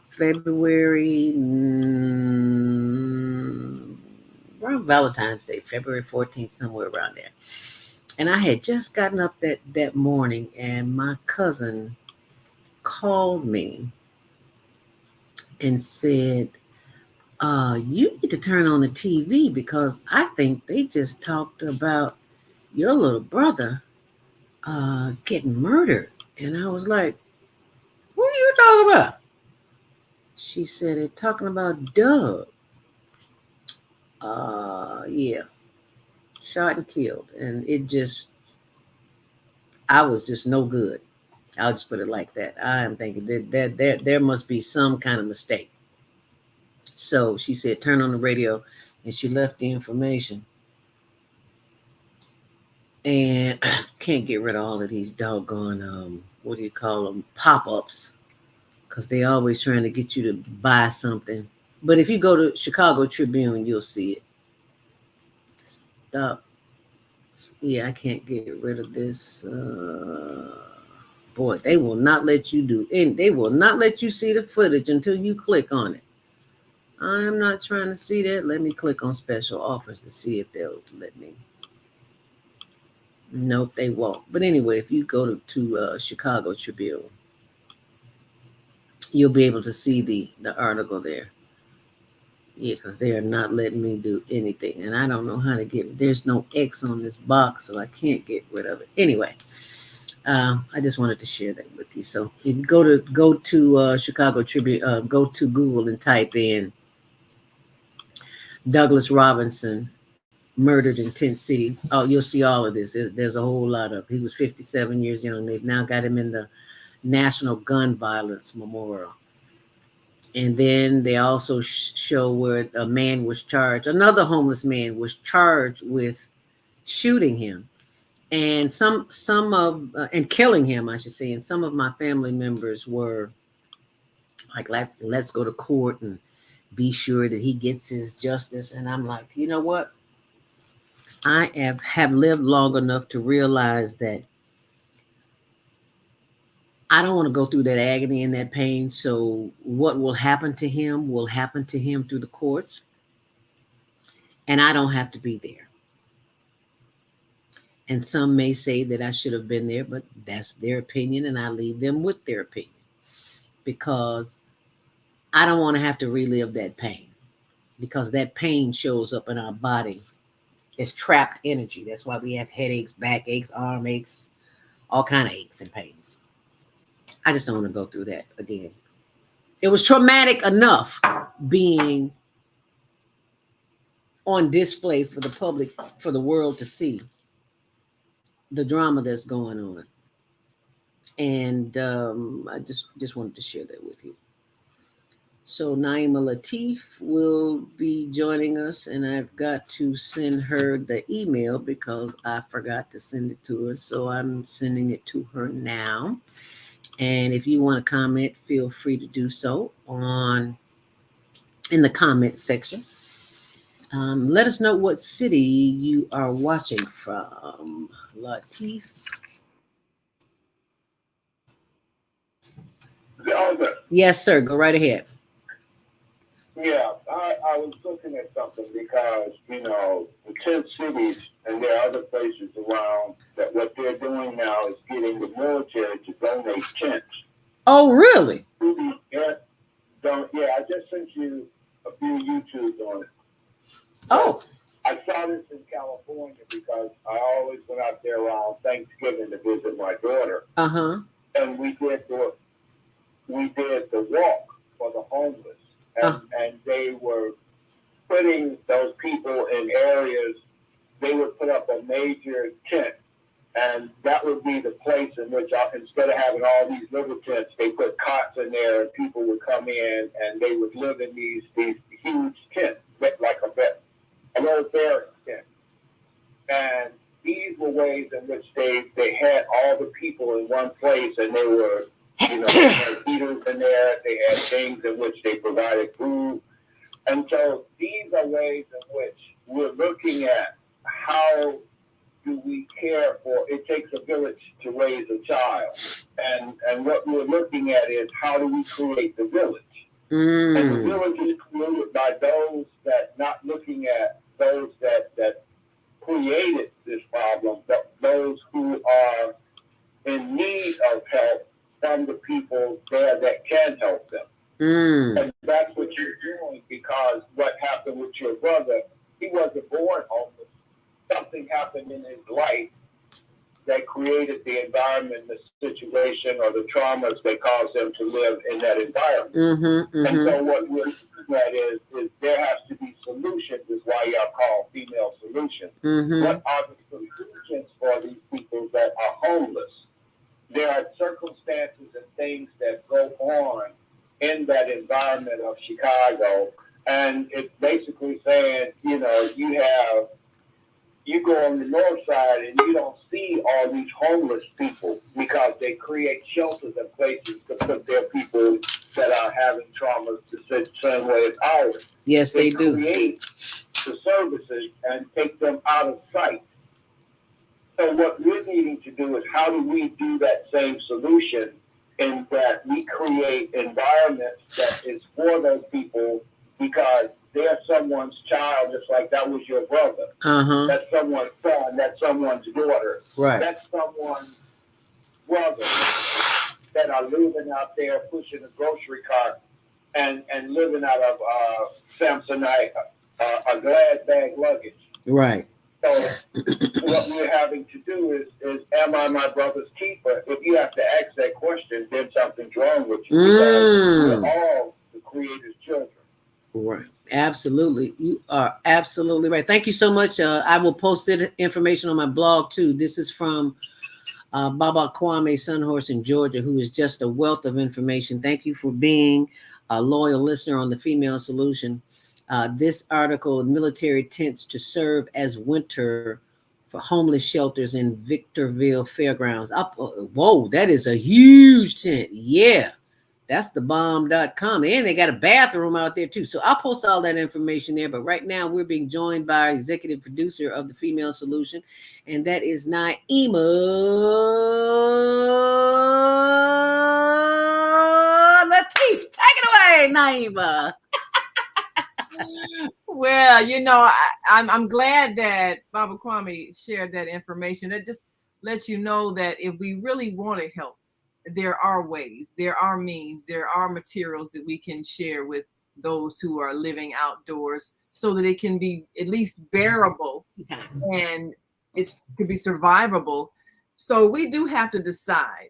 February, around Valentine's Day, February 14th, somewhere around there. And I had just gotten up that morning, and my cousin called me and said, you need to turn on the TV because I think they just talked about your little brother getting murdered. And I was like, what are you talking about? She said it talking about Doug. Yeah, shot and killed, and I was just no good. I'll just put it like that. I am thinking that there must be some kind of mistake. So she said, turn on the radio, and she left the information. And I can't get rid of all of these doggone, what do you call them, pop-ups, because they always trying to get you to buy something. But if you go to Chicago Tribune, you'll see it. Stop. Yeah, I can't get rid of this. Boy, they will not let you do it. They will not let you see the footage until you click on it. I'm not trying to see that. Let me click on special offers to see if they'll let me. Nope, they won't. But anyway, if you go to Chicago Tribune, you'll be able to see the article there. Yeah, because they are not letting me do anything. And I don't know how to there's no X on this box, so I can't get rid of it. Anyway, I just wanted to share that with you. So you go to Chicago Tribune, go to Google and type in Douglas Robinson murdered in Tent City. Oh, you'll see all of this. There's a whole lot of. He was 57 years young. They've now got him in the National Gun Violence Memorial. And then they also show where a man was charged. Another homeless man was charged with shooting him, and and killing him, I should say. And some of my family members were like, let's go to court and be sure that he gets his justice. And I'm like, you know what? I have lived long enough to realize that I don't want to go through that agony and that pain. So what will happen to him through the courts. And I don't have to be there. And some may say that I should have been there, but that's their opinion, and I leave them with their opinion, because I don't want to have to relive that pain, because that pain shows up in our body as trapped energy. That's why we have headaches, backaches, arm aches, all kind of aches and pains. I just don't want to go through that again. It was traumatic enough being on display for the public, for the world to see the drama that's going on. And I just wanted to share that with you. So Naima Latif will be joining us, and I've got to send her the email because I forgot to send it to her. So I'm sending it to her now. And if you want to comment, feel free to do so in the comment section. Let us know what city you are watching from. Latif. Yes, sir. Go right ahead. Yeah, I was looking at something because, the tent cities, and there are other places around, that what they're doing now is getting the military to donate tents. Oh, really? Yeah, I just sent you a few YouTubes on it. Oh. I saw this in California because I always went out there around Thanksgiving to visit my daughter. Uh-huh. And we did the walk for the homeless. And they were putting those people in areas. They would put up a major tent, and that would be the place in which, instead of having all these little tents, they put cots in there, and people would come in, and they would live in these huge tents, like a little burial tent. And these were ways in which they had all the people in one place, and they were, they had heaters in there, they had things in which they provided food. And so these are ways in which we're looking at how do we care for, it takes a village to raise a child. And what we're looking at is how do we create the village? And the village is created by those that, not looking at those that created this problem, but those who are in need of help from the people there that can help them. And that's what you're doing, because what happened with your brother, he wasn't born homeless. Something happened in his life that created the environment, the situation, or the traumas that caused them to live in that environment. And so what we're looking at is there has to be solutions, is why y'all call female solutions. What are the solutions for these people that are homeless? There are circumstances and things that go on in that environment of Chicago, and it's basically saying, you know, you go on the north side and you don't see all these homeless people because they create shelters and places to put their people that are having traumas the same way as ours. Yes, they do. Create the services and take them out of sight. So what we're needing to do is, how do we do that same solution in that we create environments that is for those people, because they're someone's child, just like that was your brother. That's someone's son, that's someone's daughter. Right. That's someone's brother that are living out there pushing a grocery cart and living out of Samsonite, a glad bag luggage. Right. So what we're having to do is, am I my brother's keeper? If you have to ask that question, then something's wrong with you. Because we're all the Creator's children. Right. Absolutely. You are absolutely right. Thank you so much. I will post it information on my blog too. This is from Baba Kwame Sunhorse in Georgia, who is just a wealth of information. Thank you for being a loyal listener on the Female Solution. This article, military tents to serve as winter for homeless shelters in Victorville Fairgrounds. Whoa, that is a huge tent. Yeah. That's thebomb.com. And they got a bathroom out there too. So I'll post all that information there. But right now we're being joined by our executive producer of the Female Solution. And that is Naima Latif. Take it away, Naima. Well, you know, I'm glad that Baba Kwame shared that information. That just lets you know that if we really want to help, there are ways, there are means, there are materials that we can share with those who are living outdoors so that it can be at least bearable and it could be survivable. So we do have to decide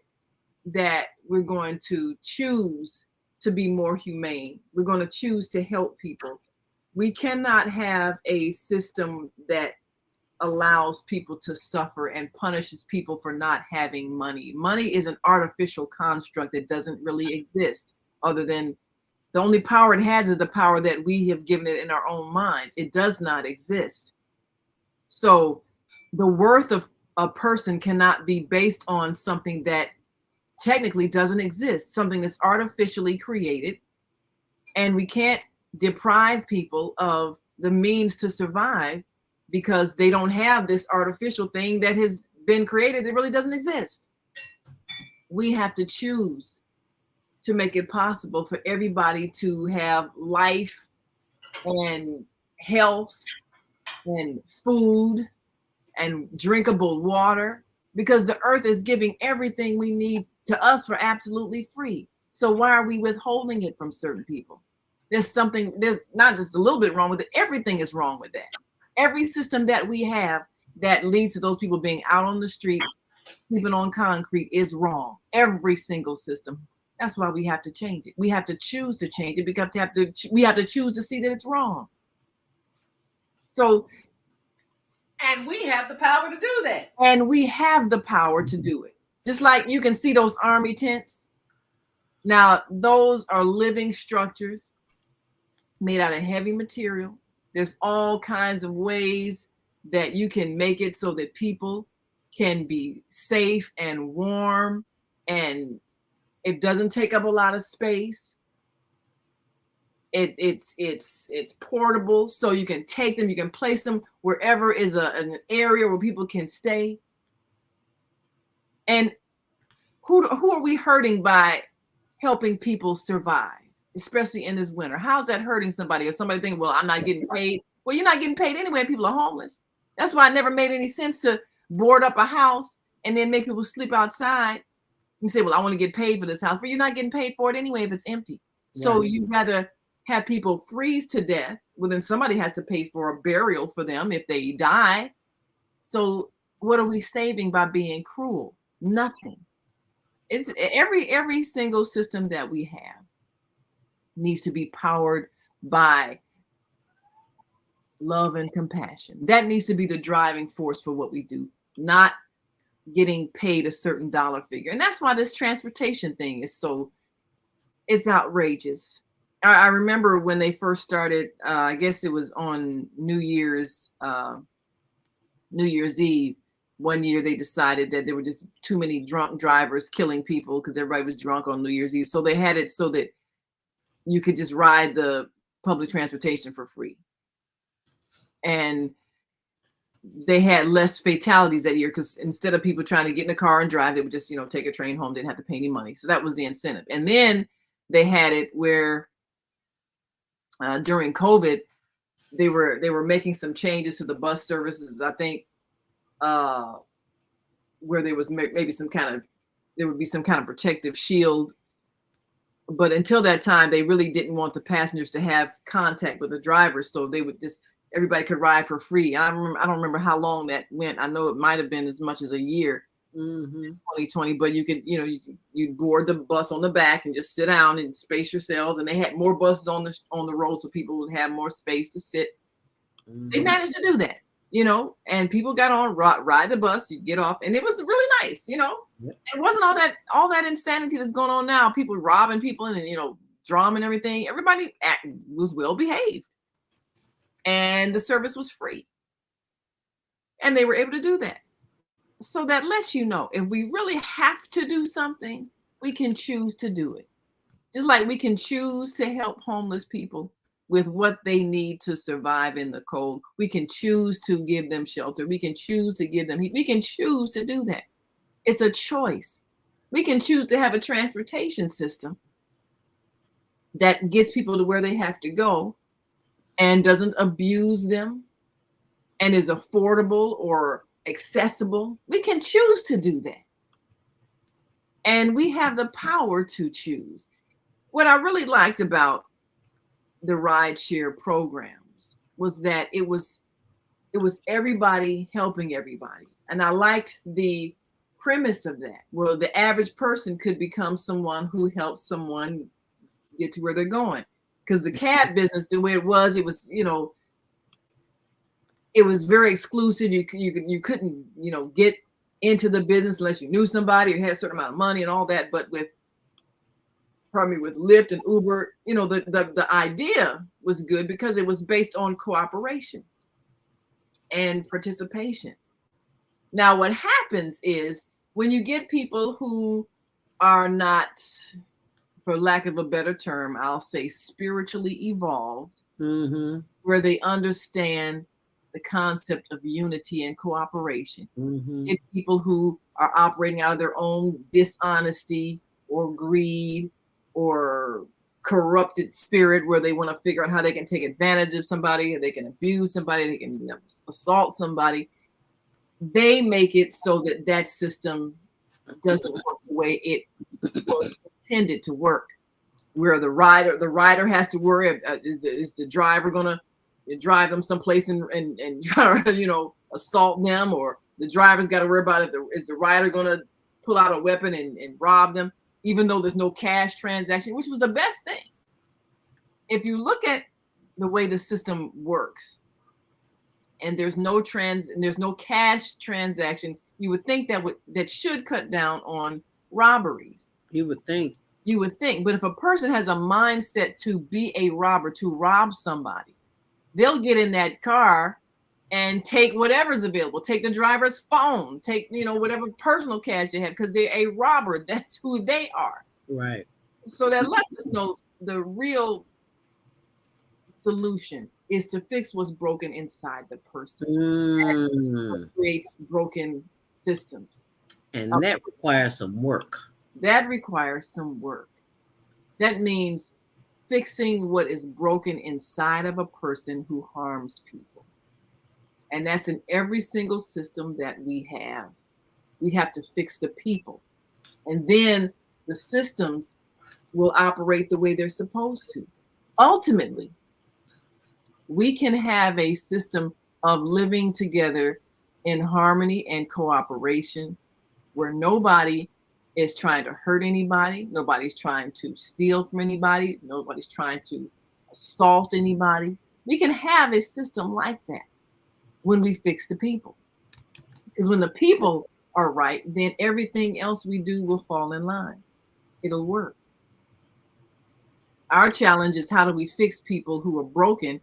that we're going to choose to be more humane. We're going to choose to help people. We cannot have a system that allows people to suffer and punishes people for not having money. Money is an artificial construct that doesn't really exist, other than the only power it has is the power that we have given it in our own minds. It does not exist. So the worth of a person cannot be based on something that technically doesn't exist, something that's artificially created. And we can't deprive people of the means to survive because they don't have this artificial thing that has been created that really doesn't exist. We have to choose to make it possible for everybody to have life and health and food and drinkable water, because the earth is giving everything we need to us for absolutely free. So why are we withholding it from certain people? There's not just a little bit wrong with it. Everything is wrong with that. Every system that we have that leads to those people being out on the street, sleeping on concrete, is wrong. Every single system. That's why we have to change it. We have to choose to change it because we have to choose to see that it's wrong. So, and we have the power to do that. And we have the power to do it. Just like you can see those army tents. Now, those are living structures made out of heavy material. There's all kinds of ways that you can make it so that people can be safe and warm, and it doesn't take up a lot of space. It's portable, so you can take them, you can place them wherever is an area where people can stay. And who are we hurting by helping people survive, especially in this winter? How's that hurting somebody? Or somebody thinking, well, I'm not getting paid. Well, you're not getting paid anyway. People are homeless. That's why it never made any sense to board up a house and then make people sleep outside. You say, well, I want to get paid for this house, but you're not getting paid for it anyway if it's empty. So you'd rather have people freeze to death. Well, then somebody has to pay for a burial for them if they die. So what are we saving by being cruel? Nothing. It's every single system that we have needs to be powered by love and compassion. That needs to be the driving force for what we do, not getting paid a certain dollar figure. And that's why this transportation thing is it's outrageous. I remember when they first started, I guess it was on New Year's Eve. One year they decided that there were just too many drunk drivers killing people because everybody was drunk on New Year's Eve. So they had it so that you could just ride the public transportation for free. And they had less fatalities that year because instead of people trying to get in the car and drive, they would just, take a train home, didn't have to pay any money. So that was the incentive. And then they had it where during COVID, they were making some changes to the bus services, I think, where there was maybe there would be some kind of protective shield. But until that time, they really didn't want the passengers to have contact with the drivers. So they would everybody could ride for free. I don't remember how long that went. I know it might have been as much as a year, in 2020, but you could, you'd board the bus on the back and just sit down and space yourselves. And they had more buses on the road so people would have more space to sit. They managed to do that, and people got on, ride the bus, you get off, and it was really nice, It wasn't all that insanity that's going on now. People robbing people and, drama and everything. Everybody was well behaved. And the service was free. And they were able to do that. So that lets you know, if we really have to do something, we can choose to do it. Just like we can choose to help homeless people with what they need to survive in the cold. We can choose to give them shelter. We can choose to give them heat. We can choose to do that. It's a choice. We can choose to have a transportation system that gets people to where they have to go and doesn't abuse them and is affordable or accessible. We can choose to do that. And we have the power to choose. What I really liked about the rideshare programs was that it was everybody helping everybody. And I liked the premise of that, where the average person could become someone who helps someone get to where they're going. Because the cab business, the way it was, it was very exclusive. You couldn't, get into the business unless you knew somebody or had a certain amount of money and all that. But with Lyft and Uber, the idea was good because it was based on cooperation and participation. Now, what happens is when you get people who are not, for lack of a better term, I'll say spiritually evolved, where they understand the concept of unity and cooperation. It's people who are operating out of their own dishonesty or greed or corrupted spirit, where they want to figure out how they can take advantage of somebody, they can abuse somebody, they can assault somebody. They make it so that system doesn't work the way it was intended to work, where the rider has to worry, is the driver gonna drive them someplace and assault them, or the driver's got to worry about is the rider gonna pull out a weapon and rob them, even though there's no cash transaction, which was the best thing. If you look at the way the system works, and there's no cash transaction, you would think that should cut down on robberies. You would think, but if a person has a mindset to be a robber, to rob somebody, they'll get in that car and take whatever's available, take the driver's phone, take, whatever personal cash they have, because they're a robber. That's who they are. Right. So that lets us know the real solution is to fix what's broken inside the person. That's what creates broken systems. And that requires some work. That requires some work. That means fixing what is broken inside of a person who harms people. And that's in every single system that we have. We have to fix the people. And then the systems will operate the way they're supposed to. Ultimately, we can have a system of living together in harmony and cooperation, where nobody is trying to hurt anybody, nobody's trying to steal from anybody, nobody's trying to assault anybody. We can have a system like that when we fix the people. Because when the people are right, then everything else we do will fall in line. It'll work. Our challenge is, how do we fix people who are broken?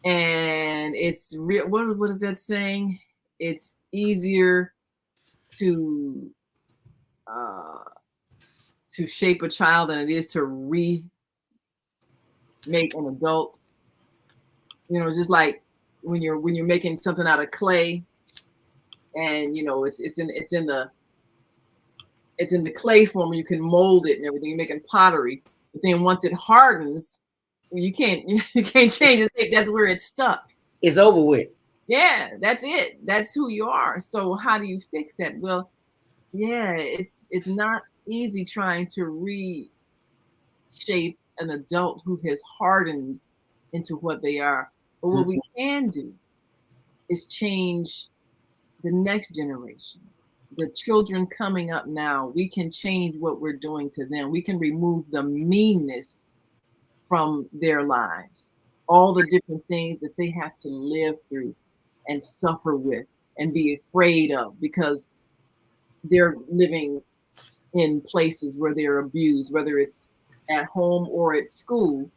And it's real. What is that saying? It's easier to shape a child than it is to remake an adult. You know, just like when you're making something out of clay, and you know it's in the clay form, you can mold it and everything. You're making pottery, but then once it hardens, you can't change its shape. That's where it's stuck. It's over with. Yeah, That's it. That's who you are. So how do you fix that? Well, yeah, it's not easy trying to reshape an adult who has hardened into what they are. But what we can do is change the next generation, the children coming up now. We can change what we're doing to them. We can remove the meanness from their lives, all the different things that they have to live through and suffer with and be afraid of, because they're living in places where they're abused, whether it's at home or at school,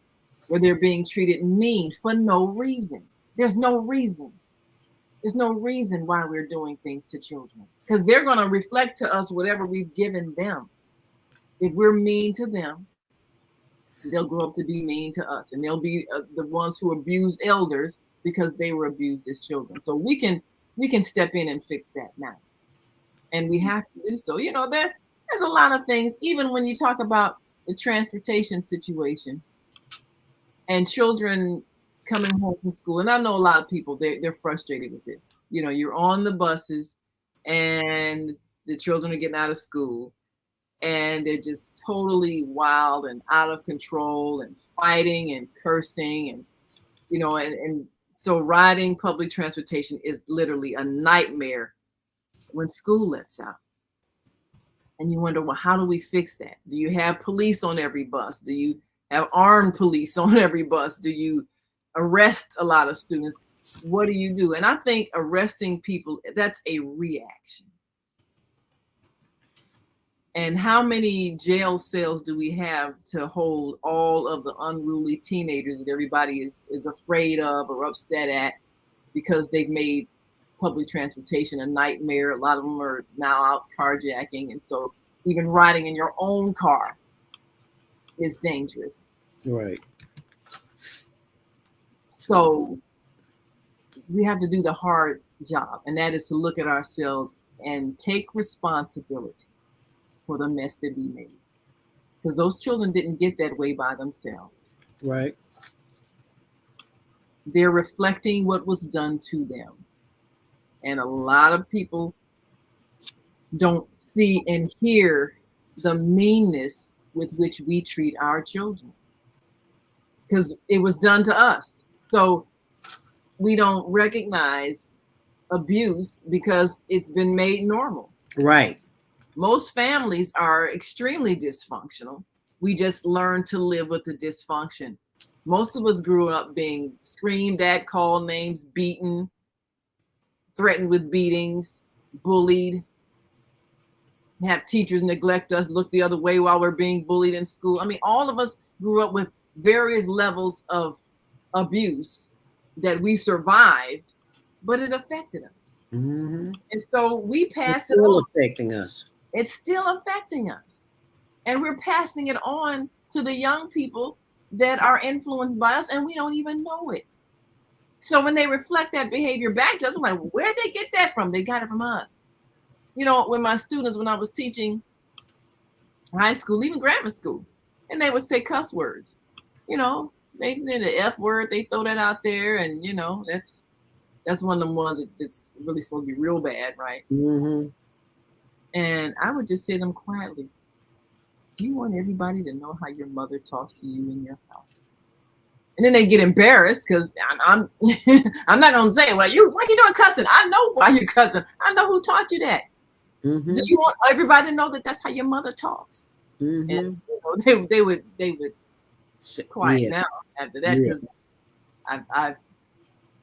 where they're being treated mean for no reason. There's no reason. There's no reason why we're doing things to children, because they're going to reflect to us whatever we've given them. If we're mean to them, they'll grow up to be mean to us, and they'll be the ones who abuse elders because they were abused as children. So we can step in and fix that now, and we have to do so. You know, there's a lot of things, even when you talk about the transportation situation and children coming home from school. And I know a lot of people, they're frustrated with this. You know, you're on the buses and the children are getting out of school and they're just totally wild and out of control and fighting and cursing, and you know, and so riding public transportation is literally a nightmare when school lets out. And you wonder, well, how do we fix that? Do you have police on every bus? Do you have armed police on every bus? Do you arrest a lot of students? What do you do? And I think arresting people, that's a reaction. And how many jail cells do we have to hold all of the unruly teenagers that everybody is afraid of or upset at because they've made public transportation a nightmare? A lot of them are now out carjacking. And so even riding in your own car is dangerous. Right. So we have to do the hard job, and that is to look at ourselves and take responsibility for the mess that we made. Because those children didn't get that way by themselves. Right. They're reflecting what was done to them. And a lot of people don't see and hear the meanness with which we treat our children, because it was done to us. So we don't recognize abuse because it's been made normal. Right. Most families are extremely dysfunctional. We just learn to live with the dysfunction. Most of us grew up being screamed at, called names, beaten, threatened with beatings, bullied, have teachers neglect us, look the other way while we're being bullied in school. I mean, all of us grew up with various levels of abuse that we survived, but it affected us. Mm-hmm. And so we pass it on. It's still affecting us. It's still affecting us. And we're passing it on to the young people that are influenced by us, and we don't even know it. So when they reflect that behavior back to us, I'm like, where'd they get that from? They got it from us. You know, when my students, when I was teaching high school, even grammar school, and they would say cuss words, you know, they did the F word, they throw that out there, and you know, that's one of the ones that's really supposed to be real bad, right? Mm-hmm. And I would just say to them quietly, you want everybody to know how your mother talks to you in your house. And then they get embarrassed because I'm I'm not gonna say, well, why you doing cussing? I know why you cussing. I know who taught you that. Mm-hmm. Do you want everybody to know that that's how your mother talks? Mm-hmm. And they would quiet now after that because I've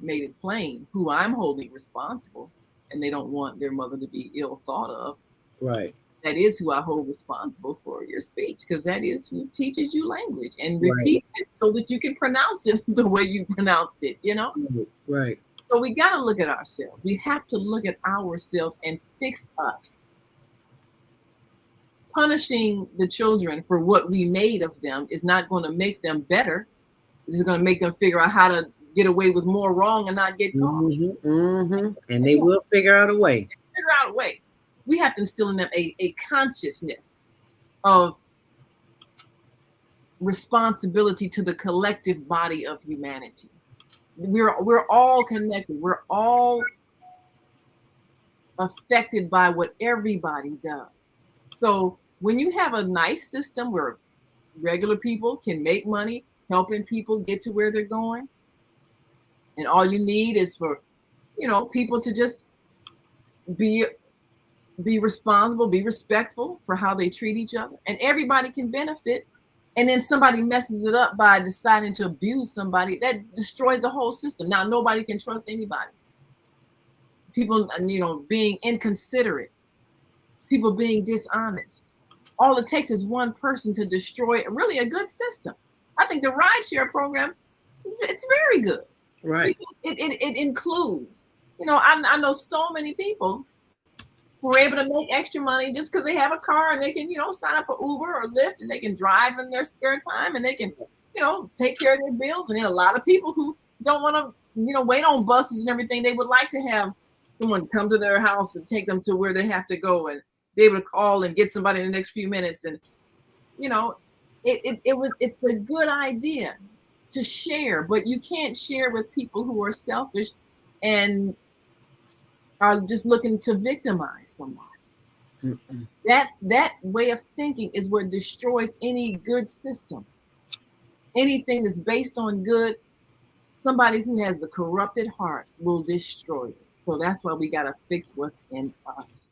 made it plain who I'm holding responsible, and they don't want their mother to be ill thought of. Right. That is who I hold responsible for your speech, because that is who teaches you language and repeats it so that you can pronounce it the way you pronounced it, you know? Right. So we got to look at ourselves. We have to look at ourselves and fix us. Punishing the children for what we made of them is not going to make them better. It's just going to make them figure out how to get away with more wrong and not get caught. Mm-hmm. Mm-hmm. And they will figure out a way. Figure out a way. We have to instill in them a consciousness of responsibility to the collective body of humanity. We're all connected. We're all affected by what everybody does. So when you have a nice system where regular people can make money, helping people get to where they're going, and all you need is for, people to just be responsible, be respectful for how they treat each other, and everybody can benefit. And then somebody messes it up by deciding to abuse somebody, that destroys the whole system. Now nobody can trust anybody. People, being inconsiderate, people being dishonest. All it takes is one person to destroy really a good system. I think the rideshare program, it's very good. Right. It includes, I know so many people who are able to make extra money just because they have a car and they can, sign up for Uber or Lyft, and they can drive in their spare time and they can, take care of their bills. And then a lot of people who don't want to, wait on buses and everything, they would like to have someone come to their house and take them to where they have to go and be able to call and get somebody in the next few minutes. And, it's a good idea to share, but you can't share with people who are selfish and are just looking to victimize somebody. Mm-mm. That way of thinking is what destroys any good system. Anything that's based on good, somebody who has a corrupted heart will destroy it. So that's why we gotta fix what's in us.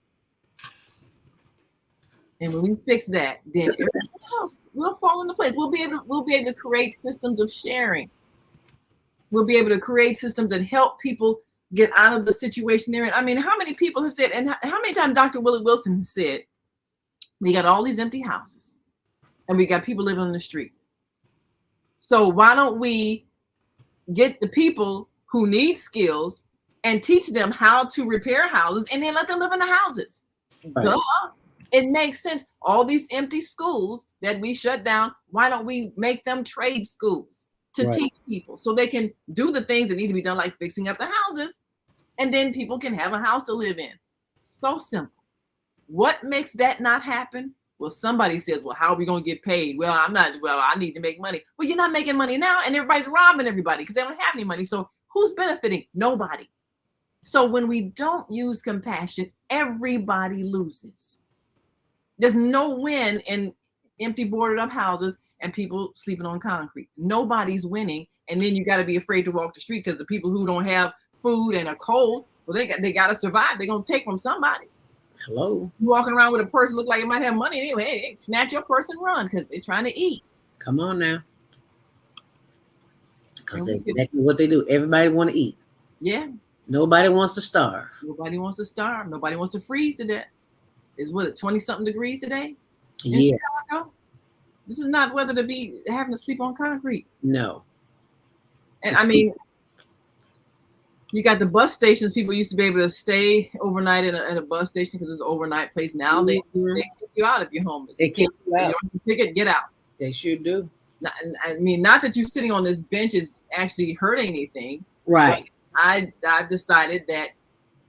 And when we fix that, then everything else will fall into place. We'll be able to create systems of sharing. We'll be able to create systems that help people get out of the situation they're in. I mean, how many people have said, and how many times Dr. Willie Wilson has said, we got all these empty houses and we got people living on the street. So why don't we get the people who need skills and teach them how to repair houses and then let them live in the houses? Right. Duh. It makes sense. All these empty schools that we shut down, why don't we make them trade schools to teach people so they can do the things that need to be done, like fixing up the houses, and then people can have a house to live in. So simple. What makes that not happen? Well, somebody says, well, how are we going to get paid? Well, I need to make money. Well, you're not making money now, and everybody's robbing everybody because they don't have any money. So who's benefiting? Nobody. So when we don't use compassion, everybody loses. There's no win in empty boarded up houses and people sleeping on concrete. Nobody's winning. And then you got to be afraid to walk the street because the people who don't have food and are cold, well, they got to survive. They're going to take from somebody. Hello. You're walking around with a person look like it might have money anyway. Hey, snatch your purse and run because they're trying to eat. Come on now. Because that's exactly what they do. Everybody want to eat. Yeah. Nobody wants to starve. Nobody wants to starve. Nobody wants to freeze to death. It's 20-something degrees today? Yeah. This is not weather to be having to sleep on concrete. No. And I mean, you got the bus stations. People used to be able to stay overnight at a bus station because it's an overnight place. Now they kick you out if you're homeless. They kick you out. You don't have a ticket, get out. They sure do. I mean, not that you sitting on this bench is actually hurting anything. Right. I've decided that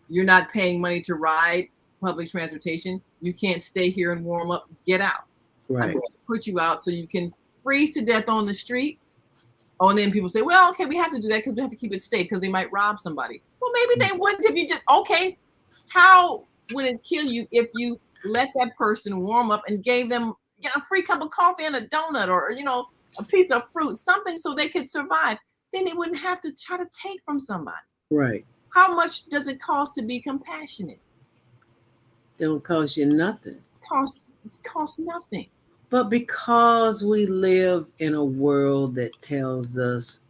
you're not paying money to ride public transportation. You can't stay here and warm up. Get out. Right. I'm going to put you out so you can freeze to death on the street. Oh, and then people say, well, okay, we have to do that because we have to keep it safe because they might rob somebody. Well, maybe they wouldn't if you just, okay, how would it kill you if you let that person warm up and gave them a free cup of coffee and a donut or, a piece of fruit, something so they could survive, then they wouldn't have to try to take from somebody. Right. How much does it cost to be compassionate? Don't cost you nothing. It costs nothing. But because we live in a world that tells us,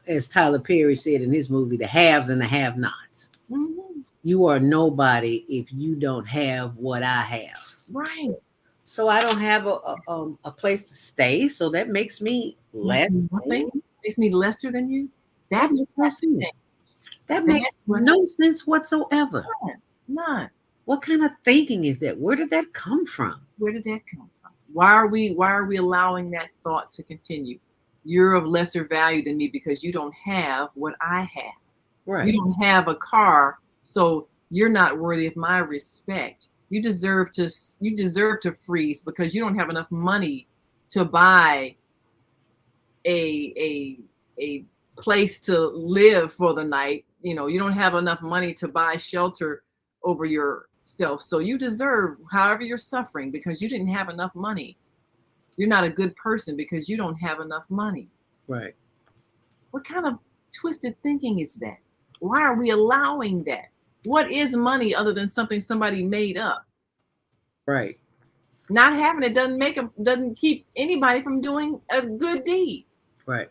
as Tyler Perry said in his movie, the haves and the have-nots. Mm-hmm. You are nobody if you don't have what I have. Right. So I don't have a place to stay. So that makes me less. Makes me lesser than you. That's that makes no sense whatsoever. None. What kind of thinking is that? Where did that come from? Where did that come from? Why are we allowing that thought to continue? You're of lesser value than me because you don't have what I have. Right. You don't have a car, so you're not worthy of my respect. You deserve to freeze because you don't have enough money to buy a place to live for the night. You know, you don't have enough money to buy shelter over yourself. So you deserve however you're suffering because you didn't have enough money. You're not a good person because you don't have enough money. Right. What kind of twisted thinking is that? Why are we allowing that? What is money other than something somebody made up? Right. Not having it doesn't keep anybody from doing a good deed. Right.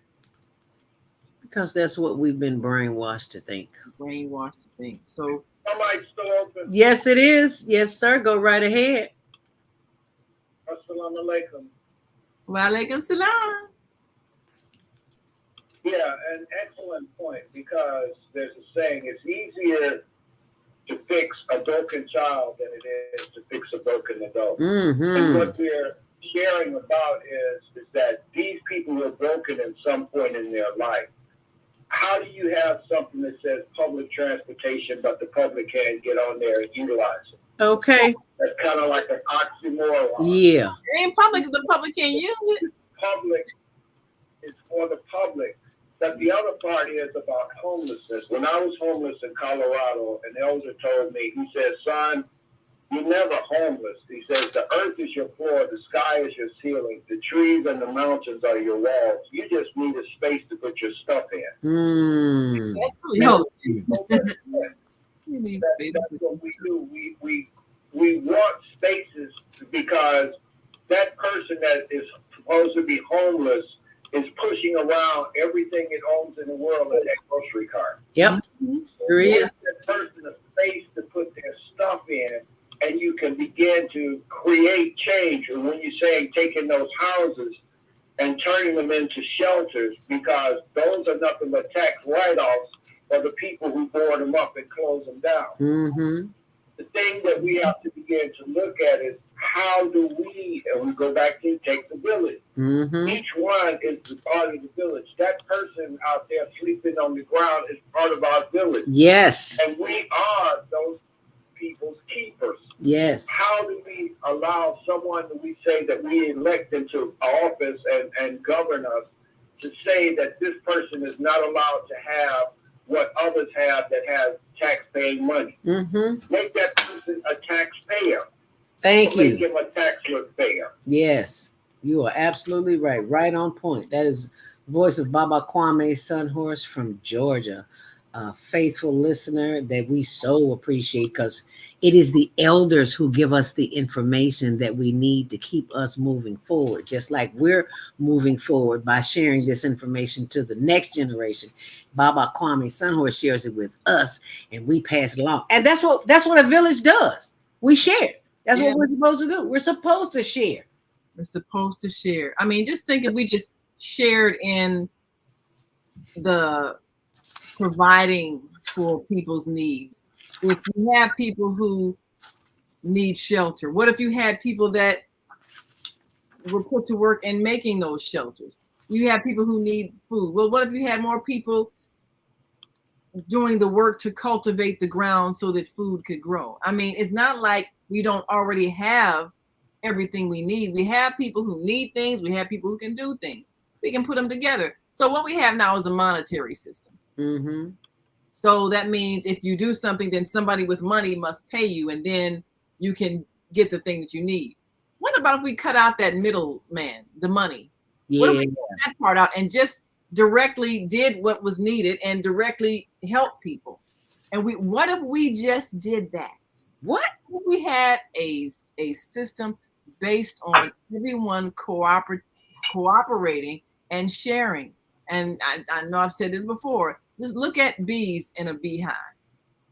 Because that's what we've been brainwashed to think. Brainwashed to think. So My mic's still open. yes, it is. Yes, sir. Go right ahead. Assalamu alaikum. Wa alaikum salam. Yeah, an excellent point, because there's a saying, it's easier to fix a broken child than it is to fix a broken adult. Mm-hmm. And what we're sharing about is that these people were broken at some point in their life. How do you have something that says public transportation, but the public can't get on there and utilize it? Okay. That's kind of like an oxymoron. Yeah. It ain't public if the public can't use it. Public is for the public. But the other part is about homelessness. When I was homeless in Colorado, an elder told me, he said, son, you're never homeless. He says, the earth is your floor, the sky is your ceiling, the trees and the mountains are your walls. You just need a space to put your stuff in. Mm. That's really helpful. That's what we do. We want spaces because that person that is supposed to be homeless is pushing around everything it owns in the world in that grocery cart. Yep. Sure is. Give that person a space to put their stuff in, and you can begin to create change. And when you say taking those houses and turning them into shelters, because those are nothing but tax write-offs for the people who board them up and close them down. Mm-hmm. The thing that we have to begin to look at is how do we, and we go back to take the village. Mm-hmm. Each one is the part of the village. That person out there sleeping on the ground is part of our village. Yes. And we are those people's keepers. Yes. How do we allow someone that we say that we elect into office and govern us to say that this person is not allowed to have what others have that has tax-paying money? Mm-hmm. Make that person a taxpayer. Thank you. Make him a taxpayer. Yes, you are absolutely right. Right on point. That is the voice of Baba Kwame Sunhorse from Georgia, a faithful listener that we so appreciate, because it is the elders who give us the information that we need to keep us moving forward, just like we're moving forward by sharing this information to the next generation. Baba Kwame Sunhorse shares it with us, and we pass it along. And that's what a village does. We share. That's what we're supposed to do. We're supposed to share. We're supposed to share. I mean, just think if we just shared in the providing for people's needs. If you have people who need shelter, what if you had people that were put to work in making those shelters? You have people who need food. Well, what if you had more people doing the work to cultivate the ground so that food could grow? I mean, it's not like we don't already have everything we need. We have people who need things. We have people who can do things. We can put them together. So what we have now is a monetary system. Mm-hmm. So that means if you do something, then somebody with money must pay you, and then you can get the thing that you need. What about if we cut out that middle man, the money? Yeah. What if we took that part out and just directly did what was needed and directly helped people? And what if we just did that? What if we had a system based on everyone cooperating and sharing? And I know I've said this before. Just look at bees in a beehive.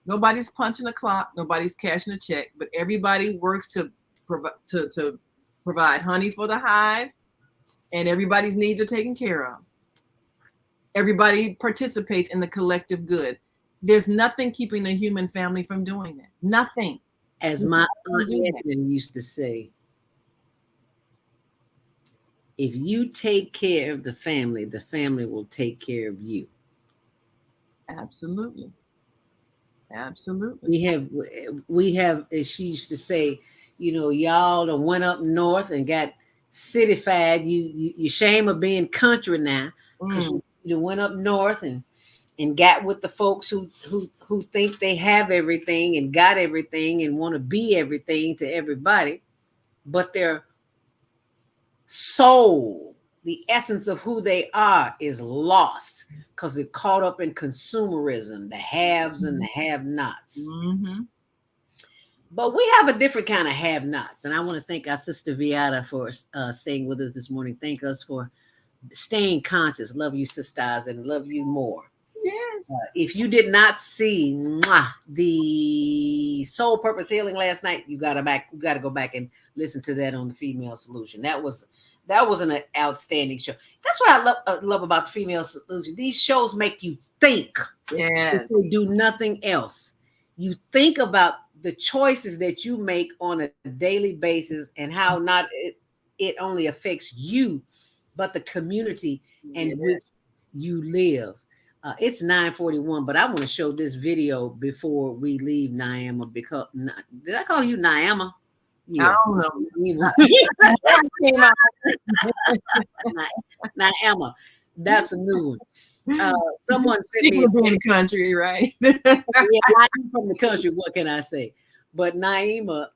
Nobody's punching a clock. Nobody's cashing a check. But everybody works to provide honey for the hive, and everybody's needs are taken care of. Everybody participates in the collective good. There's nothing keeping the human family from doing that. Nothing. As my aunt Edna used to say, if you take care of the family will take care of you. Absolutely. Absolutely. We have, as she used to say, you know, y'all done went up north and got cityfied. You shame of being country now, because you went up north and got with the folks who think they have everything and got everything and want to be everything to everybody, but their soul, the essence of who they are, is lost because they're caught up in consumerism, the haves and the have-nots. Mm-hmm. But we have a different kind of have-nots, and I want to thank our sister Viata for staying with us this morning. Thank us for staying conscious. Love you, sisters, and love you more. Yes. If you did not see the Soul Purpose Healing last night, you gotta go back and listen to that on the Female Solution. That was an outstanding show. That's what I love about the Female Solution. These shows make you think. Yes. If they do nothing else. You think about the choices that you make on a daily basis and how not it only affects you, but the community in which you live. It's 9:41, but I want to show this video before we leave Niama, because did I call you Niama? Yeah. I don't know. Niama, that's a new one. Someone sent me in the country, right? Yeah, I'm from the country. What can I say? But Naima,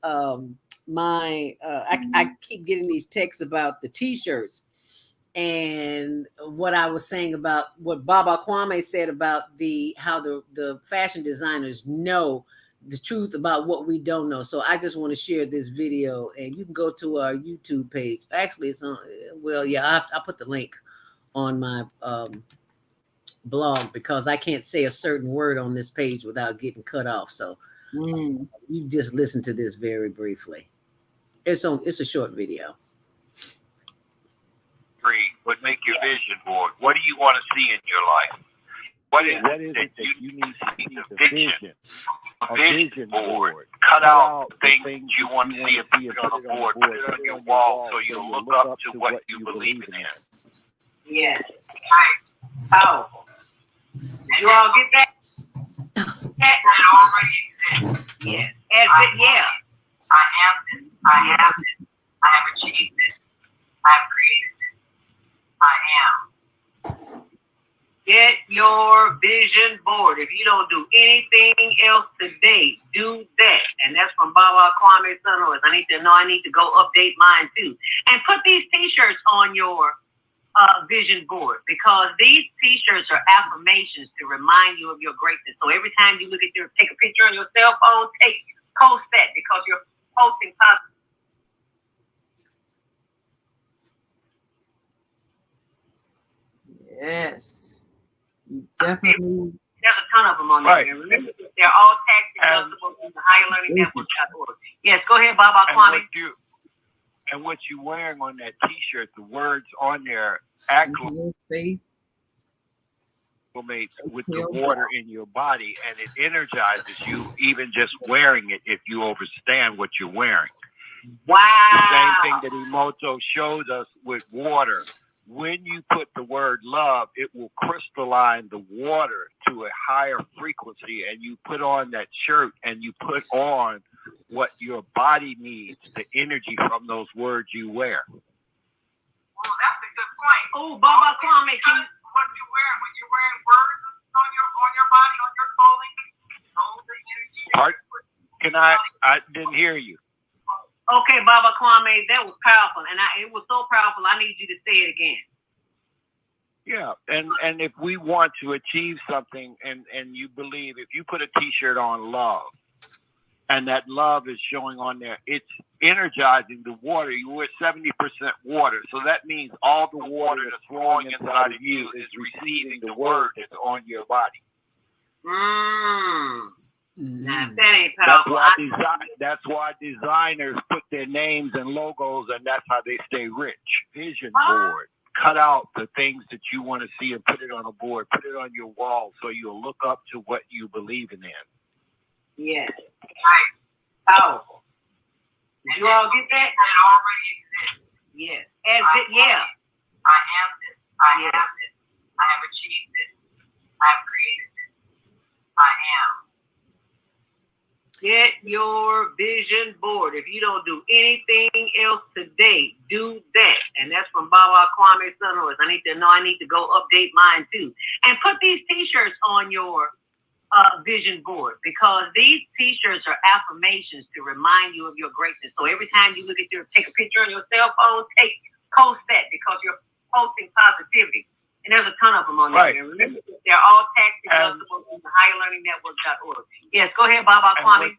I keep getting these texts about the T-shirts. And what I was saying about what Baba Kwame said about how the fashion designers know the truth about what we don't know. So I just want to share this video, and you can go to our YouTube page. Actually, it's on. Well, yeah, I put the link on my blog because I can't say a certain word on this page without getting cut off. So you just listen to this very briefly. It's a short video. Would make your vision board. What do you want to see in your life? What is it that you need to see? The vision. A vision board. Cut out the things you want to see on the board. Put it on your wall so you look up to what you believe in. Yes. Powerful. Did you all get that? That already exists. Yes. Yeah. I am this. I have this. I have achieved this. I have created this. I am. Get your vision board. If you don't do anything else today, do that. And that's from Baba Kwame Sunhouse. I need to go update mine too. And put these T-shirts on your vision board, because these T-shirts are affirmations to remind you of your greatness. So every time you take a picture on your cell phone, post that, because you're posting positive. Yes, you definitely. There's a ton of them on there. Remember, they're all tax deductible through the HigherLearningNetwork.org. Yes, go ahead, Baba Kwame. And what you're wearing on that T-shirt, the words on there acclimate with the water in your body, and it energizes you even just wearing it if you understand what you're wearing. Wow. The same thing that Emoto showed us with water. When you put the word love, it will crystalline the water to a higher frequency, and you put on that shirt and you put on what your body needs, the energy from those words you wear. Oh, that's a good point. Oh, Baba Kwame, what you wearing? When you're wearing words on your body, on your clothing, hold the energy. I didn't hear you. Okay, Baba Kwame, that was powerful, and it was so powerful. I need you to say it again. Yeah, and if we want to achieve something, and you believe, if you put a T-shirt on love, and that love is showing on there, it's energizing the water. You were 70% water, so that means all the water that's flowing inside of you is receiving the word that's on your body. Nah, that ain't powerful. That's why designers put their names and logos, and that's how they stay rich. Vision board. Cut out the things that you want to see and put it on a board. Put it on your wall so you'll look up to what you believe in. Yes. Right. Powerful. Did you all get that? It already exists. Yes. Yeah. I am this. I have this. I have achieved this. I have created this. I am. Get your vision board. If you don't do anything else today, do that. And that's from Baba Kwame Sunhorse. I need to go update mine too. And put these T-shirts on your vision board, because these T-shirts are affirmations to remind you of your greatness. So every time you take a picture on your cell phone, post that, because you're posting positivity. And there's a ton of them on there. And remember, they're all tax deductible from higherlearningnetwork.org. Yes, go ahead, Baba Kwame.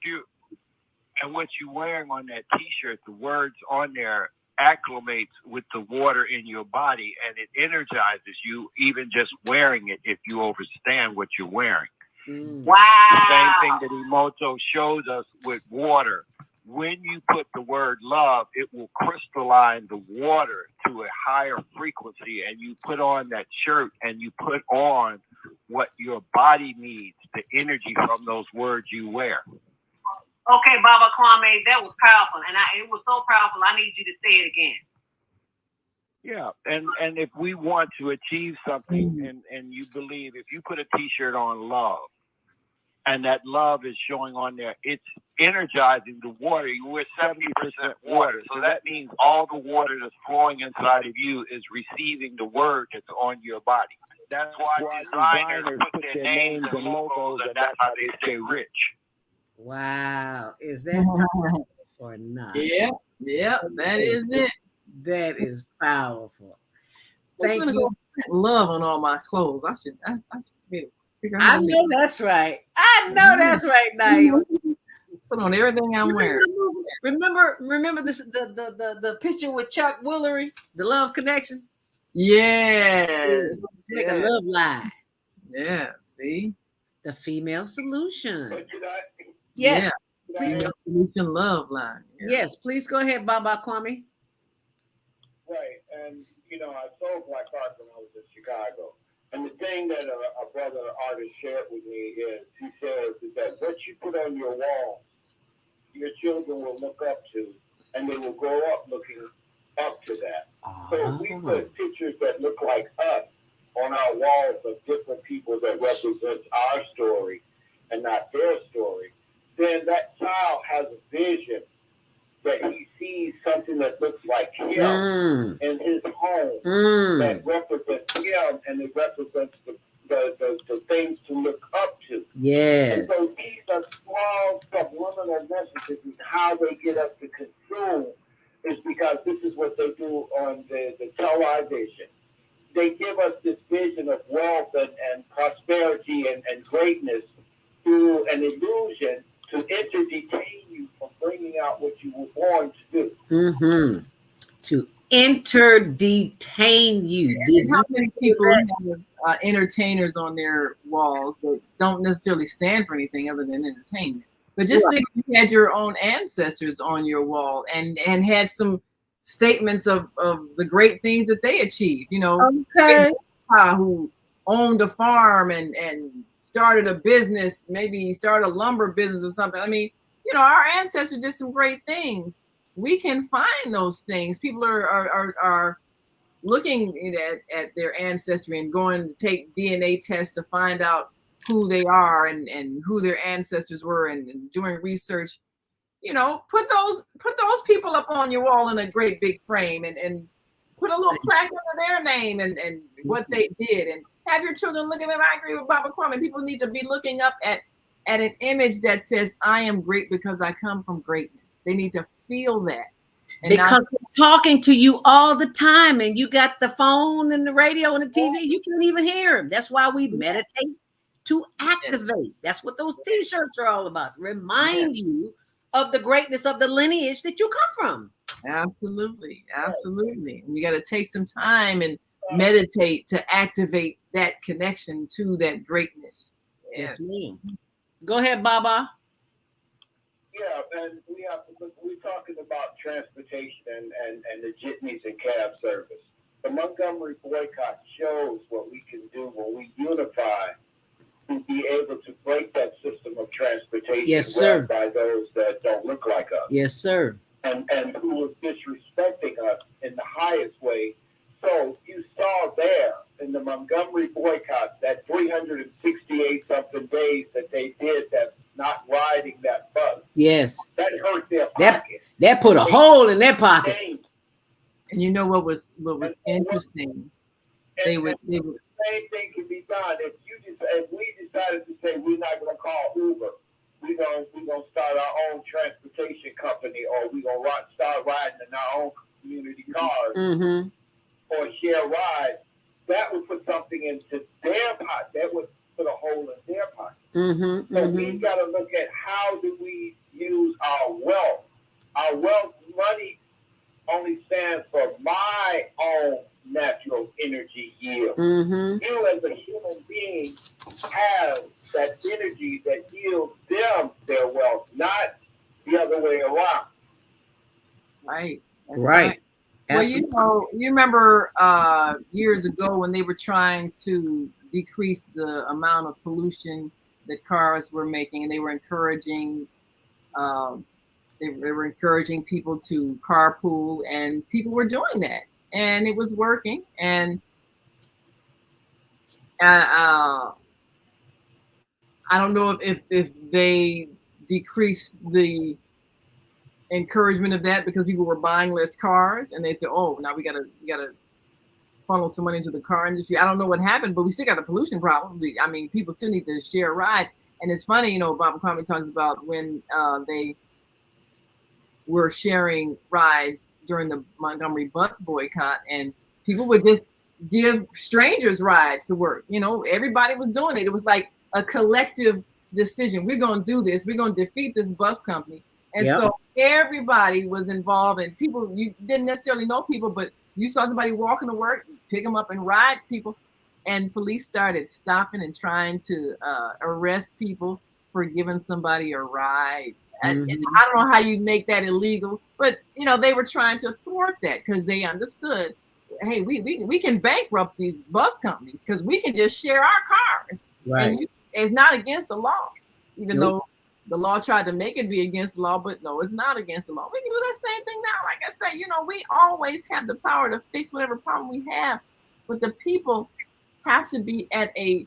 And what you're wearing on that T-shirt, the words on there acclimates with the water in your body, and it energizes you even just wearing it if you understand what you're wearing. Wow. The same thing that Emoto shows us with water. When you put the word love, it will crystalline the water to a higher frequency, and you put on that shirt and you put on what your body needs, the energy from those words you wear. Okay, Baba Kwame, that was powerful, and it was so powerful, I need you to say it again. Yeah, and if we want to achieve something, and you believe, if you put a T-shirt on love, and that love is showing on there, it's energizing the water. We're 70% water, so that means all the water that's flowing inside of you is receiving the word that's on your body. That's why designers put their names and logos, and that's how they stay rich. Wow, is that powerful or not? Yeah, that is it. That is powerful. Thank you. Love on all my clothes. I should be. I know that's right. I know that's right, Naima. Put on everything I'm wearing. Remember this the picture with Chuck Woolery, the Love Connection? Yes. Like a love line. Yeah. See? The female solution. Yes. Yeah. Female solution love line. Yeah. Yes, please go ahead, Baba Kwame. Right. And I sold Black Art when I was in Chicago. And the thing that a brother artist shared with me is, he says that what you put on your wall, your children will look up to, and they will grow up looking up to that. So if we put pictures that look like us on our walls of different people that represent our story and not their story, then that child has a vision that he sees something that looks like him in his home that represents him, and it represents the things to look up to. Yes. And so these are small subliminal messages, and how they get us to consume is because this is what they do on the television. They give us this vision of wealth and prosperity and greatness through an illusion to interdetain you from bringing out what you were born to do. To interdetain you. How many people have entertainers on their walls that don't necessarily stand for anything other than entertainment? But just think if you had your own ancestors on your wall and had some statements of the great things that they achieved. Who owned a farm and started a business, maybe started a lumber business or something. I mean, our ancestors did some great things. We can find those things. People are looking at their ancestry and going to take DNA tests to find out who they are and who their ancestors were and doing research. Put those people up on your wall in a great big frame and put a little plaque under their name and what they did, and have your children look at them. I agree with Baba Kwame. People need to be looking up at an image that says, I am great because I come from greatness. They need to feel that. Because we're talking to you all the time, and you got the phone and the radio and the TV. You can't even hear them. That's why we meditate to activate. That's what those T-shirts are all about. Remind you of the greatness of the lineage that you come from. Absolutely. Absolutely. And you got to take some time and meditate to activate that connection to that greatness. Yes, ma'am. Go ahead, Baba. Yeah, and we have to look, we're talking about transportation and the jitneys and cab service. The Montgomery boycott shows what we can do when we unify to be able to break that system of transportation run by those that don't look like us. Yes, sir. And who was disrespecting us in the highest way. So you saw there in the Montgomery boycott that 368 something days that they did that not riding that bus. Yes. That hurt their pocket. That put a hole in their pocket. And you know what was interesting? They would the same thing can be done if we decided to say we're not going to call Uber. We're gonna start our own transportation company, or we're gonna start riding in our own community cars, or share rides. That would put something into their pocket. That would put a hole in their pocket. So we've got to look at how do we use our wealth. Our wealth, money only stands for my own natural energy yield. You as a human being have that energy that yields them their wealth, not the other way around. Right. That's right. Well, you remember years ago when they were trying to decrease the amount of pollution that cars were making, and they were encouraging people to carpool, and people were doing that, and it was working. And I don't know if they decreased the encouragement of that because people were buying less cars, and they said, "Oh, now we gotta funnel some money into the car industry." I don't know what happened, but we still got a pollution problem. People still need to share rides. And it's funny, Bob Kwame talks about when they were sharing rides during the Montgomery bus boycott, and people would just give strangers rides to work. Everybody was doing it. It was like a collective decision. We're going to do this. We're going to defeat this bus company. And so everybody was involved, and people, you didn't necessarily know people, but you saw somebody walking to work, pick them up and ride people. And police started stopping and trying to arrest people for giving somebody a ride. And I don't know how you make that illegal, but they were trying to thwart that because they understood, hey, we can bankrupt these bus companies because we can just share our cars. Right. And it's not against the law, even though the law tried to make it be against the law, but no, it's not against the law. We can do that same thing now. Like I said, we always have the power to fix whatever problem we have, but the people have to be at a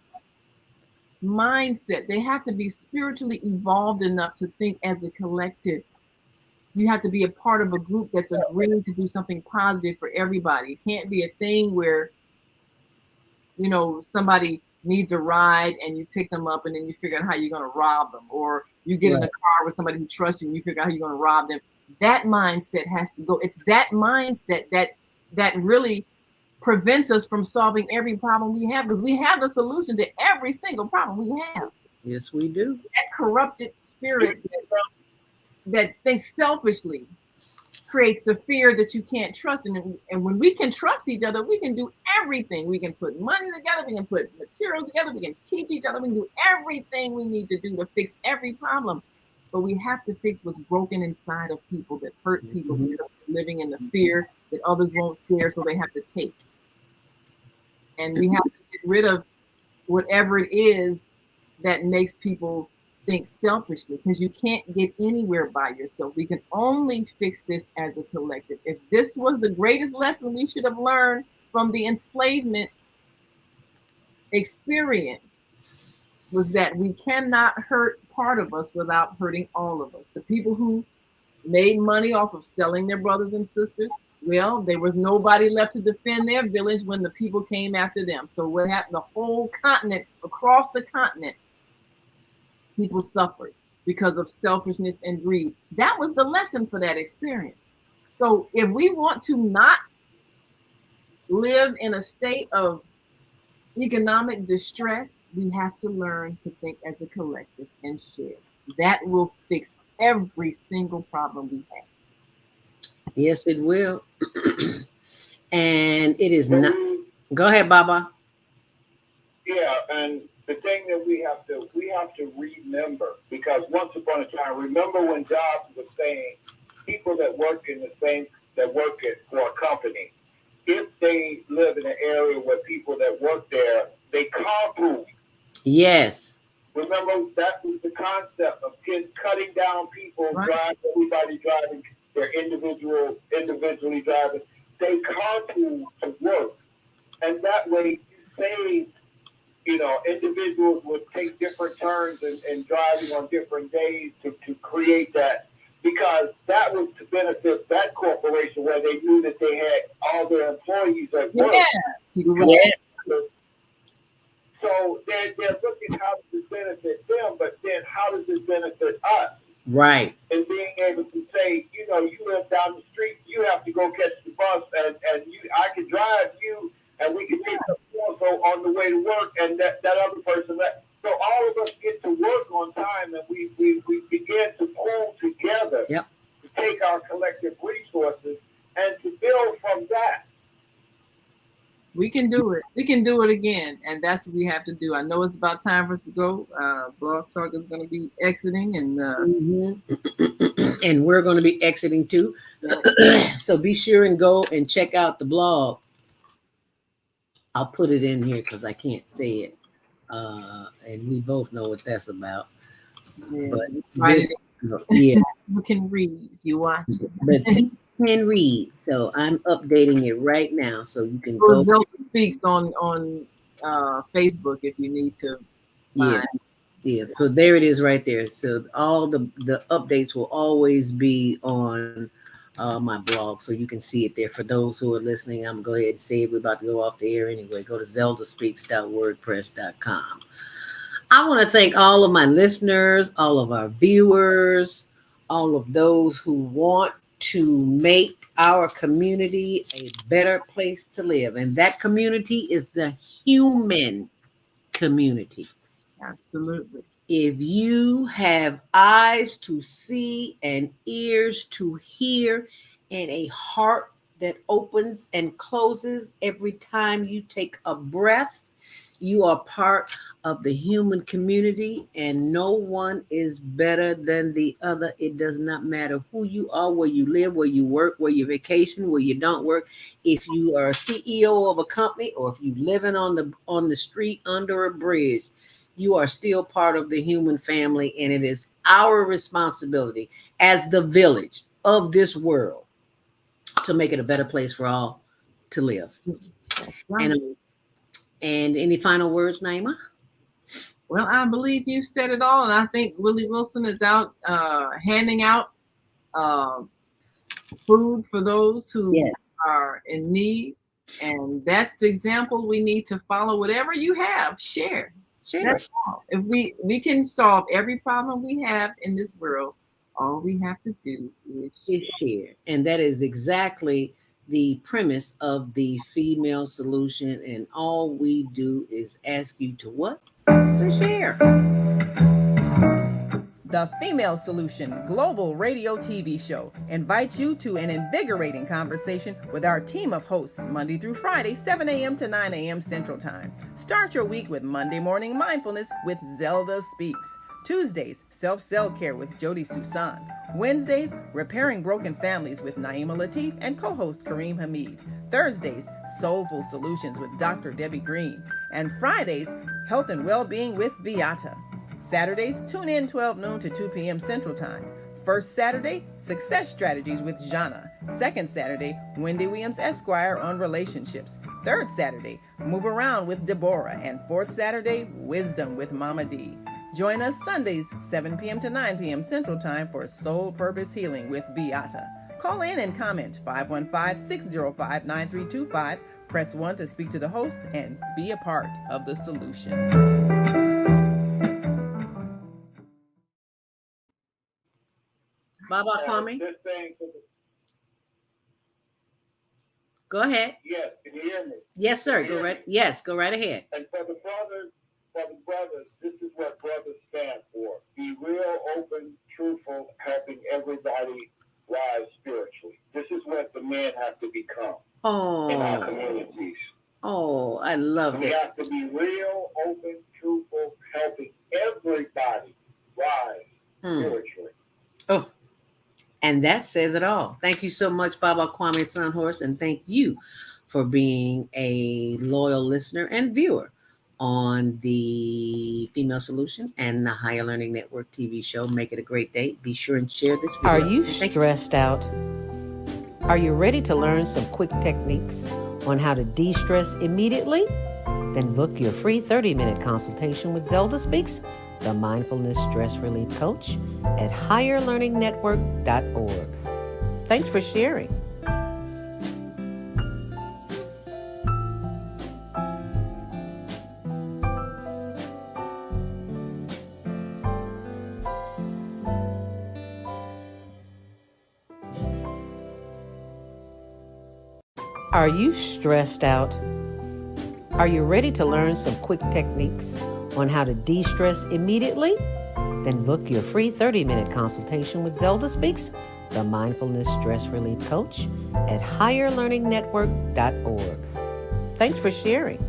mindset. They have to be spiritually evolved enough to think as a collective. You have to be a part of a group that's agreeing to do something positive for everybody. It can't be a thing where, somebody needs a ride and you pick them up and then you figure out how you're going to rob them, or you get in a car with somebody who trusts you and you figure out how you're going to rob them. That mindset has to go. It's that mindset that really prevents us from solving every problem we have, because we have the solution to every single problem we have. Yes, we do. That corrupted spirit that thinks selfishly creates the fear that you can't trust. And when we can trust each other, we can do everything. We can put money together, we can put materials together, we can teach each other, we can do everything we need to do to fix every problem. But we have to fix what's broken inside of people that hurt people because they're living in the fear that others won't share, so they have to take. And we have to get rid of whatever it is that makes people think selfishly, because you can't get anywhere by yourself. We can only fix this as a collective. If this was the greatest lesson we should have learned from the enslavement experience, was that we cannot hurt part of us without hurting all of us. The people who made money off of selling their brothers and sisters, well, there was nobody left to defend their village when the people came after them. So what happened? The whole continent, across the continent, people suffered because of selfishness and greed. That was the lesson for that experience. So if we want to not live in a state of economic distress, we have to learn to think as a collective and share. That will fix every single problem we have. Yes, it will. And it is not. Go ahead, Baba. Yeah, and the thing that we have to remember, because once upon a time, remember when Jobs was saying people that work for a company, if they live in an area where people that work there, they carpool. Yes. Remember, that was the concept of cutting down people, everybody driving their individually driving. They carpool to work. And that way you save, individuals would take different turns and driving on different days to create that. Because that was to benefit that corporation where they knew that they had all their employees at work. Yeah. So they're looking how does this benefit them, but then how does it benefit us? Right. And being able to say, you live down the street, you have to go catch the bus, and I can drive you, and we can pick up also on the way to work, and that other person. So all of us get to work on time, and we begin to pull together to take our collective resources and to build from that. We can do it. We can do it again. And that's what we have to do. I know it's about time for us to go. Blog Talk is going to be exiting. And and we're going to be exiting too. So be sure and go and check out the blog. I'll put it in here because I can't say it. And we both know what that's about. Yeah, But yeah. You can read if you want to. But can read, so I'm updating it right now, so you can go. Zelda Speaks on Facebook if you need to. Yeah. So there it is, right there. So all the updates will always be on my blog, so you can see it there. For those who are listening, I'm gonna go ahead and say we're about to go off the air anyway. Go to zeldaspeaks.wordpress.com. I want to thank all of my listeners, all of our viewers, all of those who want to make our community a better place to live. And that community is the human community. Absolutely. If you have eyes to see and ears to hear and a heart that opens and closes every time you take a breath, you are part of the human community, and no one is better than the other. It does not matter who you are, where you live, where you work, where you vacation, where you don't work. If you are a CEO of a company, or if you living on the street under a bridge, you are still part of the human family, and it is our responsibility as the village of this world to make it a better place for all to live. And any final words, Naima? Well, I believe you said it all, and I think Willie Wilson is out handing out food for those who are in need, and that's the example we need to follow. Whatever you have, share. That's all. If we can solve every problem we have in this world, all we have to do is share, and that is exactly the premise of the female solution, and all we do is ask you to what? To share. The Female Solution Global Radio TV Show invites you to an invigorating conversation with our team of hosts Monday through Friday, 7 a.m. to 9 a.m. Central Time. Start your week with Monday Morning Mindfulness with Zelda Speaks. Tuesdays, Self-Cell Care with Jody Susan. Wednesdays, Repairing Broken Families with Naima Latif and co-host Kareem Hamid. Thursdays, Soulful Solutions with Dr. Debbie Green. And Fridays, Health and Wellbeing with Beata. Saturdays, tune in 12 noon to 2 p.m. Central Time. First Saturday, Success Strategies with Jana. Second Saturday, Wendy Williams Esquire on relationships. Third Saturday, Move Around with Deborah. And fourth Saturday, Wisdom with Mama D. Join us Sundays, 7 p.m. to 9 p.m. Central Time for Soul Purpose Healing with Beata. Call in and comment 515-605-9325. Press 1 to speak to the host and be a part of the solution. Baba Kwame. Go ahead. Yes, can you hear me? Yes, sir. Can you Go hear right. me? Yes, go right ahead. And for the brothers, this is what brothers stand for. Be real, open, truthful, helping everybody rise spiritually. This is what the men have to become in our communities. Oh, I love We it. have to be real, open, truthful, helping everybody rise spiritually. Oh, and that says it all. Thank you so much, Baba Kwame Sunhorse, and thank you for being a loyal listener and viewer on the Female Solution and the Higher Learning Network TV show. Make it a great day. Be sure and share this video. Are you stressed out? Are you ready to learn some quick techniques on how to de-stress immediately? Then book your free 30-minute consultation with Zelda Speaks, the Mindfulness Stress Relief Coach, at higherlearningnetwork.org. Thanks for sharing. Are you stressed out? Are you ready to learn some quick techniques on how to de-stress immediately? Then book your free 30-minute consultation with Zelda Speaks, the Mindfulness Stress Relief Coach, at higherlearningnetwork.org. Thanks for sharing.